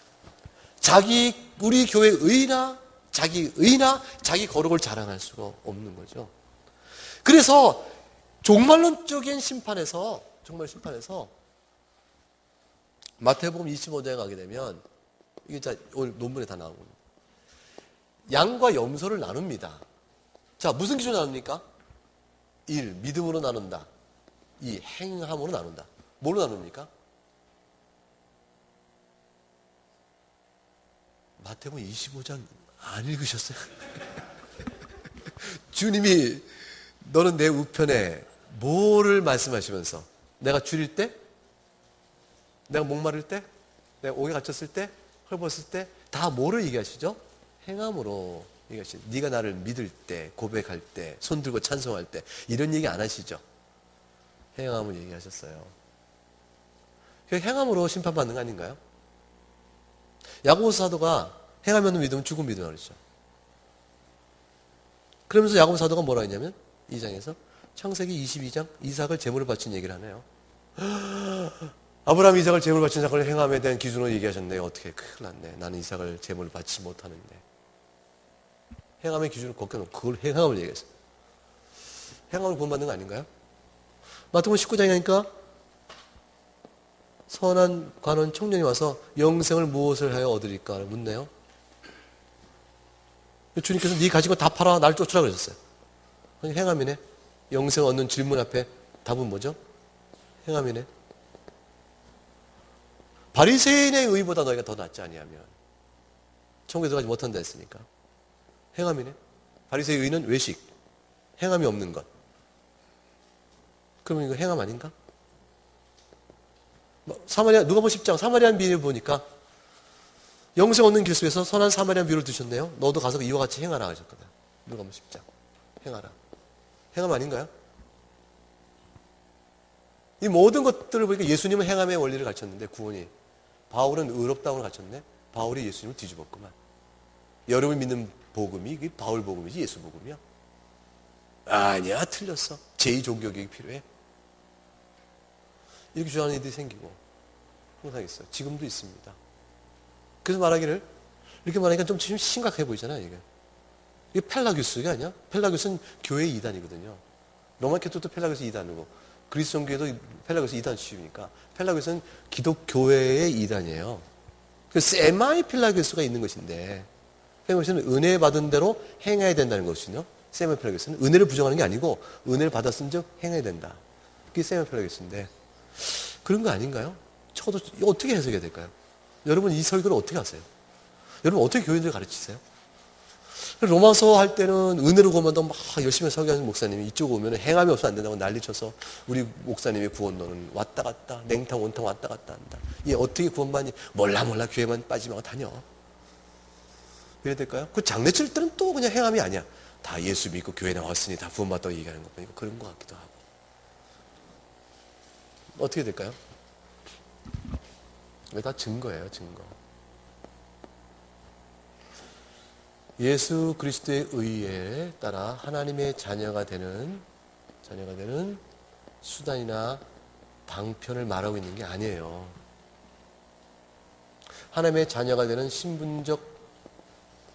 우리 교회 의나 자기 거룩을 자랑할 수가 없는 거죠. 그래서 종말론적인 심판에서 마태복음 25장에 가게 되면 이게 오늘 논문에 다 나온 겁니다. 양과 염소를 나눕니다. 자, 무슨 기준으로 나눕니까? 1. 믿음으로 나눈다. 2. 행함으로 나눈다. 뭘로 나눕니까? 마태복음 25장 안 읽으셨어요? 주님이 너는 내 우편에 뭐를 말씀하시면서 내가 줄일 때, 내가 목마를 때, 내가 옥에 갇혔을 때, 헐벗을 때, 다 뭐를 얘기하시죠? 행함으로 얘기하시죠. 네가 나를 믿을 때, 고백할 때, 손 들고 찬송할 때, 이런 얘기 안 하시죠? 행함을 얘기하셨어요. 행함으로 심판받는 거 아닌가요? 야고보 사도가 행하면 없는 믿음은 죽은 믿음이라고 그랬죠. 그러면서 야고보 사도가 뭐라 했냐면 2장에서 창세기 22장 이삭을 제물로 바친 얘기를 하네요. 아브라함 이삭을 제물로 바친 사건을 행함에 대한 기준으로 얘기하셨네요. 어떻게 큰일 났네. 나는 이삭을 제물로 바치지 못하는데. 행함의 기준을 걷겨놓고 그걸 행함을 얘기했어요. 행함을 구원받는 거 아닌가요? 마태복음 19장에 하니까 선한 관원 청년이 와서 영생을 무엇을 하여 얻으리까 묻네요. 주님께서 네 가진 거 다 팔아 날 쫓으라 그러셨어요. 행함이네. 영생 얻는 질문 앞에 답은 뭐죠? 행함이네. 바리새인의 의보다 너희가 더 낫지 아니하면 천국에 들어가지 못한다 했으니까 행함이네. 바리새의 의는 외식, 행함이 없는 것. 그러면 이거 행함 아닌가? 사마리아 누가복음 10장 사마리안 비유를 보니까 영생 얻는 길 속에서 선한 사마리안 비유를 드셨네요. 너도 가서 이와 같이 행하라 하셨거든. 누가복음 10장 행하라. 행함 아닌가요? 이 모든 것들을 보니까 예수님은 행함의 원리를 가르쳤는데 구원이 바울은 의롭다움을 가르쳤네. 바울이 예수님을 뒤집었구만. 여러분이 믿는 복음이 바울 복음이지 예수 복음이야? 아니야, 틀렸어. 제2종교교육이 필요해. 이렇게 주장하는 이들이 생기고 항상 있어요. 지금도 있습니다. 그래서 말하기를 이렇게 말하니까 좀 심각해 보이잖아요. 이게 펠라규스가 아니야? 펠라규스는 교회의 이단이거든요. 로마 캐토도 펠라규스 이단이고 그리스 종교에도 펠라규스 이단 주입니까? 펠라규스는 기독교회의 이단이에요. 그 세마이 펠라규스가 있는 것인데 펠라규스는 은혜 받은 대로 행해야 된다는 것이거든요. 세마이 펠라규스는 은혜를 부정하는 게 아니고 은혜를 받았은즉 행해야 된다. 그게 세마이 펠라규스인데 그런 거 아닌가요? 저도 어떻게 해석해야 될까요? 여러분 이 설교를 어떻게 하세요? 여러분 어떻게 교인들 가르치세요? 로마서 할 때는 은혜로 구원받다고 막 열심히 설교하는 목사님이 이쪽 오면 행함이 없으면 안 된다고 난리쳐서 우리 목사님의 구원론은 왔다 갔다 냉탕 온탕 왔다 갔다 한다. 얘 어떻게 구원받니? 몰라 교회만 빠지면 다녀. 이래야 될까요? 그 장례 칠 때는 또 그냥 행함이 아니야. 다 예수 믿고 교회 나왔으니 다 구원받다고 얘기하는 거 보니까 그런 것 같기도 하고. 어떻게 될까요? 이게 다 증거예요, 증거. 예수 그리스도의 의에 따라 하나님의 자녀가 되는 수단이나 방편을 말하고 있는 게 아니에요. 하나님의 자녀가 되는 신분적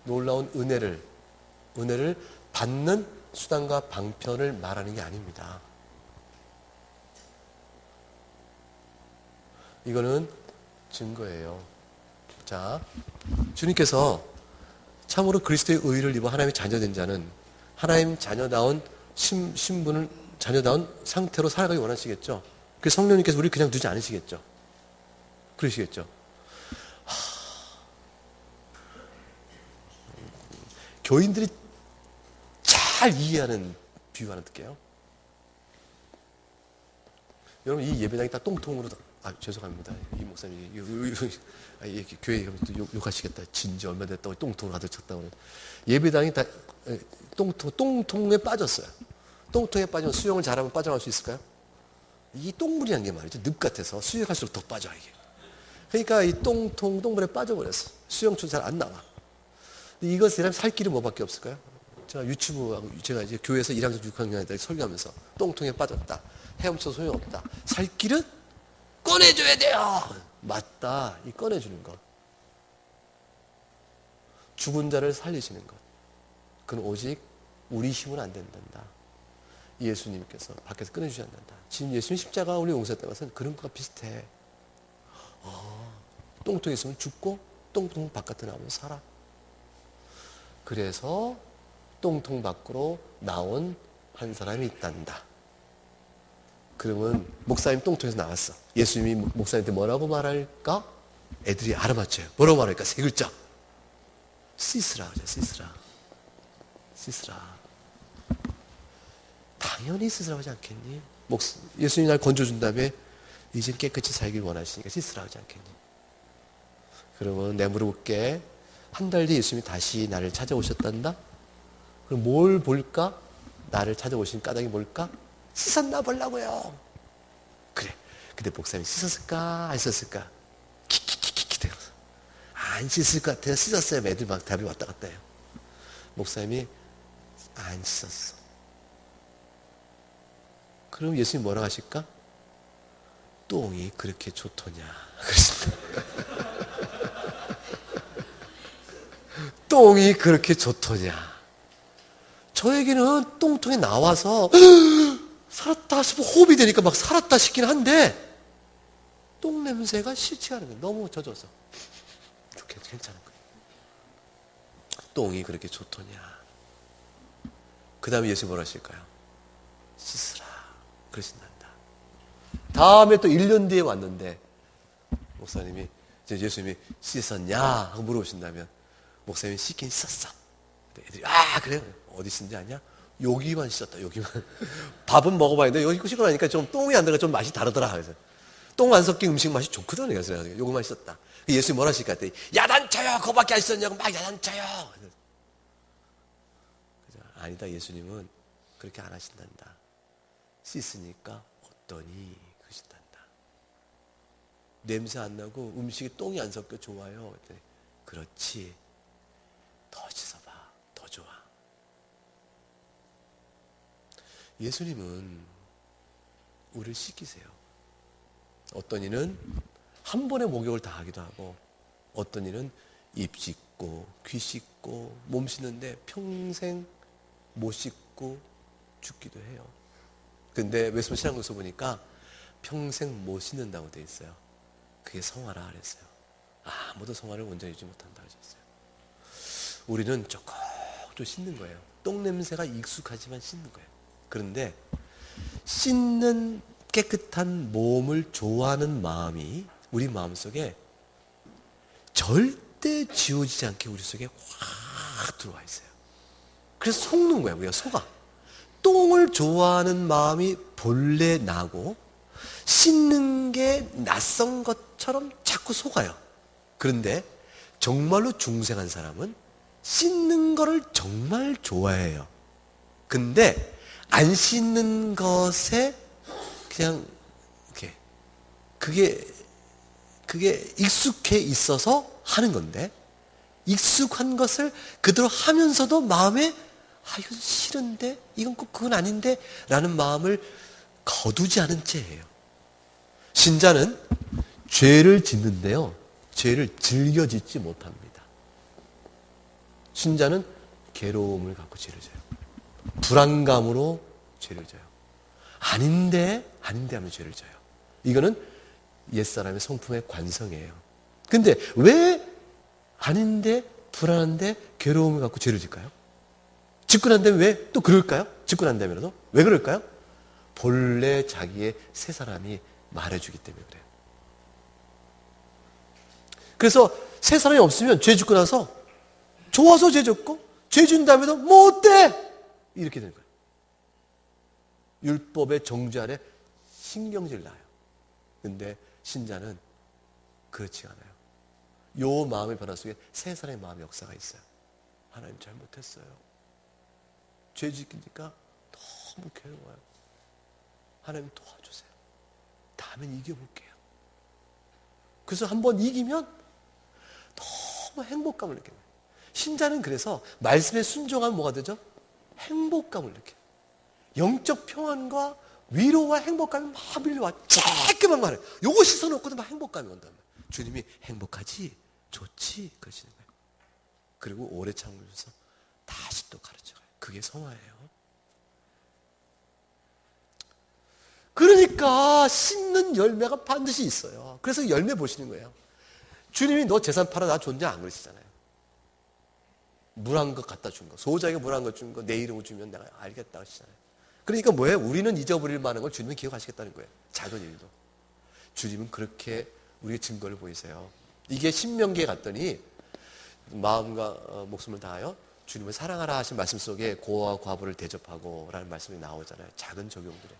놀라운 은혜를 받는 수단과 방편을 말하는 게 아닙니다. 이거는 증거예요. 자, 주님께서 참으로 그리스도의 의를 입어 하나님의 자녀된 자는 하나님 자녀다운 신분을 자녀다운 상태로 살아가기 원하시겠죠. 그래서 성령님께서 우리를 그냥 두지 않으시겠죠. 그러시겠죠. 교인들이 잘 이해하는 비유 하나 드릴게요. 여러분 이 예배당이 다 똥통으로 죄송합니다. 이 목사님 교회 가면 또 욕하시겠다. 진지 얼마 됐다고 똥통으로 가득 찼다고. 예배당이 다 똥통에 빠졌어요. 똥통에 빠지면 수영을 잘하면 빠져나올 수 있을까요? 이 똥물이라는 게 말이죠. 늪 같아서 수영할수록 더 빠져 이게. 그러니까 이 똥물에 빠져버렸어. 수영출 잘 안 나와. 이것이라면 살 길이 뭐밖에 없을까요? 제가 이제 교회에서 1학년 6학년 때 설교하면서 똥통에 빠졌다. 헤엄쳐 소용없다. 살 길은 꺼내줘야 돼요. 맞다. 이 꺼내주는 것. 죽은 자를 살리시는 것. 그건 오직 우리 힘은 안 된단다. 예수님께서 밖에서 꺼내주지 않는다. 지금 예수님 십자가 우리 용서했다는 것은 그런 것과 비슷해. 똥통에 있으면 죽고 똥통 바깥에 나오면 살아. 그래서 똥통 밖으로 나온 한 사람이 있단다. 그러면 목사님 똥통에서 나왔어. 예수님이 목사님한테 뭐라고 말할까? 애들이 알아맞혀요. 뭐라고 말할까? 세 글자. 씻으라 그래. 씻으라. 당연히 씻으라고 하지 않겠니? 예수님이 날 건져준 다음에 이제 깨끗이 살길 원하시니까 씻으라 하지 않겠니? 그러면 내 물어볼게. 한 달 뒤에 예수님이 다시 나를 찾아오셨단다? 그럼 뭘 볼까? 나를 찾아오신 까닭이 뭘까? 씻었나 보려고요. 그래. 근데 목사님이 씻었을까? 안 씻었을까? 키키키키키 되면서 안 씻을 것 같아요. 씻었어요. 애들 막 답이 왔다 갔다 해요. 목사님이 안 씻었어. 그럼 예수님 뭐라고 하실까? 똥이 그렇게 좋더냐? 그러십니다. 똥이 그렇게 좋더냐? 저에게는 똥통에 나와서 살았다 싶어 호흡이 되니까 막 살았다 싶긴 한데 똥 냄새가 싫지가 않은 거예요. 너무 젖어서. 괜찮은 거예요. 똥이 그렇게 좋더냐? 그 다음에 예수님 뭐라 하실까요? 씻으라. 그러신단다. 다음에 또 1년 뒤에 왔는데 목사님이 예수님이 씻었냐? 하고 물어보신다면 목사님이 씻긴 씻었어. 애들이 그래요? 어디 씻는지 아냐? 여기만 씻었다. 여기만. 밥은 먹어봤는데 여기 씻고 나니까 좀 똥이 안 들어가 좀 맛이 다르더라. 그래서 똥 안 섞인 음식 맛이 좋거든. 그래서 요거만 씻었다. 예수님 뭐라 하실까 했더니 야단쳐요. 그거밖에 안 씻었냐고 막 야단쳐요. 아니다. 예수님은 그렇게 안 하신단다. 씻으니까 어떠니? 그러신단다. 냄새 안 나고 음식에 똥이 안 섞여 좋아요. 그랬더니 그렇지. 더 씻어봐. 더 좋아. 예수님은 우리를 씻기세요. 어떤 이는 한 번에 목욕을 다 하기도 하고 어떤 이는 입 씻고 귀 씻고 몸 씻는데 평생 못 씻고 죽기도 해요. 근데 웨스턴 신앙에서 보니까 평생 못 씻는다고 돼 있어요. 그게 성화라 그랬어요. 아무도 성화를 온전히 유지 못한다 그랬어요. 우리는 조금 씻는 거예요. 똥 냄새가 익숙하지만 씻는 거예요. 그런데 씻는 깨끗한 몸을 좋아하는 마음이 우리 마음속에 절대 지워지지 않게 우리 속에 확 들어와 있어요. 그래서 속는 거예요. 우리가 속아. 똥을 좋아하는 마음이 본래 나고 씻는 게 낯선 것처럼 자꾸 속아요. 그런데 정말로 중생한 사람은 씻는 거를 정말 좋아해요. 근데 안 씻는 것에 그냥 이렇게 그게 익숙해 있어서 하는 건데 익숙한 것을 그대로 하면서도 마음에 이건 싫은데 이건 꼭 그건 아닌데 라는 마음을 거두지 않은 채예요. 신자는 죄를 짓는데요. 죄를 즐겨 짓지 못합니다. 신자는 괴로움을 갖고 죄를 져요. 불안감으로 죄를 져요. 아닌데 하면 죄를 져요. 이거는 옛사람의 성품의 관성이에요. 근데 왜 아닌데 불안한데 괴로움을 갖고 죄를 질까요? 짓고 난 다음에 왜 또 그럴까요? 짓고 난 다음에라도 왜 그럴까요? 본래 자기의 새 사람이 말해주기 때문에 그래요. 그래서 새 사람이 없으면 죄 짓고 나서 좋아서 죄 짓고 죄 지은 다음에도 뭐 어때? 이렇게 되는 거예요. 율법의 정죄 아래 신경질 나요. 근데 신자는 그렇지 않아요. 요 마음의 변화 속에 새 사람의 마음의 역사가 있어요. 하나님 잘못했어요. 죄 짓기니까 너무 괴로워요. 하나님 도와주세요. 다음엔 이겨볼게요. 그래서 한번 이기면 너무 행복감을 느껴요. 신자는 그래서 말씀에 순종하면 뭐가 되죠? 행복감을 느껴요. 영적 평안과 위로와 행복감이 막 밀려와. 쬐끄만 말해요. 요거 씻어놓고도 막 행복감이 온단 말이에요. 주님이 행복하지? 좋지? 그러시는 거예요. 그리고 오래 참으면서 다시 또 가르쳐가요. 그게 성화예요. 그러니까 씻는 열매가 반드시 있어요. 그래서 열매 보시는 거예요. 주님이 너 재산 팔아 나 줬냐 안 그러시잖아요. 물 한 것 갖다 준 거, 소자에게 물 한 것 준 거 내 이름을 주면 내가 알겠다 하시잖아요. 그러니까 뭐예요? 우리는 잊어버릴 만한 걸 주님은 기억하시겠다는 거예요. 작은 일도. 주님은 그렇게 우리의 증거를 보이세요. 이게 신명기에 갔더니 마음과 목숨을 다하여 주님을 사랑하라 하신 말씀 속에 고아와 과부를 대접하고 라는 말씀이 나오잖아요. 작은 적용들에.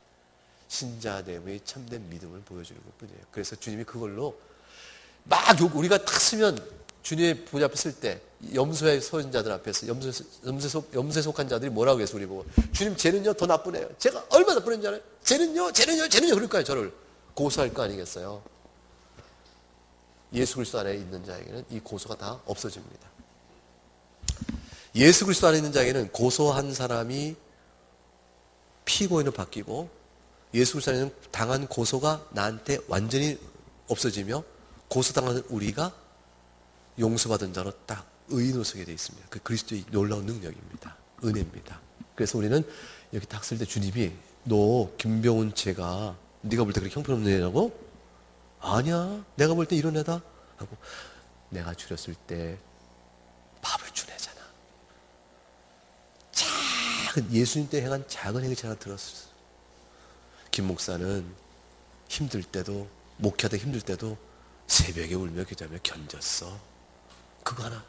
신자됨의 참된 믿음을 보여주는 것뿐이에요. 그래서 주님이 그걸로 막 우리가 탁 쓰면 주님의 보좌 앞에 쓸 때 염소에 속한 자들 앞에서 염소에 속한 자들이 뭐라고 해서 우리 보고 주님 쟤는요 더 나쁘네요. 제가 얼마나 나쁘는지 알아요? 쟤는요 그럴 거예요. 저를 고소할 거 아니겠어요? 예수 그리스도 안에 있는 자에게는 이 고소가 다 없어집니다. 예수 그리스도 안에 있는 자에게는 고소한 사람이 피고인으로 바뀌고 예수 그리스도 안에는 당한 고소가 나한테 완전히 없어지며 고소당하는 우리가 용서받은 자로 딱 의인으로 서게 되어 있습니다. 그 그리스도의 놀라운 능력입니다. 은혜입니다. 그래서 우리는 여기 딱 쓸 때 주님이 너 김병훈 쟤가 네가 볼 때 그렇게 형편없는 애라고? 아니야. 내가 볼 때 이런 애다. 하고 내가 줄였을 때 밥을 준 애잖아. 작은 예수님 때 행한 작은 행위치 하나 들었어. 김 목사는 힘들 때도 목회하다 힘들 때도 새벽에 울며 기도하며 견뎠어. 그거 하나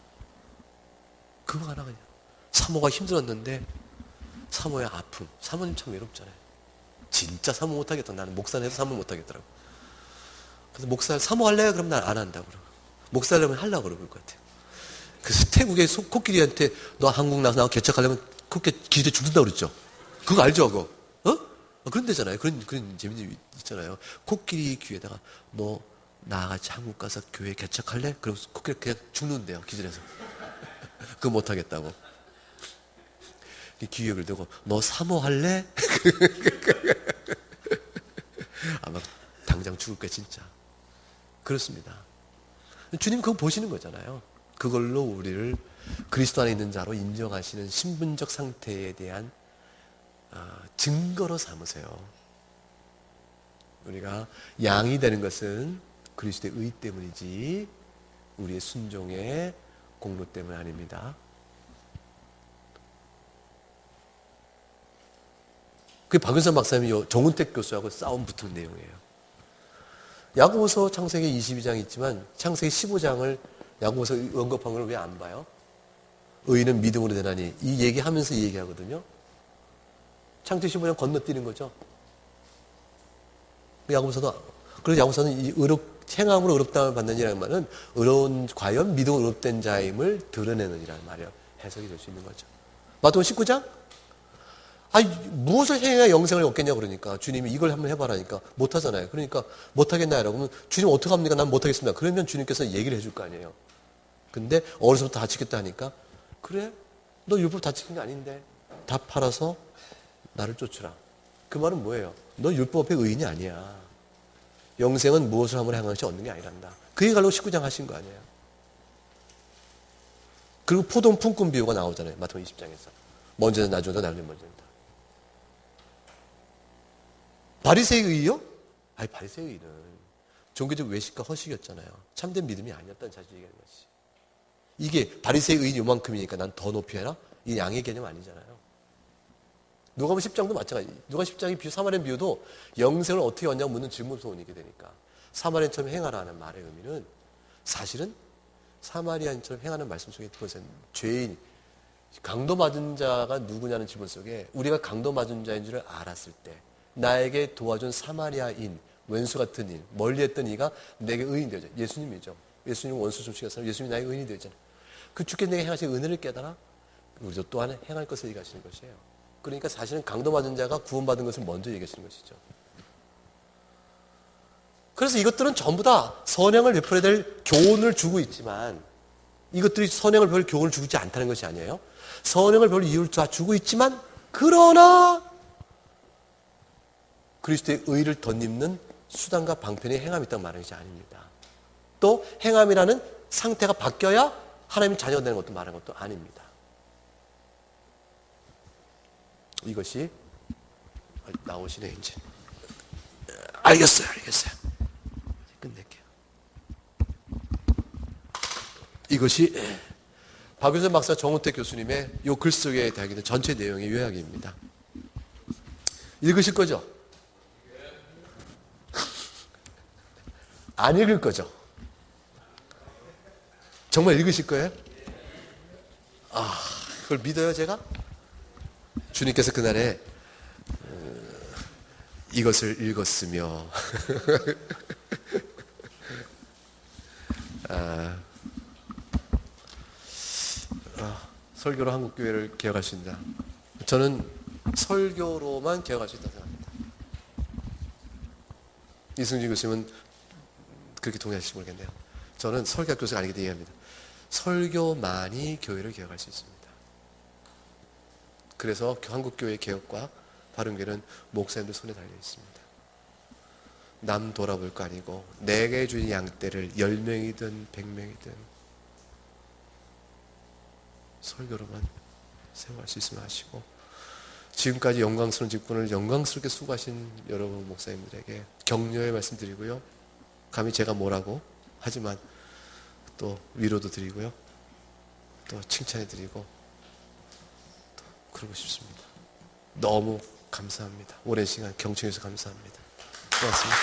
그냥. 사모가 힘들었는데 사모의 아픔. 사모님 참 외롭잖아요. 진짜 사모 못하겠다. 나는 목사는 해도 사모 못하겠더라고. 그래서 목사 사모할래? 그럼 난 안 한다고 그러고. 목사 하려면 하려고 그럴 것 같아요. 그래서 태국의 코끼리한테 너 한국 나서 개척하려면 코끼리 기대 죽는다고 그랬죠. 그거 알죠? 그거? 그런 데잖아요. 그런 재미는 있잖아요. 코끼리 귀에다가 너 나같이 한국 가서 교회 개척할래? 그럼 코끼리 그냥 죽는데요. 기절해서. 그거 못하겠다고. 기획을 대고 너 사모할래? 아마 당장 죽을 거야 진짜. 그렇습니다. 주님 그거 보시는 거잖아요. 그걸로 우리를 그리스도 안에 있는 자로 인정하시는 신분적 상태에 대한 증거로 삼으세요. 우리가 양이 되는 것은 그리스도의 의 때문이지 우리의 순종의 공로 때문 아닙니다. 그게 박윤선 박사님이 정운택 교수하고 싸움 붙은 내용이에요. 야고보서 창세기 22장이 있지만 창세기 15장을 야고보서 언급한 걸 왜 안 봐요? 의인은 믿음으로 되나니 이 얘기하면서 이 얘기하거든요. 창세기 15장 건너뛰는 거죠. 그래서 야고보서는 이 행함으로 의롭다함을 받느니라는 말은 과연 믿음으로 의롭된 자임을 드러내느니라는 말이에요. 해석이 될 수 있는 거죠. 마태복음 19장? 무엇을 행해야 영생을 얻겠냐고 그러니까 주님이 이걸 한번 해봐라니까 못하잖아요. 그러니까 못하겠나요? 그러면 주님 어떻게 합니까? 난 못하겠습니다. 그러면 주님께서 얘기를 해줄 거 아니에요. 근데 어려서부터 다 지켰다 하니까 그래? 너 율법 다 지킨 게 아닌데 다 팔아서 나를 쫓으라. 그 말은 뭐예요? 너 율법 앞에 의인이 아니야. 영생은 무엇을 함으로 행한 것이 얻는 게 아니란다. 그 얘기를 19장 하신 거 아니에요. 그리고 포도원 품꾼 비유가 나오잖아요. 마태복음 20장에서. 먼저는 나중에도 나중에 먼저다. 바리새의 의요? 바리새의 의는 종교적 외식과 허식이었잖아요. 참된 믿음이 아니었다는 사실 얘기하는 것이. 이게 바리새의 의인 요만큼이니까 난 더 높이 해라? 이 양의 개념 아니잖아요. 누가복음 10장도 마찬가지. 누가 10장의 비유, 사마리안 비유도 영생을 어떻게 얻냐고 묻는 질문 소원이게 되니까 사마리안처럼 행하라는 말의 의미는 사실은 사마리안처럼 행하는 말씀 속에 그것은 죄인, 강도 맞은 자가 누구냐는 질문 속에 우리가 강도 맞은 자인 줄을 알았을 때 나에게 도와준 사마리아인, 왼수 같은 일, 멀리 했던 이가 내게 의인이 되죠. 예수님이죠. 예수님 원수 좀 시켰으면 예수님이 나에게 의인이 되잖아요. 그 주께서 내게 행하신 은혜를 깨달아 우리도 또한 행할 것을 얘기하시는 것이에요. 그러니까 사실은 강도 맞은 자가 구원받은 것을 먼저 얘기하시는 것이죠. 그래서 이것들은 전부 다 선행을 베풀어야 될 교훈을 주고 있지만 이것들이 선행을 베풀 교훈을 주고 있지 않다는 것이 아니에요. 선행을 베풀 이유를 다 주고 있지만 그러나 그리스도의 의를 덧입는 수단과 방편의 행함이 있다고 말하는 것이 아닙니다. 또 행함이라는 상태가 바뀌어야 하나님의 자녀가 되는 것도 말하는 것도 아닙니다. 이것이 나오시네 이제. 알겠어요. 끝낼게요. 이것이 박윤선 박사, 정운택 교수님의 이 글 속에 담긴 전체 내용의 요약입니다. 읽으실 거죠? 안 읽을 거죠? 정말 읽으실 거예요? 그걸 믿어요 제가? 주님께서 그날에 이것을 읽었으며 설교로 한국교회를 개혁할 수 있다. 저는 설교로만 개혁할 수 있다고 생각합니다. 이승준 교수님은 그렇게 동의하실지 모르겠네요. 저는 설교학 교수가 아니기 때문에 얘기합니다. 설교만이 교회를 개혁할 수 있습니다. 그래서 한국교회 개혁과 바른교회는 목사님들 손에 달려 있습니다. 남 돌아볼 거 아니고 내게 주신 양떼를 10명이든 100명이든 설교로만 세워갈 수 있으면 하시고, 지금까지 영광스러운 직분을 영광스럽게 수고하신 여러분 목사님들에게 격려의 말씀드리고요. 감히 제가 뭐라고 하지만 또 위로도 드리고요. 또 칭찬해 드리고 또 그러고 싶습니다. 너무 감사합니다. 오랜 시간 경청해 주셔서 감사합니다. 고맙습니다.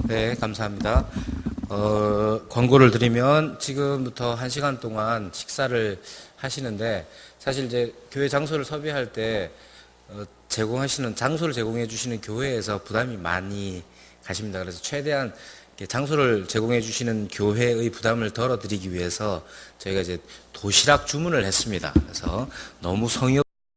네, 감사합니다. 광고를 드리면 지금부터 1시간 동안 식사를 하시는데, 사실 이제 교회 장소를 섭외할 때 제공하시는 장소를 제공해 주시는 교회에서 부담이 많이 가십니다. 그래서 최대한 장소를 제공해 주시는 교회의 부담을 덜어드리기 위해서 저희가 이제 도시락 주문을 했습니다. 그래서 너무 성의